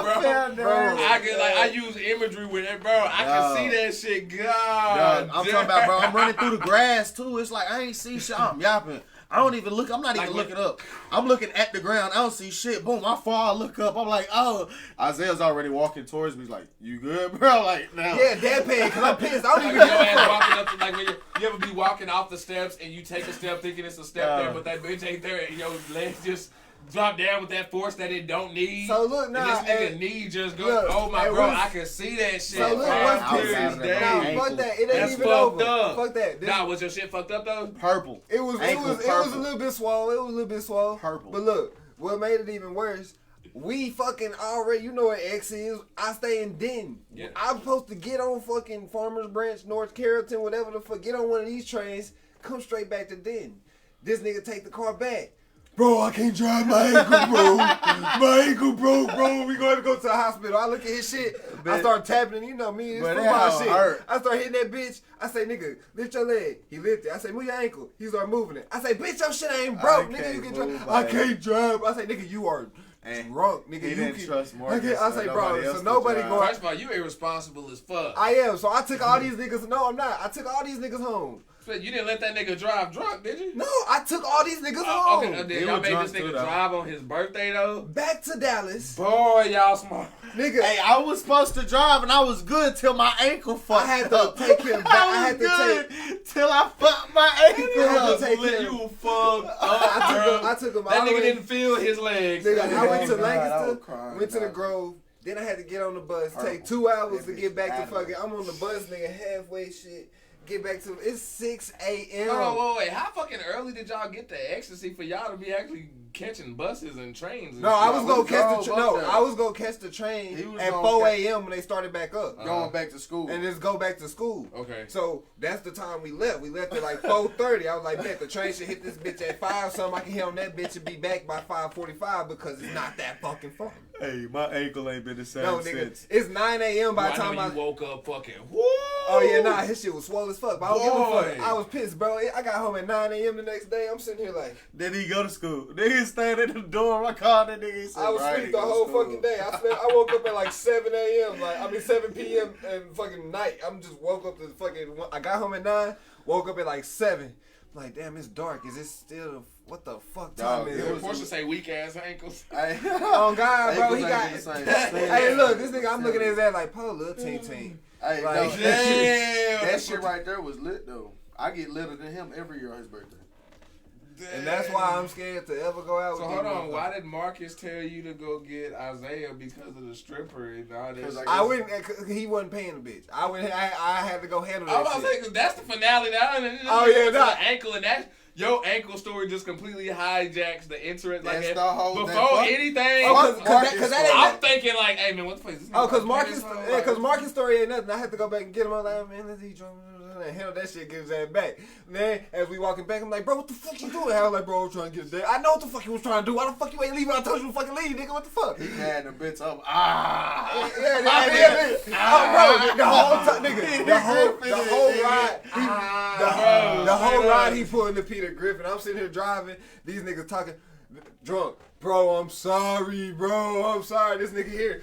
I use imagery with it, bro. I can see that shit. God, I'm talking about, bro. I'm running through the grass too. It's like I ain't see shit. I'm yapping. I don't even look. I'm not even looking up. I'm looking at the ground. I don't see shit. Boom. I fall. I look up. I'm like, oh. Isaiah's already walking towards me. He's like, you good, bro? Like, no. Yeah, deadpan. Cause I'm pissed. I don't even your know. ass walking up to, like when you ever be walking off the steps and you take a step thinking it's a step there, but that bitch ain't there and your legs just drop down with that force that it don't need. So look now, and this nigga knee just go. Oh my bro, I can see that shit. So look, what's pissing? Nah, fuck that. It ain't even over. Fuck that. Nah, was your shit fucked up though? Purple. It was a little bit swole. It was a little bit swole. Purple. But look, what made it even worse? We fucking already, you know what X is. I stay in Denton. Yeah. I'm supposed to get on fucking Farmers Branch, North Carrollton, whatever the fuck. Get on one of these trains, come straight back to Denton. This nigga take the car back. Bro, I can't drive my ankle, bro. My ankle broke, bro. We going to go to the hospital. I look at his shit. I start tapping, you know me, it's football shit. Hurt. I start hitting that bitch. I say, nigga, lift your leg. He lifted. I say, move your ankle. He start moving it. I say, bitch, your shit ain't broke, nigga. You can drive. I can't drive. I say, nigga, you are drunk, nigga. He didn't trust Marcus. I say, bro, so nobody going. First of all, you irresponsible as fuck. I am. So I took all these niggas. No, I'm not. I took all these niggas home. You didn't let that nigga drive drunk, did you? No, I took all these niggas home. Okay, y'all made this nigga drive on his birthday though? Back to Dallas. Boy, y'all smart. Nigga. Hey, I was supposed to drive and I was good till my ankle fucked up. I had to take him back. I had to take till I fucked my ankle up. You fucked up. I took him. That nigga didn't feel his legs. Nigga, I went to Lancaster, went to the Grove. Then I had to get on the bus. Take 2 hours to get back to fucking. I'm on the bus, nigga, halfway shit. Get back to it's 6 a.m. Oh, wait. How fucking early did y'all get the ecstasy for y'all to be actually catching buses and trains? No, I was gonna catch the I was gonna catch the train at 4 a.m. when they started back up. Going back to school. And just go back to school. Okay. So that's the time we left. We left at like 4:30. I was like, man, the train should hit this bitch at 5 something. I can hit on that bitch and be back by 5:45 because it's not that fucking far. Hey, my ankle ain't been the same since. It's 9 a.m. by the time I woke up fucking. Woo! Oh yeah, nah, his shit was swole as fuck. But I don't give a fuck. I was pissed, bro. I got home at 9 a.m. the next day. I'm sitting here like. Then he go to school. Then he stand at the door. I called that nigga. He said, I was asleep the whole fucking day. I woke up at like 7 a.m. 7 p.m. and fucking night. I'm just woke up to fucking. I got home at 9. Woke up at like 7. I'm like, damn, it's dark. Is it still what the fuck time is it? Forced to say weak ass ankles. Oh God, bro, he got. Hey, look, this nigga. I'm looking at his ass like, po, little ting. Hey, like, no, that shit right there was lit though. I get litter than him every year on his birthday. And that's why I'm scared to ever go out with him. So hold on, why did Marcus tell you to go get Isaiah because of the stripper and all this? I wouldn't. He wasn't paying the bitch. I had to go handle that. I was about to say, 'cause that's the finale. Oh yeah, the ankle and that. Your ankle story just completely hijacks the interest. That's like the whole before anything. Cause I'm thinking like, hey man, what the fuck is this? Oh, cause Marcus' story ain't nothing. I had to go back and get him. I'm like, man, let's eat drunk and handle that shit. Get his ass back. And then as we walking back, I'm like, bro, what the fuck you doing? I was like, bro, I'm trying to get his dad. I know what the fuck you was trying to do. Why the fuck you ain't leaving? I told you to fucking leave, nigga. What the fuck? He had the bitch up. Bro, the whole time, nigga, the whole ride, he pulling the Peter Griffin. I'm sitting here driving. These niggas talking drunk. Bro, I'm sorry, bro. I'm sorry. This nigga here.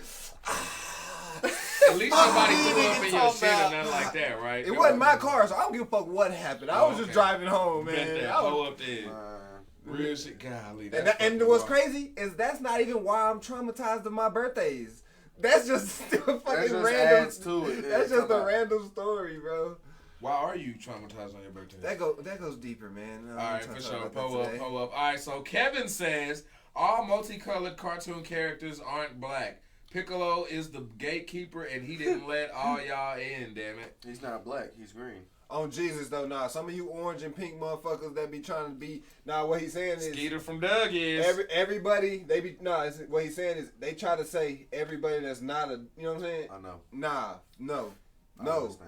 At least nobody threw up in your shit or nothing like that, right? It wasn't my car, so I don't give a fuck what happened. I was just driving home, man. I was up there. Real shit, golly. And what's crazy is that's not even why I'm traumatized of my birthdays. That's just still fucking random. Adds to it. That's just a random story, bro. Why are you traumatized on your birthday? That goes deeper, man. All right, for sure. Pull up. All right, so Kevin says all multicolored cartoon characters aren't black. Piccolo is the gatekeeper, and he didn't let all y'all in. Damn it. He's not black. He's green. On Jesus though, nah. Some of you orange and pink motherfuckers that be trying to be, nah. What he's saying is Skeeter from Doug is everybody. They be what he's saying is they try to say everybody that's not a. You know what I'm saying? I know. Nah, no.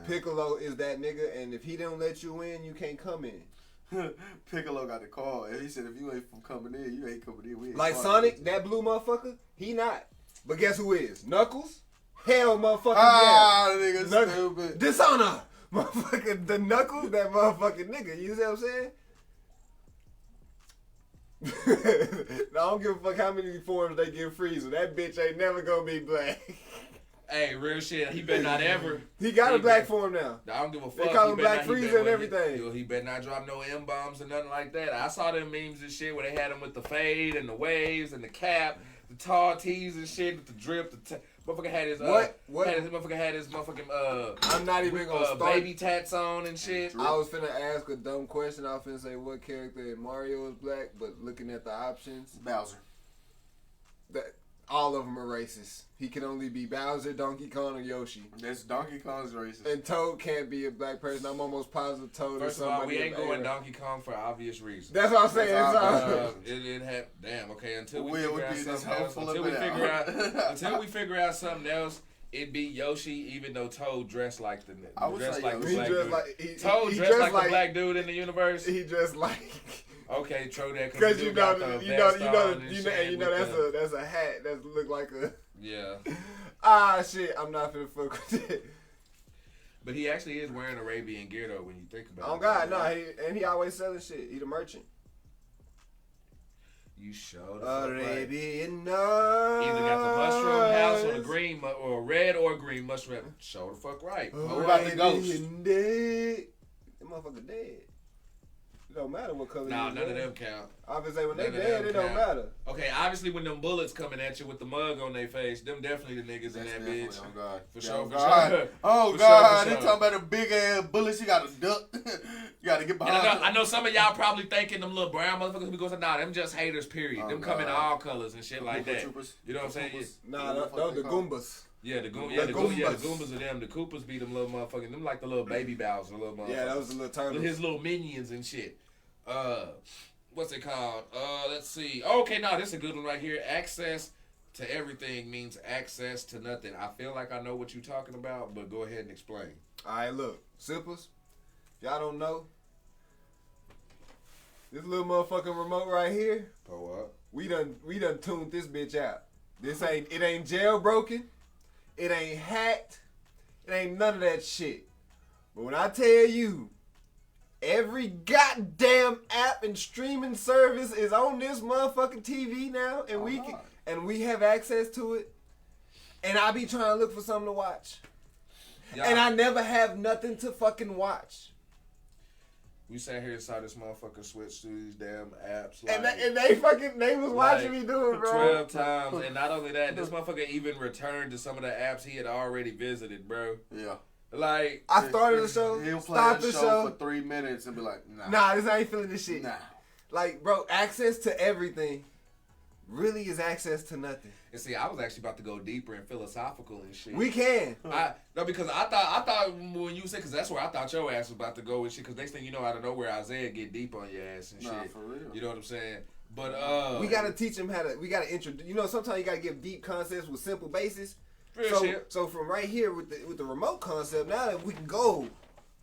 Piccolo is that nigga, and if he don't let you in, you can't come in. Piccolo got the call, and he said, "If you ain't from coming in, you ain't coming in." We ain't Like Sonic, that blue motherfucker, he not. But guess who is? Knuckles? Hell, motherfucker, ah, yeah. Nigga stupid. Dishonor, motherfucker. The Knuckles, that motherfucking nigga. You see what I'm saying? I don't give a fuck how many forms they give Frieza. That bitch ain't never gonna be black. Hey, real shit. He better not ever. He got a black form now. I don't give a fuck. They call him Black Frieza and everything. He better not drop no M-bombs or nothing like that. I saw them memes and shit where they had him with the fade and the waves and the cap, the tall tees and shit with the drip. Motherfucker had his motherfucking I'm not even gonna start. Baby tats on and shit. I was finna ask a dumb question. I was finna say what character in Mario is black, but looking at the options, Bowser. All of them are racist. He can only be Bowser, Donkey Kong, or Yoshi. That's Donkey Kong's racist. And Toad can't be a black person. I'm almost positive Toad First is of all, somebody. we ain't going Donkey Kong for obvious reasons. That's what I'm saying. It had damn okay until we Will figure out be this something else. Until we figure out something else. It'd be Yoshi, even though Toad dressed like the Toad dressed like the black dude in the universe. He dressed like. Okay, true that. Because you know that's a hat that look like a. Yeah. Shit! I'm not finna fuck with it. But he actually is wearing Arabian gear though when you think about it. Oh God, no! He always selling shit. He the merchant. You showed Arabian nights. Either got the mushroom house or the green or red or green mushroom. Show the fuck right. What about the ghost? Dead. That motherfucker dead. It don't matter what color. Nah, none of them count. Obviously, when they dead, it don't matter. Okay, obviously when them bullets coming at you with the mug on their face, them definitely the niggas in that bitch. Oh God. For sure. Oh God. They talking about a big ass bullets. You got to duck. You got to get behind. I know some of y'all probably thinking them little brown motherfuckers be going, nah, them just haters. Period. Them come in all colors and shit like that. You know what I'm saying? Nah, those the Goombas. Yeah, the Goombas are them. The Koopas be them little motherfucking. Them like the little baby Bowser, little motherfuckers. Yeah, those the little turtles. His little minions and shit. What's it called? Let's see. Okay, now this is a good one right here. Access to everything means access to nothing. I feel like I know what you're talking about, but go ahead and explain. All right, look, Sippers. If y'all don't know, this little motherfucking remote right here. Oh what? We done tuned this bitch out. It ain't jailbroken. It ain't hacked. It ain't none of that shit. But when I tell you, every goddamn app and streaming service is on this motherfucking TV now, and we have access to it. And I be trying to look for something to watch, and I never have nothing to fucking watch. We sat here and saw this motherfucker switch to these damn apps, like, and they was watching me do it, bro. 12 times, and not only that, this motherfucker even returned to some of the apps he had already visited, bro. Yeah. Like, I started the show, he'll play stopped the the show for 3 minutes and be like, nah, this ain't feeling this shit. Nah. Like, bro, access to everything really is access to nothing. And see, I was actually about to go deeper and philosophical and shit. We can. Because I thought when you said, because that's where I thought your ass was about to go and shit. Because next thing you know, out of nowhere, Isaiah get deep on your ass and shit. For real. You know what I'm saying? But we gotta teach him we gotta introduce. You know, sometimes you gotta give deep concepts with simple basis. So from right here with the remote concept, now that we can go.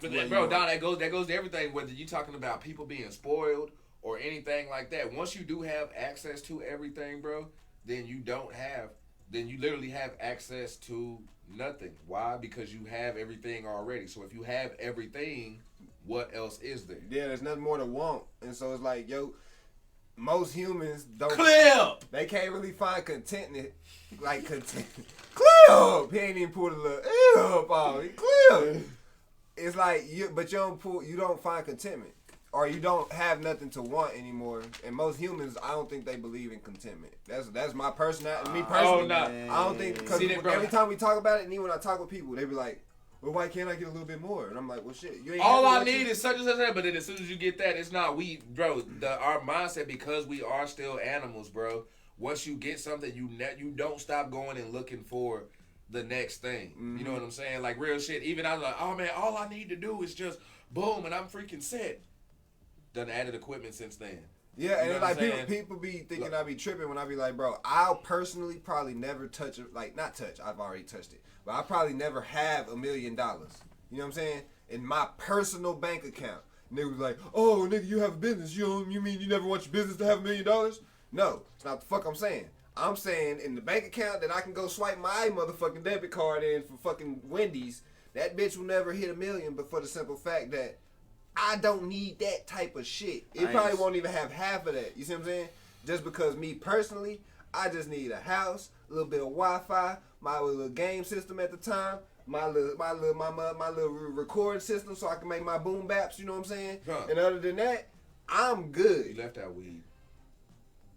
But then, bro, that goes to everything. Whether you talking about people being spoiled or anything like that. Once you do have access to everything, bro, then you literally have access to nothing. Why? Because you have everything already. So if you have everything, what else is there? Yeah, there's nothing more to want. And so it's like, yo, most humans don't. Clip! They can't really find contentment. Like, Clip! He ain't even pulled a little up on it. Clip! It's like, you don't find contentment. Or you don't have nothing to want anymore. And most humans, I don't think they believe in contentment. That's my personality. Me personally, I don't think, because every time we talk about it, and even when I talk with people, they be like, well, why can't I get a little bit more? And I'm like, well, shit, you ain't. All I need is such and such, but then as soon as you get that, it's not our mindset, because we are still animals, bro. Once you get something, you don't stop going and looking for the next thing. You know what I'm saying? Like real shit. Even I was like, oh man, all I need to do is just boom and I'm freaking set. Done added equipment since then. Yeah, You and know like what I'm people be thinking I be tripping when I be like, bro, I'll personally probably never touch it. Like not touch, I've already touched it, but I probably never have $1 million. You know what I'm saying? In my personal bank account. Niggas like, oh nigga, you have a business. You mean you never want your business to have $1 million? No, it's not the fuck I'm saying. I'm saying in the bank account that I can go swipe my motherfucking debit card in for fucking Wendy's, that bitch will never hit $1 million, but for the simple fact that I don't need that type of shit. It probably won't even have half of that. You see what I'm saying? Just because me personally, I just need a house, a little bit of Wi-Fi, my little game system at the time, my little recording system so I can make my boom baps, you know what I'm saying? And other than that, I'm good. You left out weed.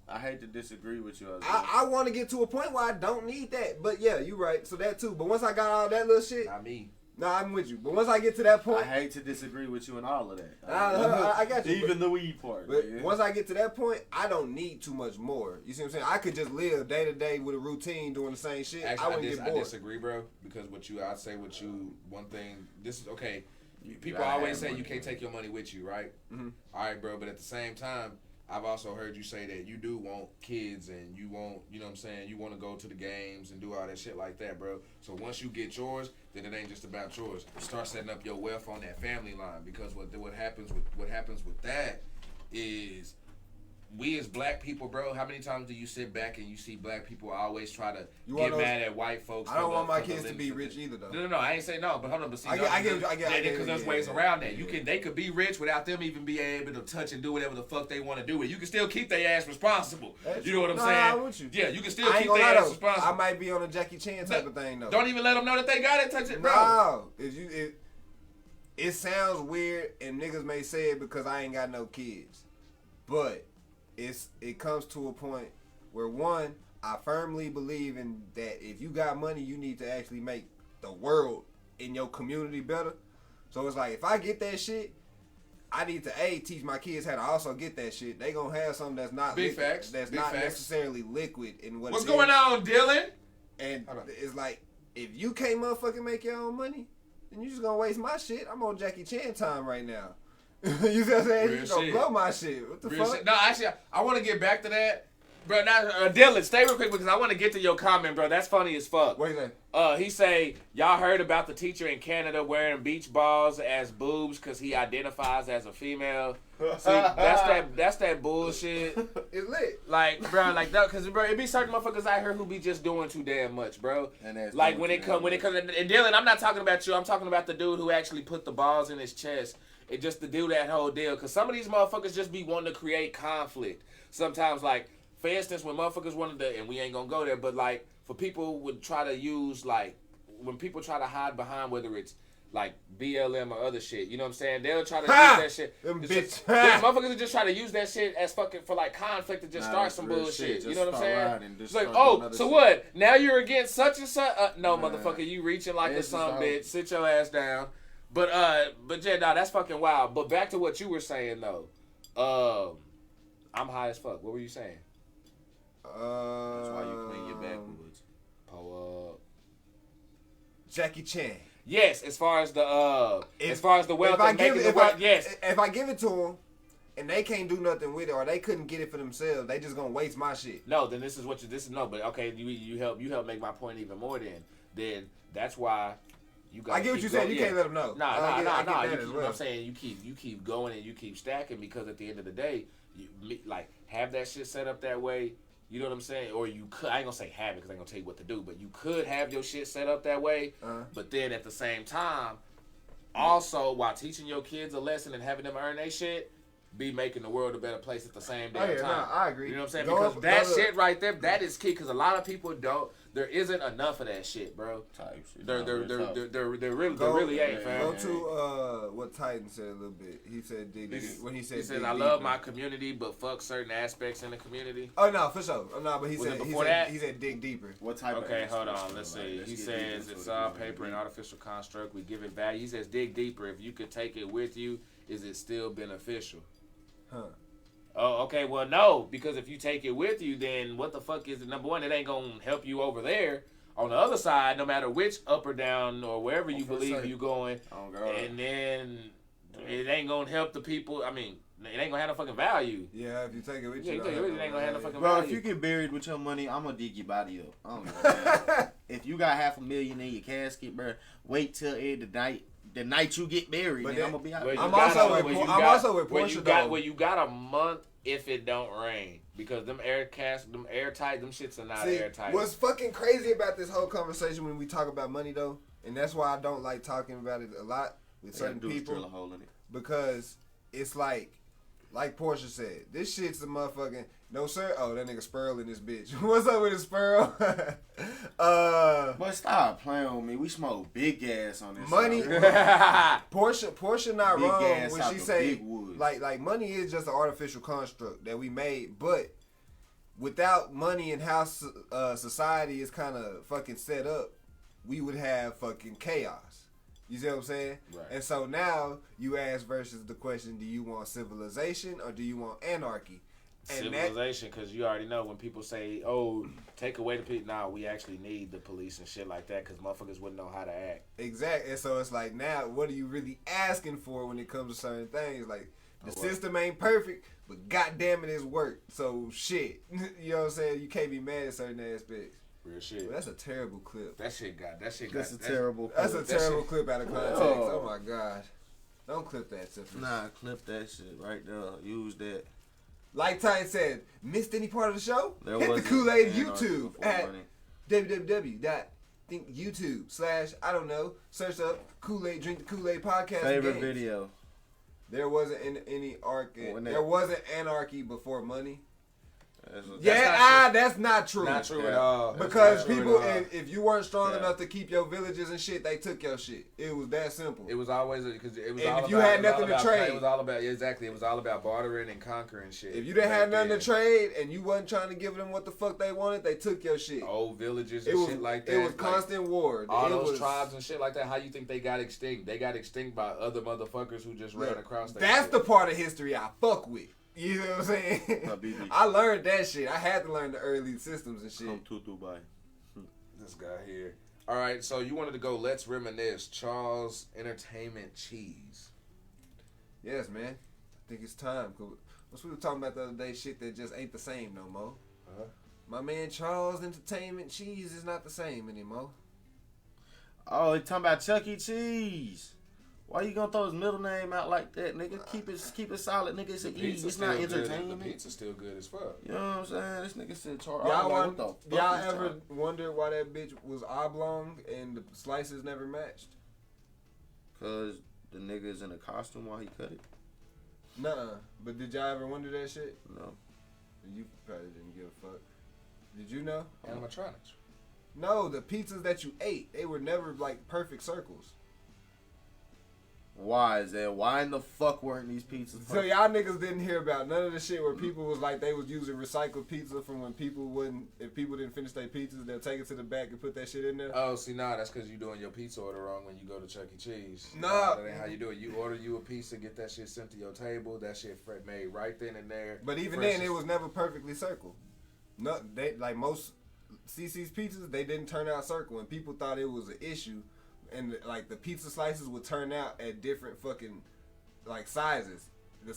I hate to disagree with you. I want to get to a point where I don't need that. But yeah, you right. So that too. But once I got all that little shit. Not me. Nah, I'm with you. But once I get to that point. I hate to disagree with you in all of that. I got you. Even the weed part. But once I get to that point, I don't need too much more. You see what I'm saying? I could just live day to day with a routine doing the same shit. Actually, I wouldn't get bored. I disagree, bro. Because I'd say what you, one thing, this is, okay. People always say you can't take your money with you, right? Mm-hmm. All right, bro. But at the same time, I've also heard you say that you do want kids and you want, you know what I'm saying, you want to go to the games and do all that shit like that, bro. So once you get yours, then it ain't just about yours. Start setting up your wealth on that family line, because what happens with that is we as black people, bro, how many times do you sit back and you see black people always try to get mad at white folks? I don't want my kids to be rich either, though. No, I ain't saying no, but hold on, but see, I get because there's ways around that. They could be rich without them even being able to touch and do whatever the fuck they want to do, and you can still keep their ass responsible. You know what I'm saying? I'm with you. Yeah, you can still keep their ass responsible. I might be on a Jackie Chan type of thing though. Don't even let them know that they got it. Touch it, bro. No, it sounds weird, and niggas may say it because I ain't got no kids, but it comes to a point where, one, I firmly believe in that if you got money, you need to actually make the world in your community better. So it's like, if I get that shit, I need to teach my kids how to also get that shit. They gonna have something that's not necessarily liquid in what. What's going on, Dylan? And it's like, if you can't motherfucking make your own money, then you just gonna waste my shit. I'm on Jackie Chan time right now. You see what I'm saying? You gonna blow my shit. What the fuck? Shit. No, actually, I want to get back to that. Bro, now, Dylan, stay real quick because I want to get to your comment, bro. That's funny as fuck. What do you think? He say, y'all heard about the teacher in Canada wearing beach balls as boobs because he identifies as a female. See, that's that bullshit. It's lit. Like, bro, like that, because, bro, it be certain motherfuckers out here who be just doing too damn much, bro. And like, when it comes, and Dylan, I'm not talking about you. I'm talking about the dude who actually put the balls in his chest. It just to do that whole deal. Because some of these motherfuckers just be wanting to create conflict. Sometimes, like, for instance, when motherfuckers wanted to, and we ain't gonna go there, but like, for people would try to use, like, when people try to hide behind whether it's like BLM or other shit, you know what I'm saying? They'll try to use that shit. Motherfuckers will just try to use that shit as fucking for like conflict and just start some bullshit. You know what I'm saying? It's like, oh, so what? Now you're against such and such? No, motherfucker, you reaching like a son bitch. Sit your ass down. But yeah, nah, that's fucking wild. But back to what you were saying though. I'm high as fuck. What were you saying? That's why you clean your backwoods. Pull up. Jackie Chan. Yes, as far as the wealth and making the wealth, yes. If I give it to them and they can't do nothing with it, or they couldn't get it for themselves, they just gonna waste my shit. No, then this is no, but okay, you help make my point even more. Then that's why. I get what you said. You can't let them know. Nah. You know what I'm saying? You keep going and you keep stacking, because at the end of the day, you like have that shit set up that way. You know what I'm saying? Or you could, I ain't gonna say have it because I ain't gonna tell you what to do, but you could have your shit set up that way. But then at the same time, also while teaching your kids a lesson and having them earn their shit, be making the world a better place at the same damn time. No, I agree. You know what I'm saying? Because that shit right there, that is key. Because a lot of people don't. There isn't enough of that shit, bro. Type shit. There really ain't, fam. Go to what Titan said a little bit. He said when he said I love my community, but fuck certain aspects in the community. Oh no, for sure. No, but he said dig deeper. What type? Okay, hold on. Let's see. He says it's all paper and artificial construct. We give it value. He says dig deeper. If you could take it with you, is it still beneficial? Huh. Oh, okay. Well, no, because if you take it with you, then what the fuck is it? Number one, it ain't gonna help you over there. on the other side, no matter which up or down or wherever you believe you're going, God. and then it ain't gonna help the people. I mean, it ain't gonna have no fucking value. Yeah, if you take it with you, it ain't gonna have no fucking Bro, value. if you get buried with your money, I'm gonna dig your body up. I don't know. If you got $500,000 in your casket, bro, wait till the night you get buried. Then I'm gonna be out. I'm also with Portia though. Where you got a month if it don't rain, because them airtight, them shits are not airtight. What's fucking crazy about this whole conversation when we talk about money though, and that's why I don't like talking about it a lot with certain people, drill a hole in it. because it's like Portia said, this shit's a motherfucking no sir. Oh, that nigga Spurl in this bitch. What's up with the Spurl? But stop playing with me. We smoke big gas on this. Money. Portia not Big wrong gas when out she the say big woods. like money is just an artificial construct that we made, but without money and how society is kind of fucking set up, we would have fucking chaos. You see what I'm saying? Right. And so now you ask versus the question: do you want civilization or do you want anarchy? And civilization, because you already know when people say, "Oh, take away the people." Nah, we actually need the police and shit like that because motherfuckers wouldn't know how to act. Exactly. And so it's like, now, what are you really asking for when it comes to certain things? Like, the system ain't perfect, but goddamn it, it's work. So shit, you know what I'm saying? You can't be mad at certain aspects. Real shit. Well, that's a terrible clip. That's a terrible clip. That's a terrible clip out of context. Oh my god. Don't clip that, Syphilis. Nah, clip that shit right there. Use that. Like Ty said, missed any part of the show? There Hit the wasn't Kool-Aid anarchy YouTube before at money. www.youtube/ I don't know. Search up Kool-Aid, Drink the Kool-Aid podcast. Favorite games. video. There wasn't any there wasn't anarchy before money. That's not true. Not true at all. Because people, if you weren't strong enough to keep your villages and shit, they took your shit. It was that simple. It was always because it was. And all if about, you had nothing to trade, it was all about exactly. It was all about bartering and conquering shit. If you didn't have nothing to trade and you wasn't trying to give them what the fuck they wanted, they took your shit. Old villages and shit like that. It was constant war. All those tribes and shit like that. How you think they got extinct? They got extinct by other motherfuckers who just ran across. That's the part of history I fuck with. You know what I'm saying? I learned that shit. I had to learn the early systems and shit. Come to Dubai. This guy here. All right, so you wanted to go. Let's reminisce. Charles Entertainment Cheese. Yes, man. I think it's time. Cause what we were talking about the other day, shit that just ain't the same no more. My man Charles Entertainment Cheese is not the same anymore. Oh, he talking about Chuck E. Cheese. Why you gonna throw his middle name out like that, nigga? Keep it solid, nigga. It's an E. It's not entertainment. The pizza's still good as fuck. You know what I'm saying? This nigga said Charles. Y'all ever wondered why that bitch was oblong and the slices never matched? Cause the nigga's in a costume while he cut it. Nuh-uh. But did y'all ever wonder that shit? No. You probably didn't give a fuck. Did you know? Animatronics. No, the pizzas that you ate, they were never like perfect circles. Why is that? Why in the fuck weren't these pizzas perfect? So y'all niggas didn't hear about none of the shit where people was like they was using recycled pizza from when people wouldn't, if people didn't finish their pizzas, they'll take it to the back and put that shit in there. Oh, see, that's because you doing your pizza order wrong when you go to Chuck E. Cheese. Nah. That ain't how you do it. You order you a pizza, get that shit sent to your table, that shit made right then and there. But even then, it was never perfectly circle. No, they like most CC's pizzas, they didn't turn out circle, and people thought it was an issue. And like the pizza slices would turn out at different fucking like sizes.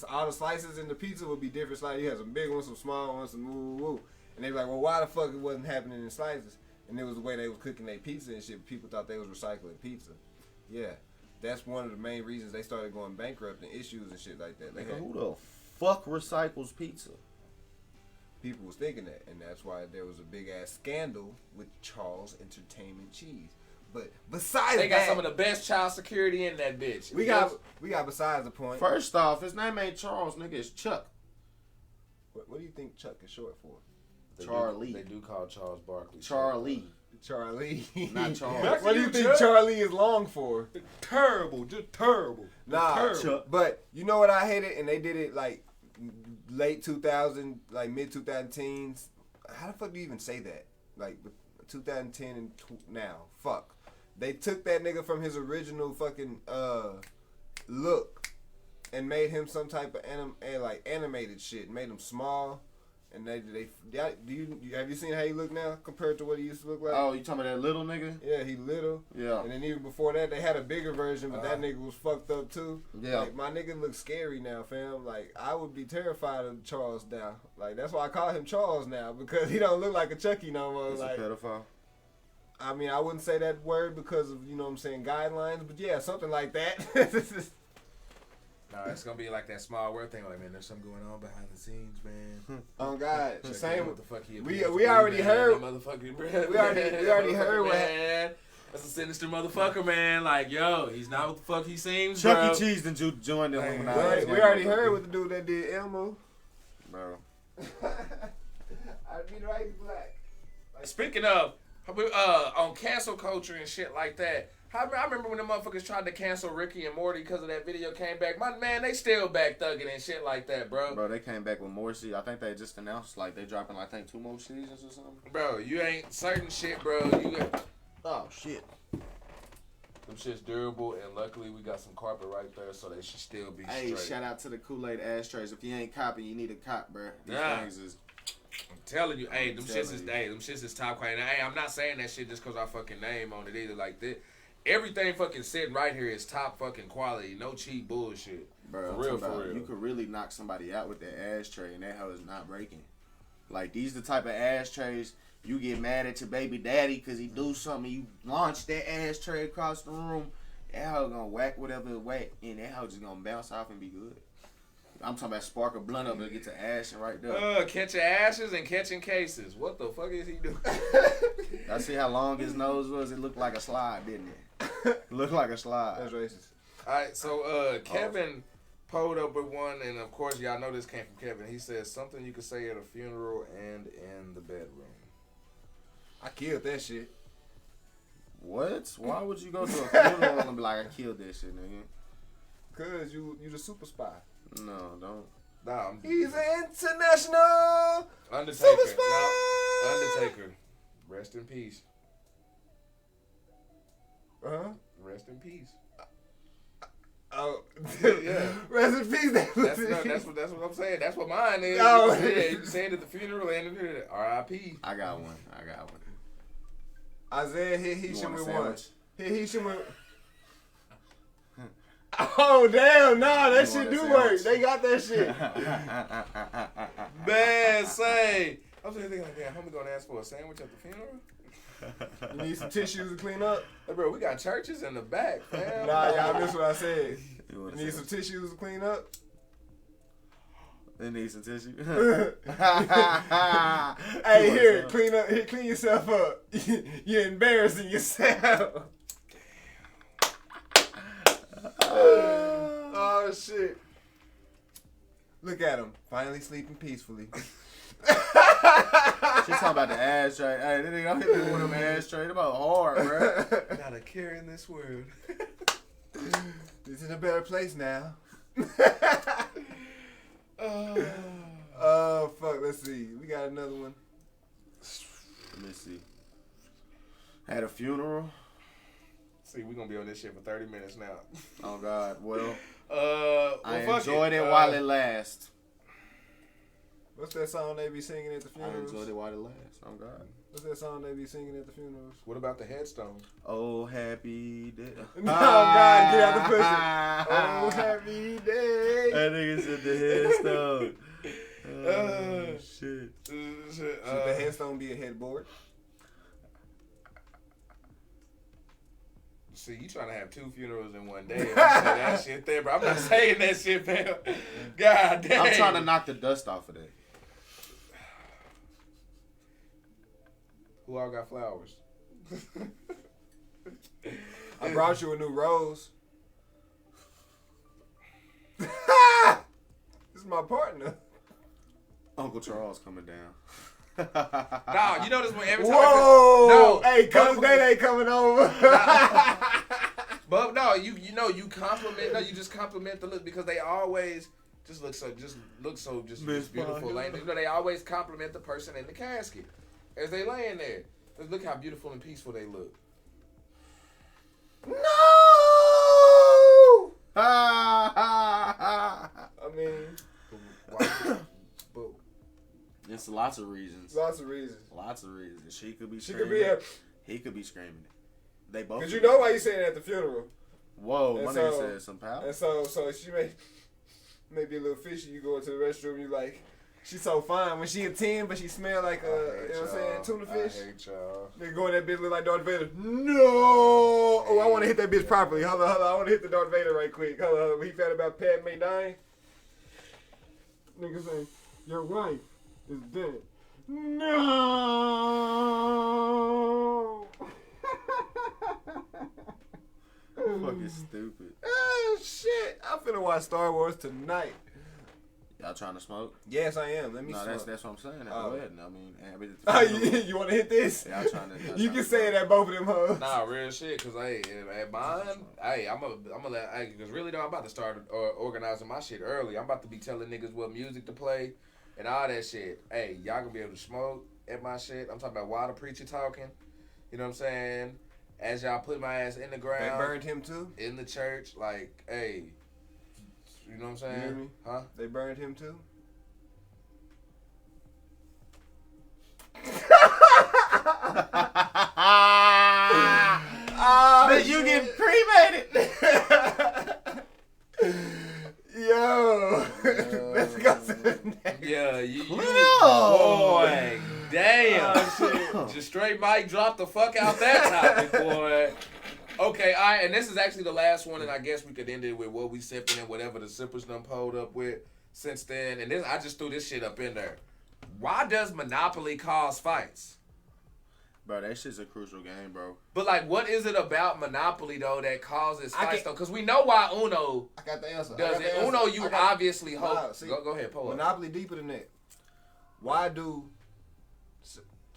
All the slices in the pizza would be different sizes. You had some big ones, some small ones, some woo. And they be like, well, why the fuck it wasn't happening in slices? And it was the way they was cooking their pizza and shit. People thought they was recycling pizza. Yeah, that's one of the main reasons they started going bankrupt and issues and shit like that. Who the fuck recycles pizza? People was thinking that, and that's why there was a big ass scandal with Charles Entertainment Cheese. But besides they got some of the best child security in that bitch. We got besides the point. First off, his name ain't Charles, nigga. It's Chuck. What do you think Chuck is short for? Charlie. They do call Charles Barkley Charlie. Not Charles. What do you think Charlie is long for? Terrible. Just terrible. Nah, Chuck. But you know what I hated? And they did it like late 2000, like mid 2010s. How the fuck do you even say that? Like 2010 and now. Fuck. They took that nigga from his original fucking look and made him some type of animated shit. Made him small And have you seen how he look now compared to what he used to look like? Oh, you talking about that little nigga? Yeah, he little. Yeah. And then even before that, they had a bigger version, but that nigga was fucked up too. Yeah. Like, my nigga looks scary now, fam. Like, I would be terrified of Charles now. Like, that's why I call him Charles now, because he don't look like a Chucky no more. He's like, a pedophile. I mean, I wouldn't say that word because of, you know what I'm saying, guidelines, but yeah, something like that. No, it's gonna be like that small world thing. Like, man, there's something going on behind the scenes, man. Oh God, the same. What the fuck he we already heard. Motherfucking We already heard what. Man, that's a sinister motherfucker, man. Like, yo, he's not what the fuck he seems, Chuck bro. E. Cheese done joined them. We already heard what the dude that did Elmo. Bro. I'd be right black. Speaking of, on cancel culture and shit like that. I remember when the motherfuckers tried to cancel Ricky and Morty because of that video came back. My man, they still back thugging and shit like that, bro. Bro, they came back with more seasons. I think they just announced like they dropping like I think 2 more seasons or something. Bro, you ain't certain shit, bro. Oh shit. Them shit's durable, and luckily we got some carpet right there, so they should still be Hey, straight. shout out to the Kool-Aid ashtrays. If you ain't copping, you need a cop, bro. These things is. I'm telling you, them shits is top quality. Now, hey, I'm not saying that shit just cause our fucking name on it either. Like that, everything fucking sitting right here is top fucking quality. No cheap bullshit. Bro, for real. You could really knock somebody out with that ashtray, and that hoe is not breaking. Like these the type of ashtrays you get mad at your baby daddy because he do something. You launch that ashtray across the room, that hoe gonna whack whatever it whack, and that hoe just gonna bounce off and be good. I'm talking about spark a blunt up and get to ashing right there. Catching ashes and catching cases. What the fuck is he doing? I see how long his nose was. It looked like a slide, didn't it? It looked like a slide. That's racist. All right, so Kevin pulled up with one, and of course y'all know this came from Kevin. He says something you could say at a funeral and in the bedroom. I killed that shit. What? Why would you go to a funeral and be like, I killed that shit, nigga? Cause you the super spy. No, don't. Nah, he's an international Undertaker. super spy. No, Undertaker. Rest in peace. Rest in peace. Oh, yeah. Rest in peace. That's what I'm saying. That's what mine is. Oh. Yeah, you saying at the funeral and R.I.P. I got one. Isaiah hit Heisham with one. Sandwich? Hit Heisham with. Oh damn! No, that shit do work. They got that shit. Man, say. I was thinking like, damn, homie gonna ask for a sandwich at the funeral? You need some tissues to clean up? Hey, bro, we got churches in the back, man. Nah, y'all missed what I said. You need some tissues to clean up? They need some tissue. Hey, here, clean up. Here, clean yourself up. You're embarrassing yourself. Oh shit! Look at him, finally sleeping peacefully. She's talking about the ashtray. Hey, they don't hit me with them ashtray. They're about hard, bro. Not a care in this world. It's in a better place now. Fuck. Let's see. We got another one. Let me see. Had a funeral. See, we're gonna be on this shit for 30 minutes now. Oh God. Well, I fuck enjoyed it while it lasts. What's that song they be singing at the funerals? I enjoyed it while it lasts. Oh God. What's that song they be singing at the funerals? What about the headstone? Oh, happy day. No, God, get out the pussy. Oh, happy day. That nigga said the headstone. Oh, shit. Should the headstone be a headboard? See, you trying to have 2 funerals in one day. I'm saying that shit there, bro. I'm not saying that shit, man. God damn. I'm trying to knock the dust off of that. Who all got flowers? I brought you a new rose. This is my partner. Uncle Charles coming down. Nah, you notice when every time. Whoa! Hey, Cousin Day ain't coming over. But no, you compliment. No, you just compliment the look because they always just look so beautiful. Like, you know, they always compliment the person in the casket as they laying there. Look how beautiful and peaceful they look. No! I mean, but It's a lots of reasons. Lots of reasons. Lots of reasons. She could be She screaming. could be a. He could be screaming it. They both. Cause you know why you saying it at the funeral. Whoa, And my so- nigga said some power. And so she may be a little fishy. You go into the restroom, you like, she's so fine. When she a 10, but she smell like you know what I'm saying, tuna fish. I hate y'all. Nigga go in that bitch look like Darth Vader. No! Oh, I want to hit that bitch properly. Hold on. I want to hit the Darth Vader right quick. Hold on. When he found about Padme dying. Nigga say, your wife is dead. No! Fucking stupid. Oh, shit. I'm finna watch Star Wars tonight. Y'all trying to smoke? Yes, I am. Let me No, smoke. that's what I'm saying. At Oh. the wedding. I mean, Oh, you want to hit this? Y'all trying to. You can say it at both of them hoes. Nah, real shit. Cause at mine, I'm gonna let. Cause really though, I'm about to start organizing my shit early. I'm about to be telling niggas what music to play, and all that shit. Hey, y'all gonna be able to smoke at my shit. I'm talking about while the preacher talking. You know what I'm saying? As y'all put my ass in the ground. They burned him too? In the church, like, hey. You know what I'm saying? You hear me? Huh? They burned him too? But you get cremated. Yo. Let's go to the next. Yeah, you No. boy, damn. Just straight mic drop the fuck out that topic, boy. Okay, all right, and this is actually the last one, and I guess we could end it with what we sipping and whatever the sippers done pulled up with since then. And this, I just threw this shit up in there. Why does Monopoly cause fights? Bro, that shit's a crucial game, bro. But like, what is it about Monopoly though that causes fights though? Because we know why Uno I got the answer. does it. Uno, you obviously hope. Go ahead, pull up. Monopoly deeper than that. Why do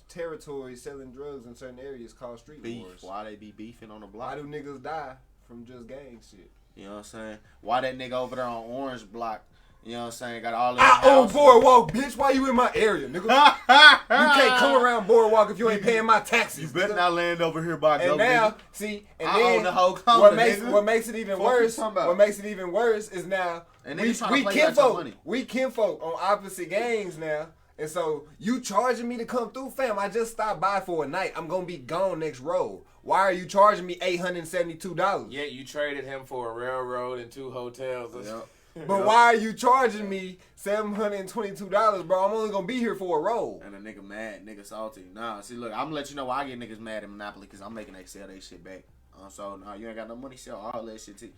territories selling drugs in certain areas cause street Beef. wars? Why they be beefing on the block? Why do niggas die from just gang shit? You know what I'm saying? Why that nigga over there on Orange Block, you know what I'm saying, got all of I own houses. Boardwalk, bitch. Why you in my area, nigga? You can't come around Boardwalk if you ain't paying my taxes. You better not land over here by And Go, now, nigga. see, and I then own the whole corner, what makes it even Fuck worse? you talking about? What makes it even worse is now And we niggas trying to play about your money. we kinfolk on opposite gangs now. And so you charging me to come through, fam? I just stopped by for a night. I'm gonna be gone next road. Why are you charging me $872? Yeah, you traded him for a railroad and 2 hotels. Yep. But why are you charging me $722, bro? I'm only gonna be here for a roll. And a nigga mad, nigga salty. Nah, see, look, I'm gonna let you know why I get niggas mad in Monopoly, because I'm making they sell they shit back. So, nah, you ain't got no money, sell all that shit too.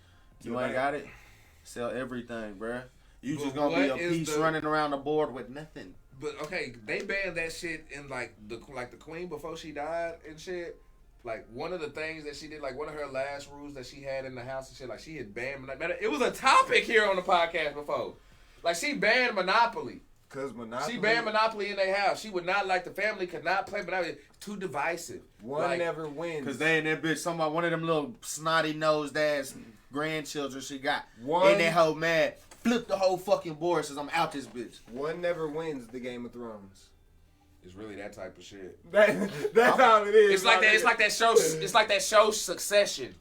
You ain't got it, sell everything, bruh. You just gonna be a piece running around the board with nothing. But okay, they banned that shit in like the queen before she died and shit. Like one of the things that she did, like one of her last rules that she had in the house and shit, like she had banned. It was a topic here on the podcast before. Like she banned Monopoly. Cause Monopoly. She banned Monopoly in their house. She would not like the family could not play Monopoly. Too divisive. One never wins. Cause they in that bitch, somebody, one of them little snotty nosed ass grandchildren she got. One. And that hoe mad. Flip the whole fucking board, says I'm out this bitch. One never wins the Game of Thrones. It's really that type of shit. That's how it is. It's like that. It's like that show. It's like that show Succession.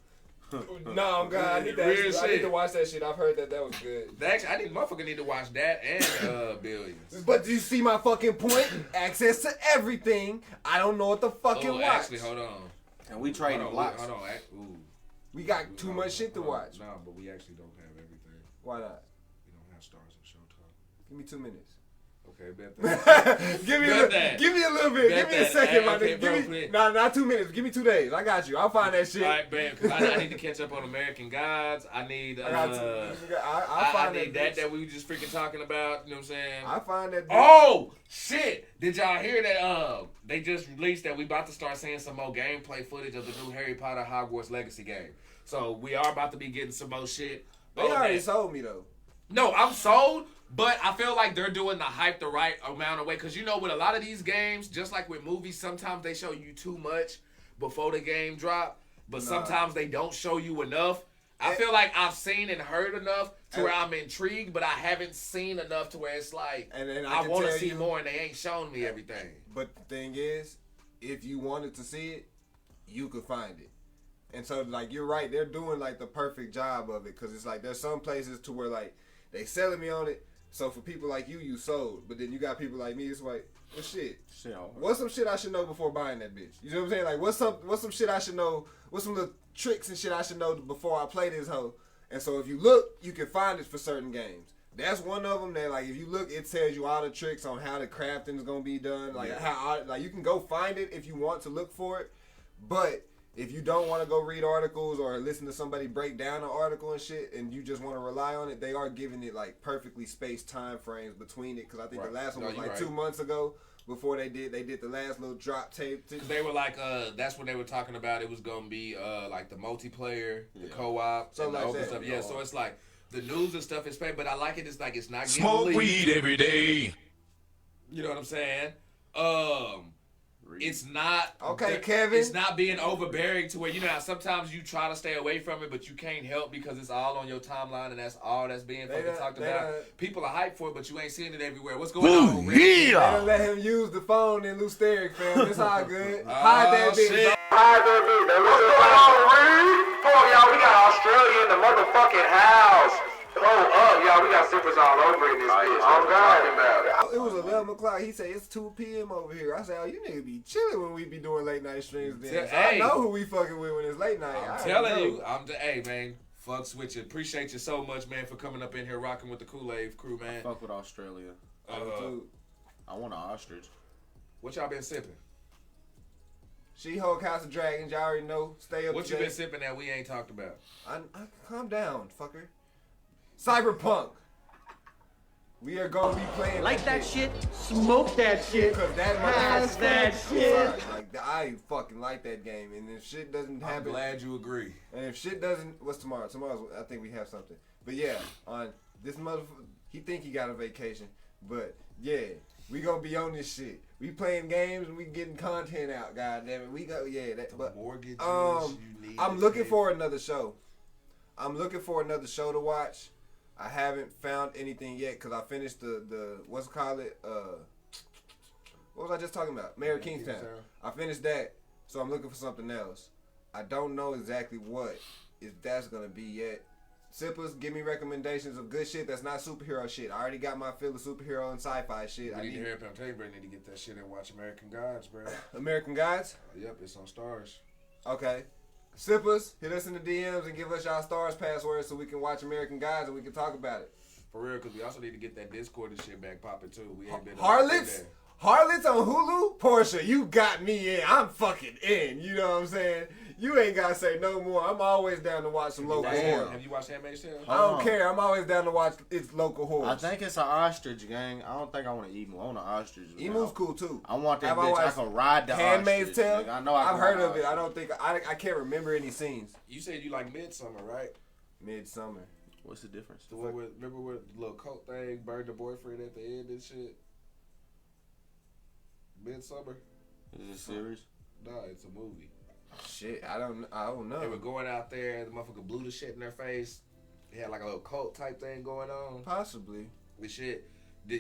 No, God, I need to watch that shit. I've heard that was good. Actually, motherfucker need to watch that and Billions. But do you see my fucking point? Access to everything. I don't know what the fucking watch. Actually, hold on. And we trading blocks. Hold on. Ooh. We got too much shit to watch. No, but we actually don't have everything. Why not? We don't have Stars and Showtime. Give me 2 minutes. Okay, bet that. give me a little bit. Give me a second, my nigga. Bro, Give me not 2 minutes. Give me 2 days. I got you. I'll find that shit. All right, man. Because I need to catch up on American Gods. I need. I need that we were just freaking talking about. You know what I'm saying? I find that. Oh shit! Did y'all hear that? They just released that we about to start seeing some more gameplay footage of the new Harry Potter Hogwarts Legacy game. So we are about to be getting some more shit. They already sold me though. No, I'm sold, but I feel like they're doing the hype the right amount of way. Because, you know, with a lot of these games, just like with movies, sometimes they show you too much before the game drop. But sometimes they don't show you enough. I feel like I've seen and heard enough to where I'm intrigued, but I haven't seen enough to where it's like, and I want to see more and they ain't shown me everything. But the thing is, if you wanted to see it, you could find it. And so, like, you're right. They're doing, like, the perfect job of it. Because it's like, there's some places to where, like, they selling me on it, so for people like you sold. But then you got people like me, it's like, Well, shit. Hard. What's some shit I should know before buying that bitch? You know what I'm saying? Like, what's some shit I should know? What's some little tricks and shit I should know before I play this hoe? And so if you look, you can find it for certain games. That's one of them that, like, if you look, it tells you all the tricks on how the crafting is gonna be done. Like, like you can go find it if you want to look for it. But if you don't want to go read articles or listen to somebody break down an article and shit, and you just want to rely on it, they are giving it like perfectly spaced time frames between it. Because I think the last one was like 2 months ago. Before they did the last little drop tape. They were like, that's when they were talking about it was gonna be like the multiplayer, the co-op, so and like the open that. stuff. Yeah, so it's like the news and stuff is fake, but I like it. It's like it's not getting Smoke leaked. weed every day. You know what I'm saying? It's not Kevin. It's not being overbearing to where, you know how sometimes you try to stay away from it, but you can't help because it's all on your timeline and that's all that's being fucking talked about. People are hyped for it, but you ain't seeing it everywhere. What's going on? They don't let him use the phone in Lou Steric, fam. It's all good. Hide that bitch. Shit. Hide that bitch. What's going on, Reed? Come on, y'all. We got Australia in the motherfucking house. Oh, up, y'all. We got sippers all over in this bitch. I'm talking about. It was 11 o'clock. He said, it's 2 p.m. over here. I said, oh, you niggas be chilling when we be doing late night streams then. So I know who we fucking with when it's late night. I'm telling you. Hey, man. Fucks with you. Appreciate you so much, man, for coming up in here rocking with the Kool-Aid crew, man. Fuck with Australia. I want an ostrich. What y'all been sipping? She-Hulk, House of Dragons. Y'all already know. Stay up What to you date. been sipping that we ain't talked about? I calm down, fucker. Cyberpunk. We are gonna be playing Like that shit, smoke that shit, because that has that shit. Like I fucking like that game, and if shit doesn't happen, I'm glad you agree. And if shit doesn't, what's tomorrow? Tomorrow's I think we have something. But yeah, on this motherfucker, he think he got a vacation, but yeah, we gonna be on this shit. We playing games and we getting content out. God damn it, we go But I'm looking for another show. I'm looking for another show to watch. I haven't found anything yet because I finished the what's it called it? What was I just talking about? Mayor of Kingstown. I finished that, so I'm looking for something else. I don't know exactly what if that's gonna be yet. Sippers, give me recommendations of good shit that's not superhero shit. I already got my fill of superhero and sci-fi shit. We need to hear it. I'm telling you, bro, need to get that shit and watch American Gods, bro. American Gods? Yep, it's on Stars. Okay. Sippers, hit us in the DMs and give us y'all Stars passwords so we can watch American Gods and we can talk about it. For real, because we also need to get that Discord and shit back popping too. We ain't been Harlots? Harlots on Hulu? Portia, you got me in. I'm fucking in. You know what I'm saying? You ain't got to say no more. I'm always down to watch some local horror. Have you watched Handmaid's Tale? I don't care. I'm always down to watch its local horror. I think it's an ostrich, gang. I don't think I want an emu. I want an ostrich. Emu's cool too. I want that bitch. I can ride the Handmaid's ostrich. Tale? Nigga. I know I've heard of it. I don't think I can't remember any scenes. You said you like Midsummer, right? Midsummer. What's the difference? The one with, remember with the little coat thing, burned the boyfriend at the end and shit? Midsummer? Is it a series? No, it's a movie. Shit, I don't know. They were going out there, the motherfucker blew the shit in their face. They had like a little cult type thing going on. Possibly. The shit,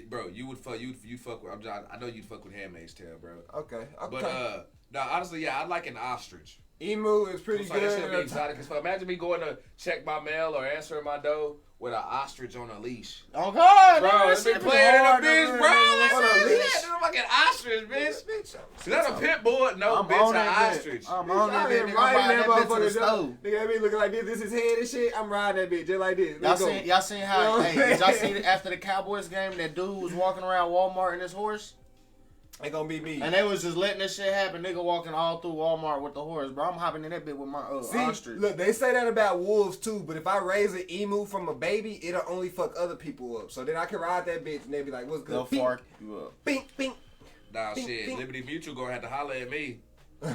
bro, you would fuck. You fuck with. I know you'd fuck with Handmaid's Tale, bro. Okay. But no, honestly, yeah, I'd like an ostrich. Emu is pretty That good. should be exotic as fuck. Imagine me going to check my mail or answering my door with an ostrich on a leash. Oh God, bro, that's been playing in a bitch, bro. That's a fucking ostrich, bitch. See, that's a pit bull. No, bitch, an ostrich. I'm on that bitch. Riding that motherfucker. Nigga, that bitch looking like this. This is head and shit. I'm riding that bitch just like this. Y'all seen how? Hey, did y'all see after the Cowboys game that dude was walking around Walmart in his horse? Ain't gonna be me. And they was just letting this shit happen. Nigga walking all through Walmart with the horse, bro. I'm hopping in that bit with my ostrich. Look, they say that about wolves too, but if I raise an emu from a baby, it'll only fuck other people up. So then I can ride that bitch and they be like, what's good? They'll fart you up. Bink, bink. Nah, bink, shit. bink. Liberty Mutual gonna have to holler at me. Bro,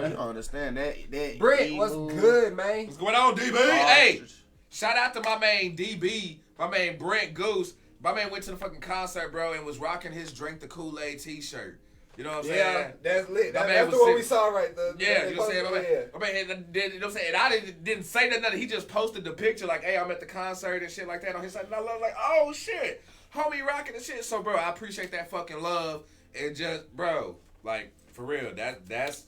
you don't understand that. Brett, what's good, man? What's going on, DB? Hey, shout out to my man DB, my man Brent Goose. My man went to the fucking concert, bro, and was rocking his Drink the Kool-Aid t-shirt. You know what I'm saying? Yeah, that's lit. That's the one we saw right there. Yeah, you know what I'm saying? My man, you know what I'm saying? And I didn't say nothing. He just posted the picture like, hey, I'm at the concert and shit like that on his side. And I was like, oh, shit. Homie rocking the shit. So, bro, I appreciate that fucking love. And just, bro, like, for real, that's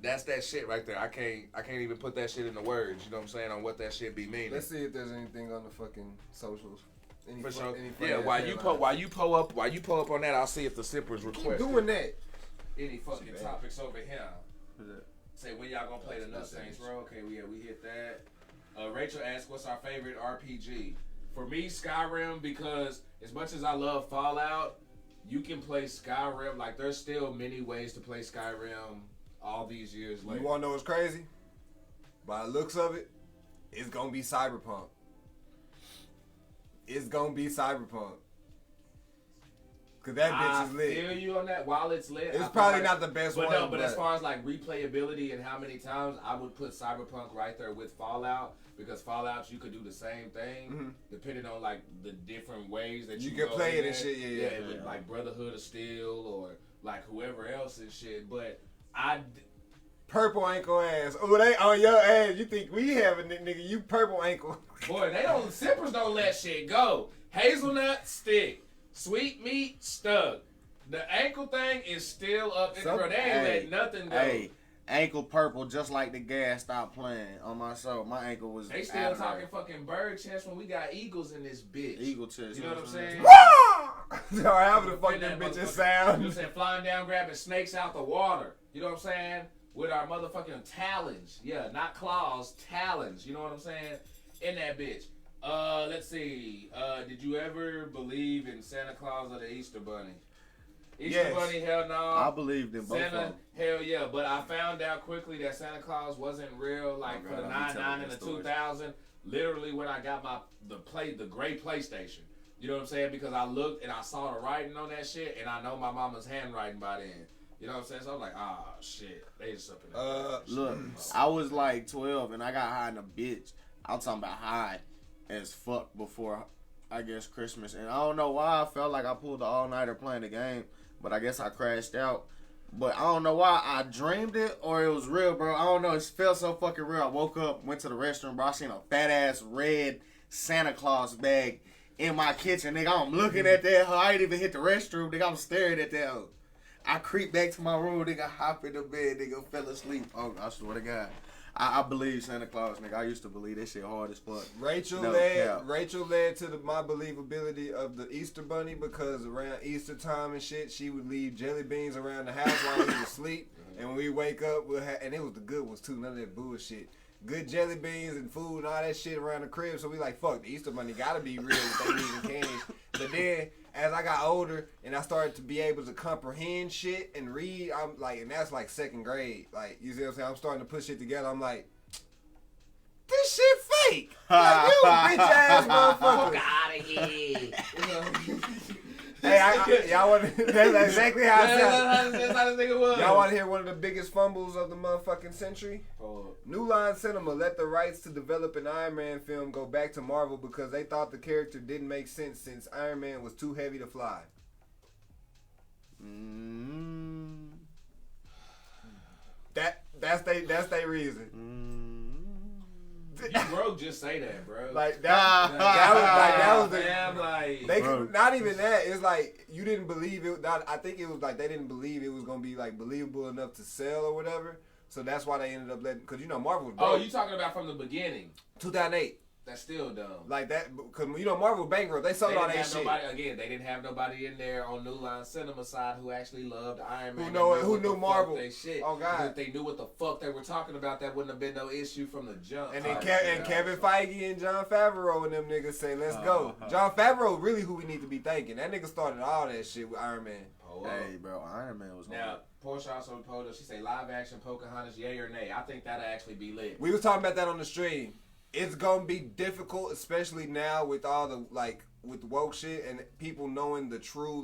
that shit right there. I can't even put that shit into words, you know what I'm saying, on what that shit be meaning. Let's see if there's anything on the fucking socials. For sure. Yeah, while you pull up on that, I'll see if the sippers request. Keep doing that. Any fucking topics over here? Say when y'all gonna play the Nut Saints, bro? Okay, we hit that. Rachel asked, "What's our favorite RPG?" For me, Skyrim, because as much as I love Fallout, you can play Skyrim. Like, there's still many ways to play Skyrim all these years later. You wanna know what's crazy? By the looks of it, it's gonna be Cyberpunk. It's gonna be Cyberpunk. Cause that bitch is lit. I feel you on that. While it's lit, it's probably not the best one. But as far as like replayability and how many times, I would put Cyberpunk right there with Fallout, because Fallout you could do the same thing depending on like the different ways that you can play it and shit. Yeah. With like Brotherhood of Steel or like whoever else and shit. But purple ankle ass. Oh, they on your ass. You think we have a nigga? You purple ankle. Boy, sippers don't let shit go. Hazelnut stick. Sweet meat stuck. The ankle thing is still up in the road. They ain't let nothing go. Hey, ankle purple, just like the gas stopped playing on my soul. My ankle was. They still talking fucking bird chest when we got eagles in this bitch. Eagle chest. You know what I'm saying? Or however the fuck them bitches sound. You know saying, flying down, grabbing snakes out the water. You know what I'm saying? With our motherfucking talons. Yeah, not claws, talons. You know what I'm saying? In that bitch. Let's see. Did you ever believe in Santa Claus or the Easter Bunny? Easter Bunny, hell no. I believed in both Santa, of them. hell yeah. But I found out quickly that Santa Claus wasn't real. Like for the 99 and the 2000, literally when I got the gray PlayStation. You know what I'm saying? Because I looked and I saw the writing on that shit, and I know my mama's handwriting by then. You know what I'm saying? So I'm like, shit. They just up in there. Look, I was like 12 and I got high in a bitch. I'm talking about high as fuck before, I guess, Christmas. And I don't know why I felt like I pulled the all-nighter playing the game, but I guess I crashed out. But I don't know why I dreamed it or it was real, bro. I don't know. It felt so fucking real. I woke up, went to the restroom, bro. I seen a fat-ass red Santa Claus bag in my kitchen. Nigga, I'm looking at that. I ain't even hit the restroom. Nigga, I'm staring at that. I creep back to my room. Nigga, hop in the bed. Nigga, fell asleep. Oh, I swear to God. I believe Santa Claus, nigga. I used to believe that shit hard as fuck. Rachel led to my believability of the Easter Bunny, because around Easter time and shit, she would leave jelly beans around the house while we was asleep. And when we wake up, and it was the good ones too, none of that bullshit. Good jelly beans and food and all that shit around the crib. So we like, fuck, the Easter Bunny gotta be real if they leaving candy. But then, as I got older and I started to be able to comprehend shit and read, I'm like, and that's like second grade. Like, you see what I'm saying? I'm starting to put shit together. I'm like, this shit fake. Like, you bitch ass motherfucker. Fuck out of here. Hey, y'all want that's exactly how it sounds. That's how this nigga was. Y'all want to hear one of the biggest fumbles of the motherfucking century? New Line Cinema let the rights to develop an Iron Man film go back to Marvel because they thought the character didn't make sense since Iron Man was too heavy to fly. That's they reason. You bro, just say that, bro. Like that was the damn, like they could, not even that. It's like you didn't believe it. I think it was like they didn't believe it was gonna be like believable enough to sell or whatever. So that's why they ended up letting. Because you know Marvel was broke. Oh, you talking about from the beginning? 2008. That's still dumb. Like that, because you know Marvel bankrupt. They sold all that shit. Again, they didn't have nobody in there on New Line Cinema side who actually loved Iron Man. Who knew Marvel? Shit. Oh God! If they knew what the fuck they were talking about, that wouldn't have been no issue from the jump. And then Kevin Feige and John Favreau and them niggas say, "Let's go." John Favreau really who we need to be thanking. That nigga started all that shit with Iron Man. Hey, bro, Iron Man was now. Portia also told us, she say live action Pocahontas, yay or nay? I think that'll actually be lit. We was talking about that on the stream. It's gonna be difficult, especially now with all the with woke shit and people knowing the true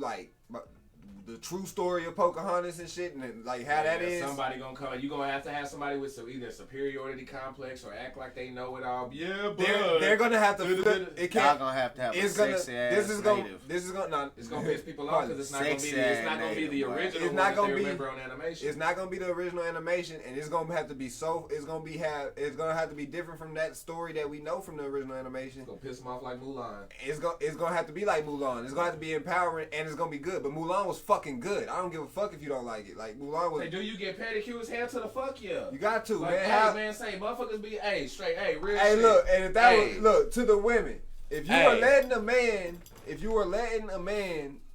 the true story of Pocahontas and shit, and how that is. Somebody gonna come. You gonna have somebody with either superiority complex or act like they know it all. Yeah, but they're gonna have to. Y'all gonna have to have a sexy ass This is gonna piss people off because it's not gonna be the original. It's not gonna be remember on animation. It's not gonna be the original animation, and it's gonna have to be It's gonna have to be different from that story that we know from the original animation. It's gonna piss them off like Mulan. It's gonna have to be like Mulan. It's gonna have to be empowering, and it's gonna be good. But Mulan was fucking good. I don't give a fuck if you don't like it. Like Mulan was. Hey, do you get pedicures? Hell to the fuck yeah. You got to, like, man. Hey, man, say motherfuckers be straight, real shit. Hey, look, and if that was to the women, If you are letting a man,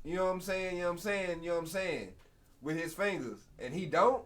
you know what I'm saying, with his fingers, and he don't,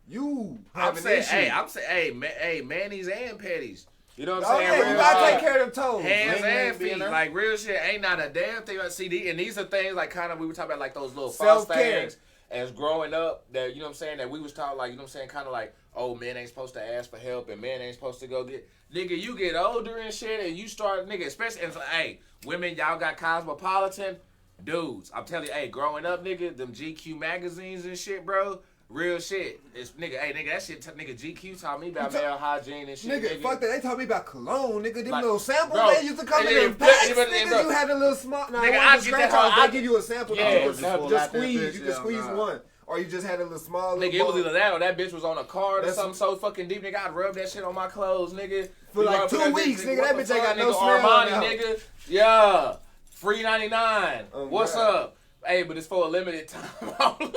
you have an issue. I'm saying, manis and petties. You know what I'm saying? Yeah, you gotta take care of them toes. Hands and feet. Like, real shit ain't not a damn thing. See, and these are things like kind of, we were talking about like those little false things as growing up that, you know what I'm saying, that we was taught, like, you know what I'm saying, kind of like, oh, men ain't supposed to ask for help and men ain't supposed to go get, nigga, you get older and shit and you start, nigga, especially, and so, hey, women, y'all got cosmopolitan dudes. I'm telling you, hey, growing up, nigga, them GQ magazines and shit, bro. Real shit. It's nigga, hey nigga, that shit nigga GQ taught me about male hygiene and shit. Nigga, fuck that. They taught me about cologne, nigga. Them like, little samples, bro, man, used to come in them packs, nigga. You had a little small. Nah, nigga, I get that. They give you a sample. Yeah, just squeeze. You can squeeze one. Or you just had a little small little nigga, it was either that or that bitch was on a card or something so fucking deep, nigga. I'd rub that shit on my clothes, nigga. For like 2 weeks, nigga. That bitch ain't got no smell. Armani, nigga. Yeah. Free 99. What's up? Hey, but it's for a limited time only.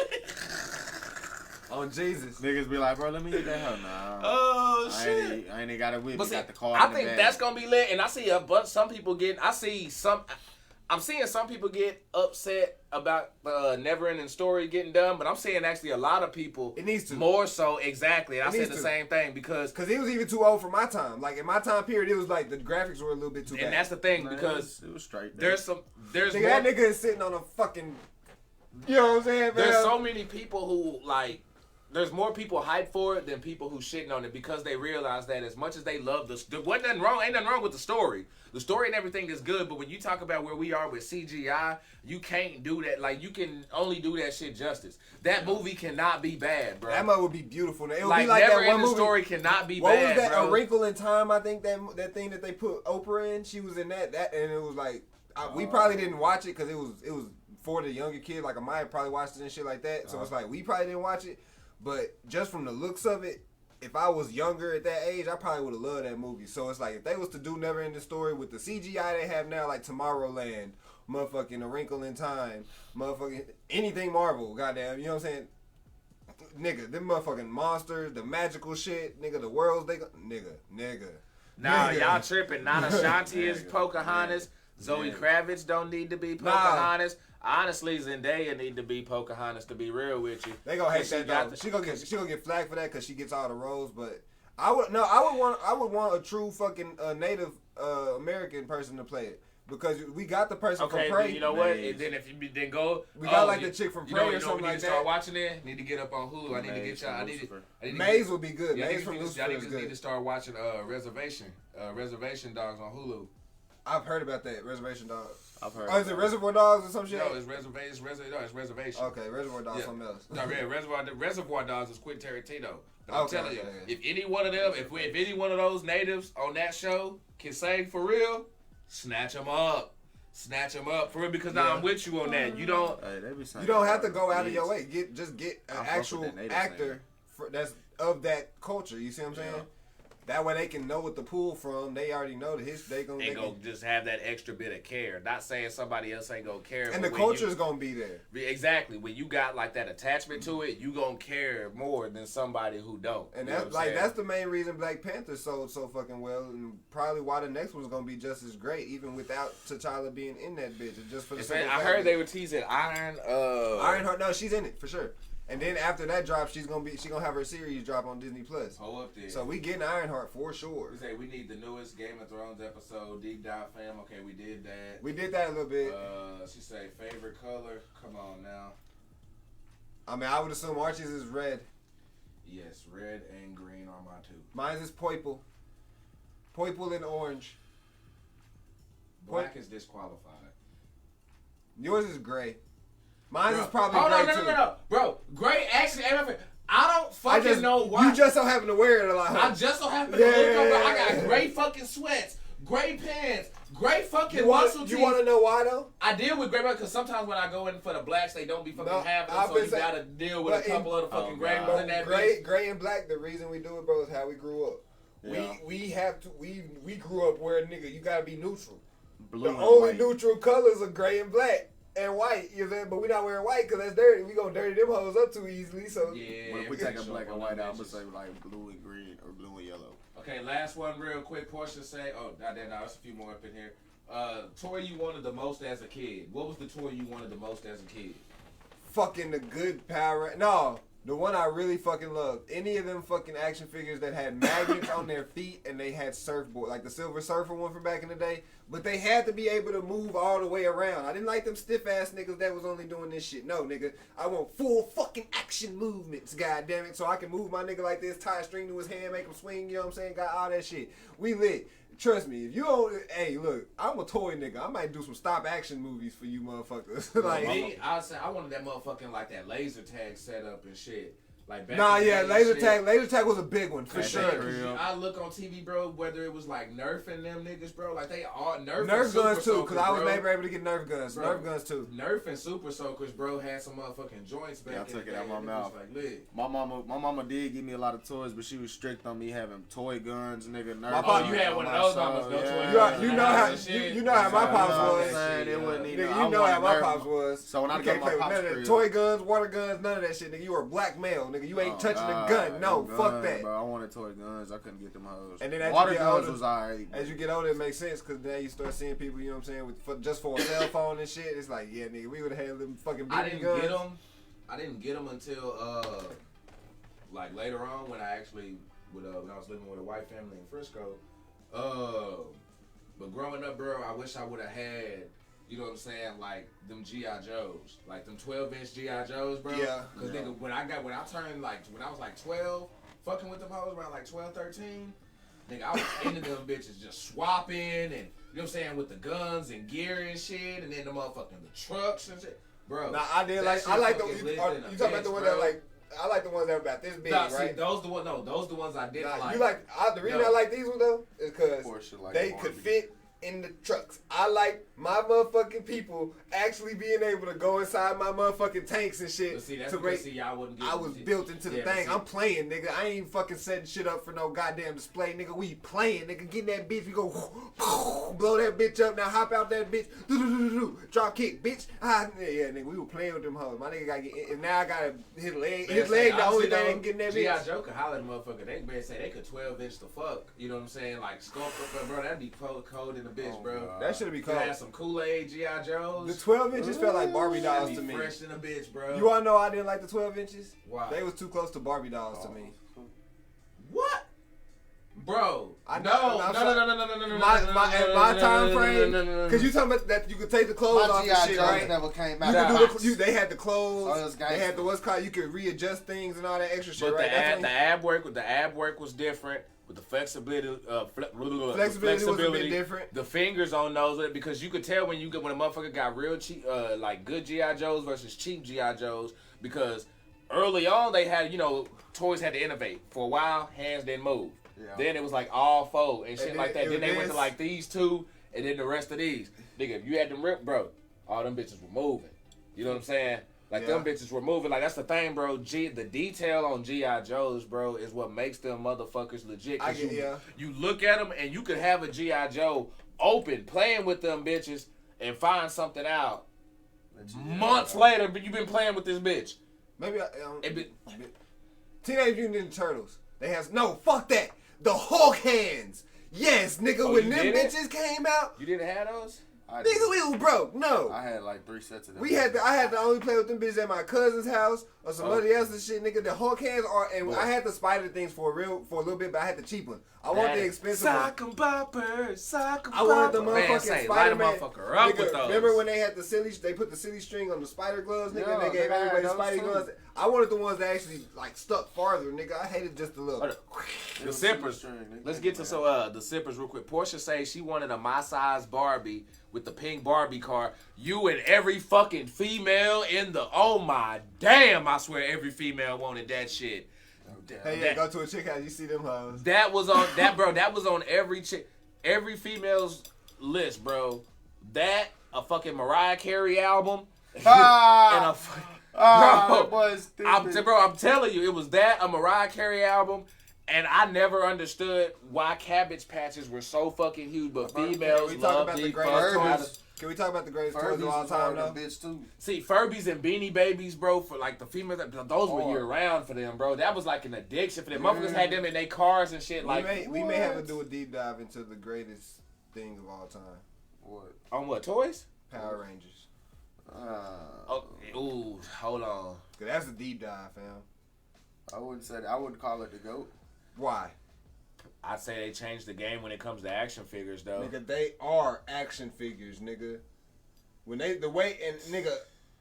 On Jesus. Niggas be like, bro, let me get that hell. Nah. Oh, shit. I ain't got it with me. See, got the card I think that's going to be lit. And I see some people getting, I'm seeing some people get upset about the Never Ending Story getting done, but I'm seeing actually a lot of people. It needs to. More so, exactly. I said the same thing because it was even too old for my time. Like in my time period, it was like the graphics were a little bit too bad. And that's the thing because it was straight. There's nigga, that nigga is sitting on a fucking. You know what I'm saying? Man? There's so many people who like. There's more people hyped for it than people who shitting on it because they realize that as much as they love ain't nothing wrong with the story. The story and everything is good, but when you talk about where we are with CGI, you can't do that. Like, you can only do that shit justice. That movie cannot be bad, bro. That movie would be beautiful. It would like, be like Never that one movie. Story cannot be what bad, was that? bro. A Wrinkle in Time, I think that thing that they put Oprah in. She was in that, and it was like we probably didn't watch it because it was for the younger kid. Like Amaya probably watched it and shit like that. So it's like we probably didn't watch it. But just from the looks of it, if I was younger at that age, I probably would have loved that movie. So it's like if they was to do Never Ending Story with the CGI they have now, like Tomorrowland, motherfucking A Wrinkle in Time, motherfucking anything Marvel, goddamn, you know what I'm saying? Nigga, them motherfucking monsters, the magical shit, nigga, the worlds nigga. Nah, y'all tripping. Nana Shanti is Pocahontas. Zoe Kravitz don't need to be Pocahontas. Honestly, Zendaya need to be Pocahontas, to be real with you. They gonna hate that though. She gonna get flagged for that because she gets all the roles. But I would want a true fucking Native American person to play it because we got the person from Prey. You know what? And then if you then go, we got like the chick from Prey or something like that. Start watching it. Need to get up on Hulu. I need to get y'all. I need to. Maze would be good. Yeah, Maze from Lucifer is good. Need to start watching Reservation Dogs on Hulu. I've heard about that Reservation Dogs. I've heard. Oh, is it Reservoir Dogs or some shit? No, it's Reservation. Okay, Reservoir Dogs, something else. No, Reservoir Dogs is Quentin Tarantino. But I'm telling you, if any one of them, if any one of those natives on that show can sing for real, snatch them up. Snatch them up for real because now I'm with you on that. You don't have to go out of your way. Get an actual actor that's of that culture. You see what I'm saying? That way they can know what to pull from. They already know they gonna just have that extra bit of care. Not saying somebody else ain't gonna care. And the culture is gonna be there. Exactly. When you got like that attachment to it, you gonna care more than somebody who don't. And that's the main reason Black Panther sold so fucking well, and probably why the next one's gonna be just as great, even without T'Challa being in that bitch. Just for the I heard they were teasing Ironheart. No, she's in it for sure. And then after that drops, she gonna have her series drop on Disney Plus. Hold up there. So we getting Ironheart for sure. We say we need the newest Game of Thrones episode, Deep Dive Fam. Okay, we did that. We did that a little bit. She say favorite color. Come on now. I mean, I would assume Archie's is red. Yes, red and green are my two. Mine's is purple. Purple and orange. Black is disqualified. Yours is gray. Mine is probably gray too. No. Bro, gray actually ain't my favorite. I don't fucking know why. You just so happen to wear it a lot. I just so happen to look over. I got gray fucking sweats, gray pants, gray fucking muscle tees. You want to know why though? I deal with gray because sometimes when I go in for the blacks, they don't be fucking happening. So you gotta deal with a couple of the fucking gray ones in that bitch. Gray and black. The reason we do it, bro, is how we grew up. Yeah. We grew up where nigga you gotta be neutral. Blue the only white. Neutral colors are gray and black. And white, you know what I'm saying? But we not wearing white because that's dirty. We gonna dirty them hoes up too easily. So yeah, but if we take a black and white out, I'm gonna say like blue and green or blue and yellow. Okay, last one real quick. Portia say, oh, no, there's a few more up in here. Toy you wanted the most as a kid. What was the toy you wanted the most as a kid? Fucking the good Power. No, the one I really fucking loved. Any of them fucking action figures that had magnets on their feet and they had surfboard, like the Silver Surfer one from back in the day. But they had to be able to move all the way around. I didn't like them stiff ass niggas that was only doing this shit. No, nigga, I want full fucking action movements, goddammit, so I can move my nigga like this, tie a string to his hand, make him swing. You know what I'm saying? Got all that shit. We lit. Trust me, if you don't, hey, look, I'm a toy nigga. I might do some stop action movies for you motherfuckers. Like me, I say I wanted that motherfucking like that laser tag setup and shit. Like back nah, in the yeah, day laser tag was a big one for like sure. I look on TV, bro, whether it was like Nerf and them niggas, bro, like they all Nerf guns too, because I was never able to get Nerf guns. Bro, Nerf guns too. Nerf and Super Soakers, bro, had some motherfucking joints back. Yeah, I in took the it out day, my and mouth. was like, lit. My mama did give me a lot of toys, but she was strict on me having toy guns, nigga. Nerf Oh, guns you had on one of my those soul, mamas, no yeah. toy You know how my pops was. It wasn't even, Nigga, you know how my pops was. So when I you got can't my play with pops none of that. crib, Toy guns, water guns, none of that shit, nigga. You were a black male, nigga. You ain't touching a gun. No, fuck that. Bro, I wanted toy guns. I couldn't get them hoes. And then as water you get guns older, was alright. As you get older, it makes sense because now you start seeing people, you know what I'm saying, with just for a cell phone and shit. It's like, yeah, nigga, we would have had them fucking BB I didn't guns. get them. I didn't get them until like later on when I actually when I was living with a white family in Frisco. But growing up, bro, I wish I would have had. You know what I'm saying? Like them G.I. Joes, like them 12-inch G.I. Joes, bro. Yeah. Cause nigga, when I was like 12, fucking with them hoes around like 12, 13, nigga, I was into them bitches just swapping and, you know what I'm saying, with the guns and gear and shit, and then the motherfucking the trucks and shit. Bro. Nah, I did like, I like the, you talking about the ones that like, I like the ones that are about this big, nah, right? See, those the ones I didn't like. You like, the reason I like these ones though, is because like they could fit in the trucks. I like my motherfucking people actually being able to go inside my motherfucking tanks and shit. But see, that's to because y'all wouldn't get I was built into the thing. I'm playing, nigga. I ain't fucking setting shit up for no goddamn display, nigga. We playing, nigga. Get in that bitch. We go blow that bitch up. Now hop out that bitch. Drop kick, bitch. Yeah, nigga. We were playing with them hoes. My nigga gotta get in. And now I gotta his leg. His leg the only thing that can get in that bitch. G.I. Joe could holler at the motherfucker. They better say they could 12-inch the fuck. You know what I'm saying? Like sculpt, bro. That'd be cold in the bitch, bro. That should be cold. Had some Kool-Aid G.I. Joes. The 12 inches felt like Barbie dolls That'd to be me. Fresh in a bitch, bro. You wanna know I didn't like the 12 inches? Why? They was too close to Barbie dolls to me. What? Bro, My time frame, because you talking about that you could take the clothes off and shit, right? Never came out. You could do they had the clothes, So they had the what's called, you could readjust things and all that extra shit, But right? the ab work was different. With the flexibility, Flexibility was a bit different. The fingers on those, because you could tell when a motherfucker got real cheap, like good G.I. Joes versus cheap G.I. Joes, because early on they had, toys had to innovate. For a while, hands didn't move. Yeah. Then it was like all four and shit like that. Then they went to like these two, and then the rest of these. Nigga, if you had them ripped, bro, all them bitches were moving. You know what I'm saying? Like, them bitches were moving. Like, that's the thing, bro. The detail on G.I. Joes, bro, is what makes them motherfuckers legit. You look at them, and you could have a G.I. Joe open, playing with them bitches, and find something out months later, but you've been playing with this bitch. Maybe Teenage Mutant Ninja Turtles. They have fuck that. The Hulk hands. Yes, nigga. When them bitches came out, you didn't have those. Nigga, we was broke. No. I had like 3 sets of them. I had to only play with them bitches at my cousin's house or somebody else's shit, nigga. The Hulk hands I had the spider things for a little bit, but I had the cheap one. I want the expensive one. Sock 'em boppers, I wanted the motherfucking Spider-Man. Motherfucker up nigga, with those. remember when they had they put the silly string on the spider gloves, nigga, and they gave everybody Spidey gloves? I wanted the ones that actually like stuck farther, nigga. I hated just the little. The zippers. Let's get to the zippers real quick. Portia says she wanted a my size Barbie with the pink Barbie car. You and every fucking female in the my damn! I swear every female wanted that shit. Hey, yeah, go to a chick house, you see them hoes. That was on bro. That was on every female's list, bro. That a fucking Mariah Carey album and a. I'm telling you, it was that, a Mariah Carey album, and I never understood why Cabbage Patches were so fucking huge, but females love these fucking. Can we talk about the greatest toys of all time, though? See, Furbies and Beanie Babies, bro, for like the females, those were year round for them, bro. That was like an addiction for them. Motherfuckers had them in their cars and shit. We may have to do a deep dive into the greatest thing of all time. What? On what, toys? Power Rangers. Ooh, hold on. Cause that's a deep dive, fam. I wouldn't say that. I wouldn't call it the GOAT. Why? I'd say they changed the game when it comes to action figures, though. Nigga, they are action figures, nigga. When they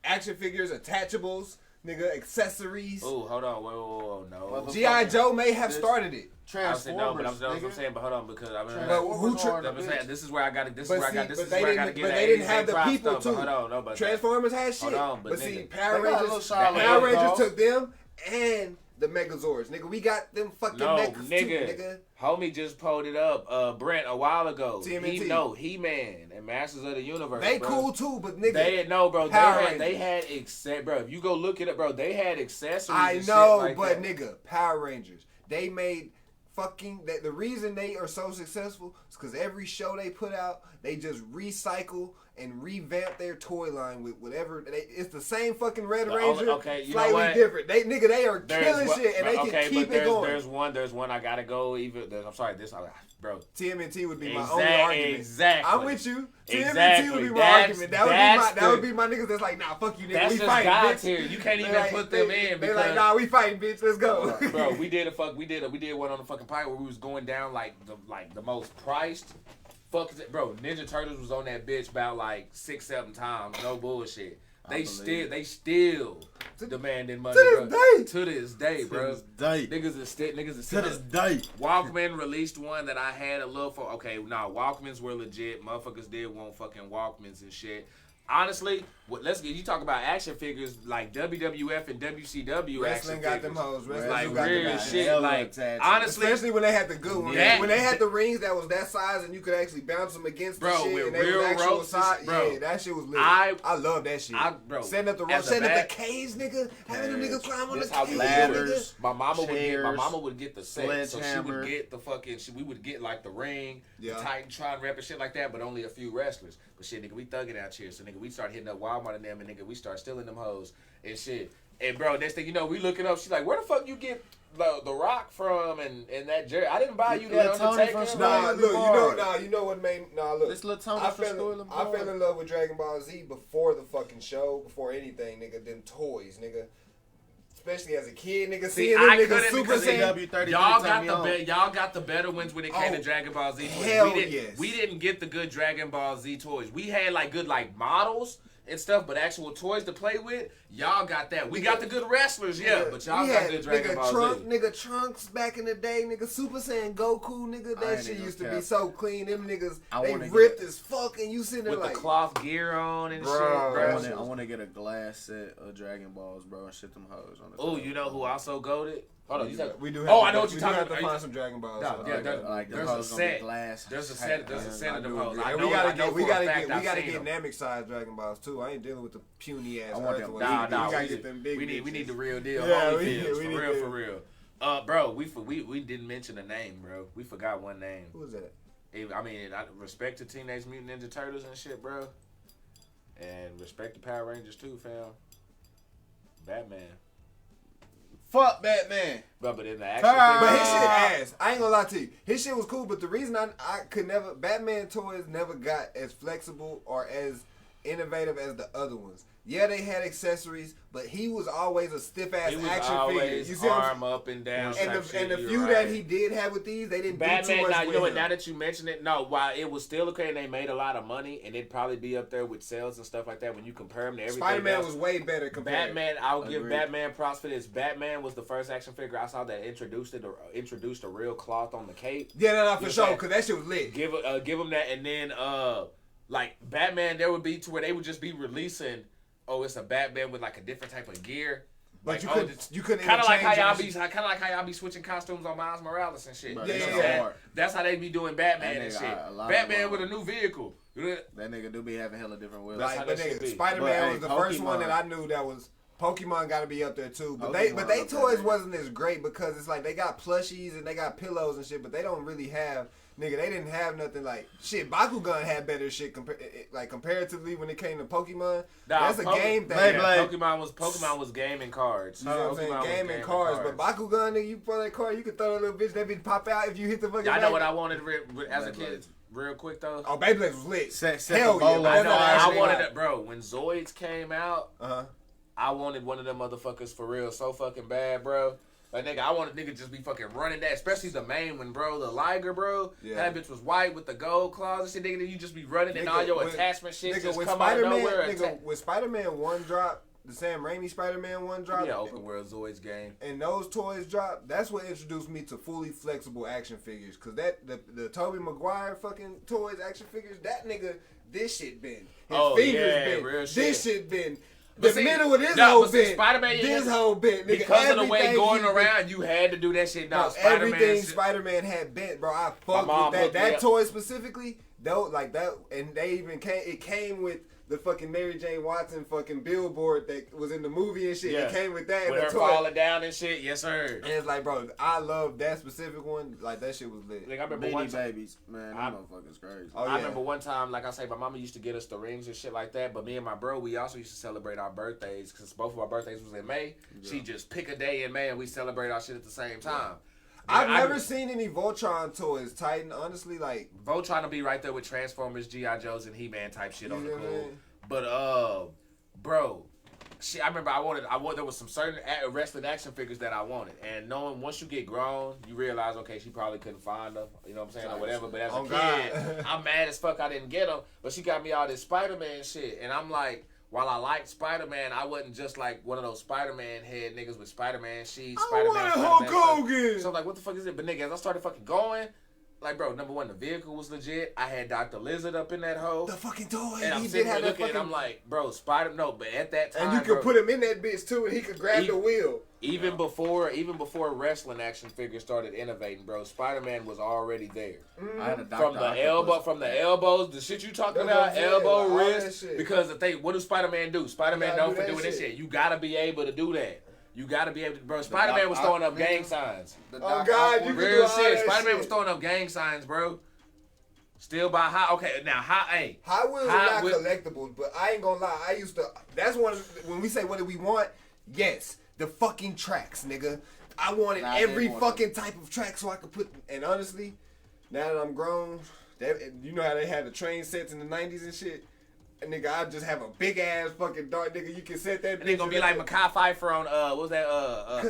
action figures, attachables, nigga, accessories. Ooh, hold on, whoa, no. G.I. Joe may have started it. Transformers. No, but I'm saying, but hold on, because I mean, this is where I got to. This is where I got. This is where I got to get. But they didn't have the people too. Hold on, no, but Transformers had shit. Hold on, but nigga, see, Power Rangers took them and the Megazords, nigga. We got them fucking Mechas too, nigga. Homie just pulled it up, Brent, a while ago. TMNT. He-Man and Masters of the Universe. They bro. cool too, but nigga. They had bro. If you go look it up, bro, they had accessories. I and know, shit like but that. nigga, Power Rangers. They made fucking the reason they are so successful is because every show they put out, they just recycle and revamp their toy line with whatever. It's the same fucking Red Ranger, slightly different. They are killing shit, and they can keep it going. There's one. I gotta go. I'm sorry, bro. TMNT would be my only argument. Exactly. I'm with you. TMNT would be my argument. That would be my niggas that's like, nah, fuck you, nigga. That's We just fighting, God's bitch. here. You can't even put them in. They're like, nah, we fighting, bitch. Let's go. Bro, we did one on the fucking pilot where we was going down like the most priced. Fuck it, bro. Ninja Turtles was on that bitch about like 6-7 times. No bullshit. They still demanding money, To this day, bro. Niggas is still. To this day. Walkman released one that I had a love for. Okay, nah, Walkmans were legit. Motherfuckers did want fucking Walkmans and shit. Honestly, you talk about action figures like WWF and WCW. Wrestling got them hoes. Wrestling like got real them shit. Like honestly, especially when they had the good ones. When they had the rings that was that size and you could actually bounce them against the shit. With and they real was actual ropes, size. bro. Yeah, that shit was lit. I love that shit. Setting up the ropes, setting up the cage, nigga. Having them niggas climb on the cage. Ladders. My mama would get the set, so she would get the fucking. We would get like the ring, the Titantron rep and shit like that, but only a few wrestlers. But shit, nigga, we thugging out here, so nigga, we start hitting up Walmart and them, and nigga, we start stealing them hoes and shit. And bro, next thing you know, we looking up. She's like, "Where the fuck you get the Rock from?" And that Jerry, I didn't buy you that Undertaker. You know what made look. This little Tony I fell in love with Dragon Ball Z before the fucking show, before anything, nigga. Them toys, nigga. Especially as a kid, nigga. See, seeing them niggas Super Saiyan. Y'all got the better ones when it came to Dragon Ball Z toys. Hell We didn't get the good Dragon Ball Z toys. We had like good like models and stuff, but actual toys to play with, y'all got that. We got the good wrestlers, but y'all got good Dragon Ball Z. Nigga Trunks back in the day, nigga Super Saiyan Goku, nigga. That shit used to be so clean. Them niggas, they ripped as fuck, and you sitting there with like the cloth gear on and shit, bro. I want to get a glass set of Dragon Balls, bro, and shit them hoes on the. Oh, you know who also goated? Hold on, we do. I know what you're talking about. We have to find some Dragon Balls. There's a set. There's a set of them hoes. We gotta get Namek size Dragon Balls too. I ain't dealing with the puny ass Earth ones. We gotta get them big. We need the real deal. Yeah, for real. Bro, we didn't mention a name, bro. We forgot one name. Who was that? I mean, respect to Teenage Mutant Ninja Turtles and shit, bro. And respect to Power Rangers too, fam. Batman. Fuck Batman. But in the action figure, but his shit ass. I ain't gonna lie to you. His shit was cool, but the reason I could never Batman toys never got as flexible or as innovative as the other ones. Yeah, they had accessories, but he was always a stiff ass action figure. You see arm up and down. And the few that he did have with these, they didn't Batman, do too much now, with you know what? him. Now that you mention it, no, while it was still okay and they made a lot of money and it'd probably be up there with sales and stuff like that when you compare them to everything Spider-Man else. was way better compared. Batman, I'll give Batman props for this. Batman was the first action figure I saw that introduced a real cloth on the cape. Yeah, for sure, because that shit was lit. Give him that, and then like Batman, there would be to where they would just be releasing. Oh, it's a Batman with like a different type of gear. But like, you couldn't kind of like how y'all be switching costumes on Miles Morales and shit. Bro, that's how they be doing Batman and shit. Batman with a new vehicle. That nigga do be having hella different wheels. Spider-Man was the first one that I knew that was. Pokemon got to be up there too, but they toys wasn't as great because it's like they got plushies and they got pillows and shit, but they don't really have nigga, they didn't have nothing like shit. Bakugan had better shit comparatively when it came to Pokemon. That's a game thing. Pokemon was game and cards. You know what I'm saying? Game and cards. But Bakugan, nigga, you pull that card, you can throw that little bitch, that bitch pop out if you hit the fucking. Y'all know what I wanted as a kid. Real quick though. Oh, Beyblades was lit. Hell yeah. I wanted it, bro. When Zoids came out, I wanted one of them motherfuckers for real, so fucking bad, bro. Like, nigga, I wanted nigga just be fucking running that, especially the main one, bro. The Liger, bro. Yeah. That bitch was white with the gold claws and shit, nigga. You just be running and all your attachment shit just come out of nowhere. Nigga, when Spider-Man 1 dropped, the Sam Raimi Spider-Man 1 dropped. Yeah, open world Zoids game. And those toys dropped. That's what introduced me to fully flexible action figures. Cause the Tobey Maguire fucking toys action figures, that nigga, this shit been. His fingers been. Real shit. This shit been. The middle of this whole bit. Spider-Man, this whole bit. Nigga, because of the way going around, you had to do that shit. No, everything Spider-Man had bent, bro. I fucked with that. That toy specifically, though, like that, and they even came with the fucking Mary Jane Watson fucking billboard that was in the movie and shit. Yeah. It came with that. With her falling down and shit. Yes, sir. And it's like, bro, I love that specific one. Like, that shit was lit. Like, I remember one babies. Man, that motherfucker's crazy. Oh, yeah. I remember one time, like I say, my mama used to get us the rings and shit like that. But me and my bro, we also used to celebrate our birthdays. Because both of our birthdays was in May. Yeah. She just pick a day in May and we celebrate our shit at the same time. Yeah. I've never seen any Voltron toys, Titan. Honestly, like... Voltron will be right there with Transformers, G.I. Joes, and He-Man type shit on the cool. But bro, shit, I remember there was some certain wrestling action figures that I wanted, and knowing once you get grown, you realize okay, she probably couldn't find them, you know what I'm saying, or whatever. But as a kid, I'm mad as fuck I didn't get them. But she got me all this Spider-Man shit, and I'm like, while I liked Spider-Man, I wasn't just like one of those Spider-Man head niggas with Spider-Man sheets. Spider-Man, Hulk Hogan. So I'm like, what the fuck is it? But nigga, as I started fucking going. Like, bro, number one, the vehicle was legit. I had Dr. Lizard up in that hole. The fucking toy. And I'm sitting there looking and I'm like, bro, but at that time. And you could put him in that bitch too and he could grab the wheel. Even before wrestling action figures started innovating, bro, Spider-Man was already there. I had a from the elbows, the shit you talking about, elbow, wrist. Because what do Spider-Man do? Spider-Man known for doing this shit. You gotta be able to do that. You gotta be able to, bro. Spider-Man was throwing up gang signs. Oh God, you real shit. Spider-Man was throwing up gang signs, bro. Still by Hot. Okay, now Hot Wheels are not collectibles, but I ain't gonna lie. I used to. That's one. When we say what do we want? Yes, the fucking tracks, nigga. I wanted every fucking type of track so I could put. And honestly, now that I'm grown, you know how they had the train sets in the '90s and shit. And nigga, I just have a big ass fucking dart, nigga. You can set that. And they gonna be like Mekhi Phifer on what was that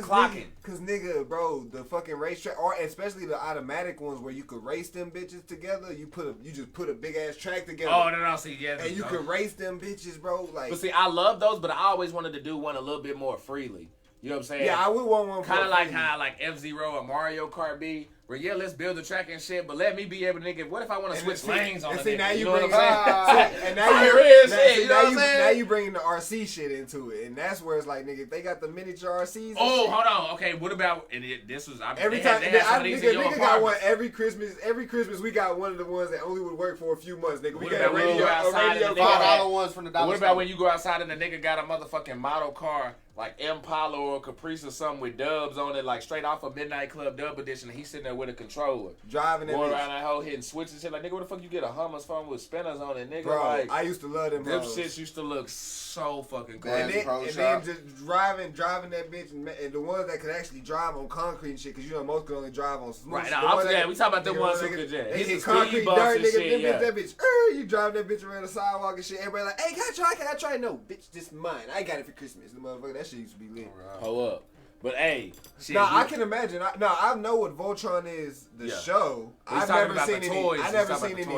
clocking? Cause nigga, bro, the fucking racetrack, or especially the automatic ones where you could race them bitches together. You just put a big ass track together. Oh no, see, yeah. And you could race them bitches, bro. Like, but see, I love those, but I always wanted to do one a little bit more freely. You know what I'm saying? Yeah, I would want one. Kind of like how like F-Zero or Mario Kart be. Where let's build the track and shit, but let me be able to nigga. What if I want to switch lanes on the now nigga? You know bring, what I'm saying? And now you bringing the RC shit into it, and that's where it's like, nigga, they got the miniature RCs. Oh, hold on. Okay, what about? And this was every time. Nigga got one every Christmas. Every Christmas we got one of the ones that only would work for a few months, nigga. We got a radio $5 ones from the dollar. What about when you go outside and the nigga got a motherfucking model car? Like Impala or Caprice or something with dubs on it, like straight off a Midnight Club dub edition. And he's sitting there with a controller, driving going around that whole hitting switches and shit. Like, nigga, where the fuck you get a Hummer's phone with spinners on it, nigga? Bro, like, I used to love them. Them shits used to look so fucking cool. And then just driving that bitch, and the ones that could actually drive on concrete and shit, because you know most could only drive on smooth. Right, we talking about the ones who could just hit concrete dirt, nigga. That bitch, you drive that bitch around the sidewalk and shit. Everybody like, hey, can I try? No, bitch, this is mine. I got it for Christmas. The motherfucker, that shit used to be lit. Hold up. But hey, shit, I can imagine. I know what Voltron is, the show. I've never seen any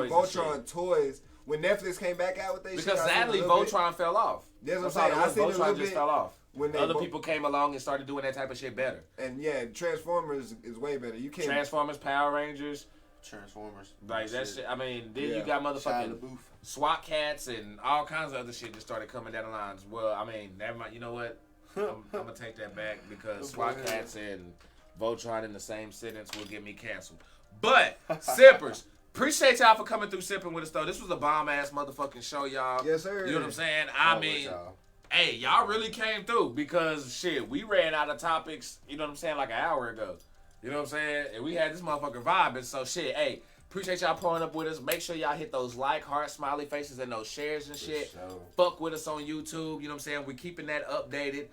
Voltron toys. When Netflix came back out with that shit. Because sadly, Voltron fell off. That's what I'm saying. I seen Voltron just fell off. When other people came along and started doing that type of shit better. And yeah, Transformers is way better. You can't. Transformers, Power Rangers. Transformers. Like that shit. I mean, then you got motherfucking SWAT cats and all kinds of other shit just started coming down the lines. Well, I mean, never mind. You know what? I'm gonna take that back because SWAT cats and Voltron in the same sentence will get me canceled. But Sippers, appreciate y'all for coming through Sipping with us though. This was a bomb ass motherfucking show, y'all. Yes, sir. You know what I'm saying? I mean, hey, y'all really came through because shit, we ran out of topics. You know what I'm saying? Like an hour ago. You know what I'm saying? And we had this motherfucker vibing. So shit, hey. Appreciate y'all pulling up with us. Make sure y'all hit those like, heart, smiley faces, and those shares and shit. Fuck with us on YouTube. You know what I'm saying? We're keeping that updated.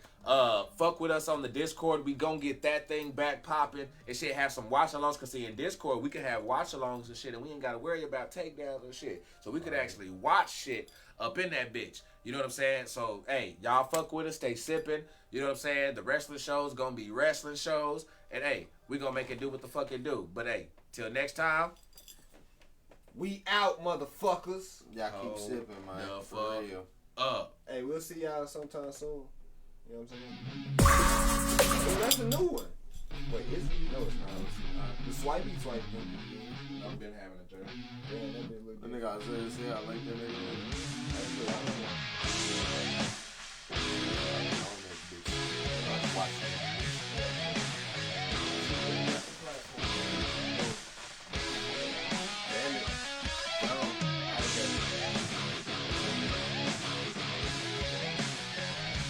Fuck with us on the Discord. We gonna get that thing back popping and shit. Have some watch-alongs. Because see, in Discord, we can have watch-alongs and shit, and we ain't got to worry about takedowns and shit. So we could actually watch shit up in that bitch. You know what I'm saying? So, hey, y'all fuck with us. Stay sipping. You know what I'm saying? The wrestling shows gonna be wrestling shows. And, hey, we gonna make it do what the fuck it do. But, hey, till next time. We out, motherfuckers. Y'all keep sipping, man. For real. Hey, we'll see y'all sometime soon. You know what I'm saying? So that's a new one. Wait, is it? No, it's not. The swipey one. I've been having a journey. Yeah, that been look That good. nigga Isaiah said I like that nigga.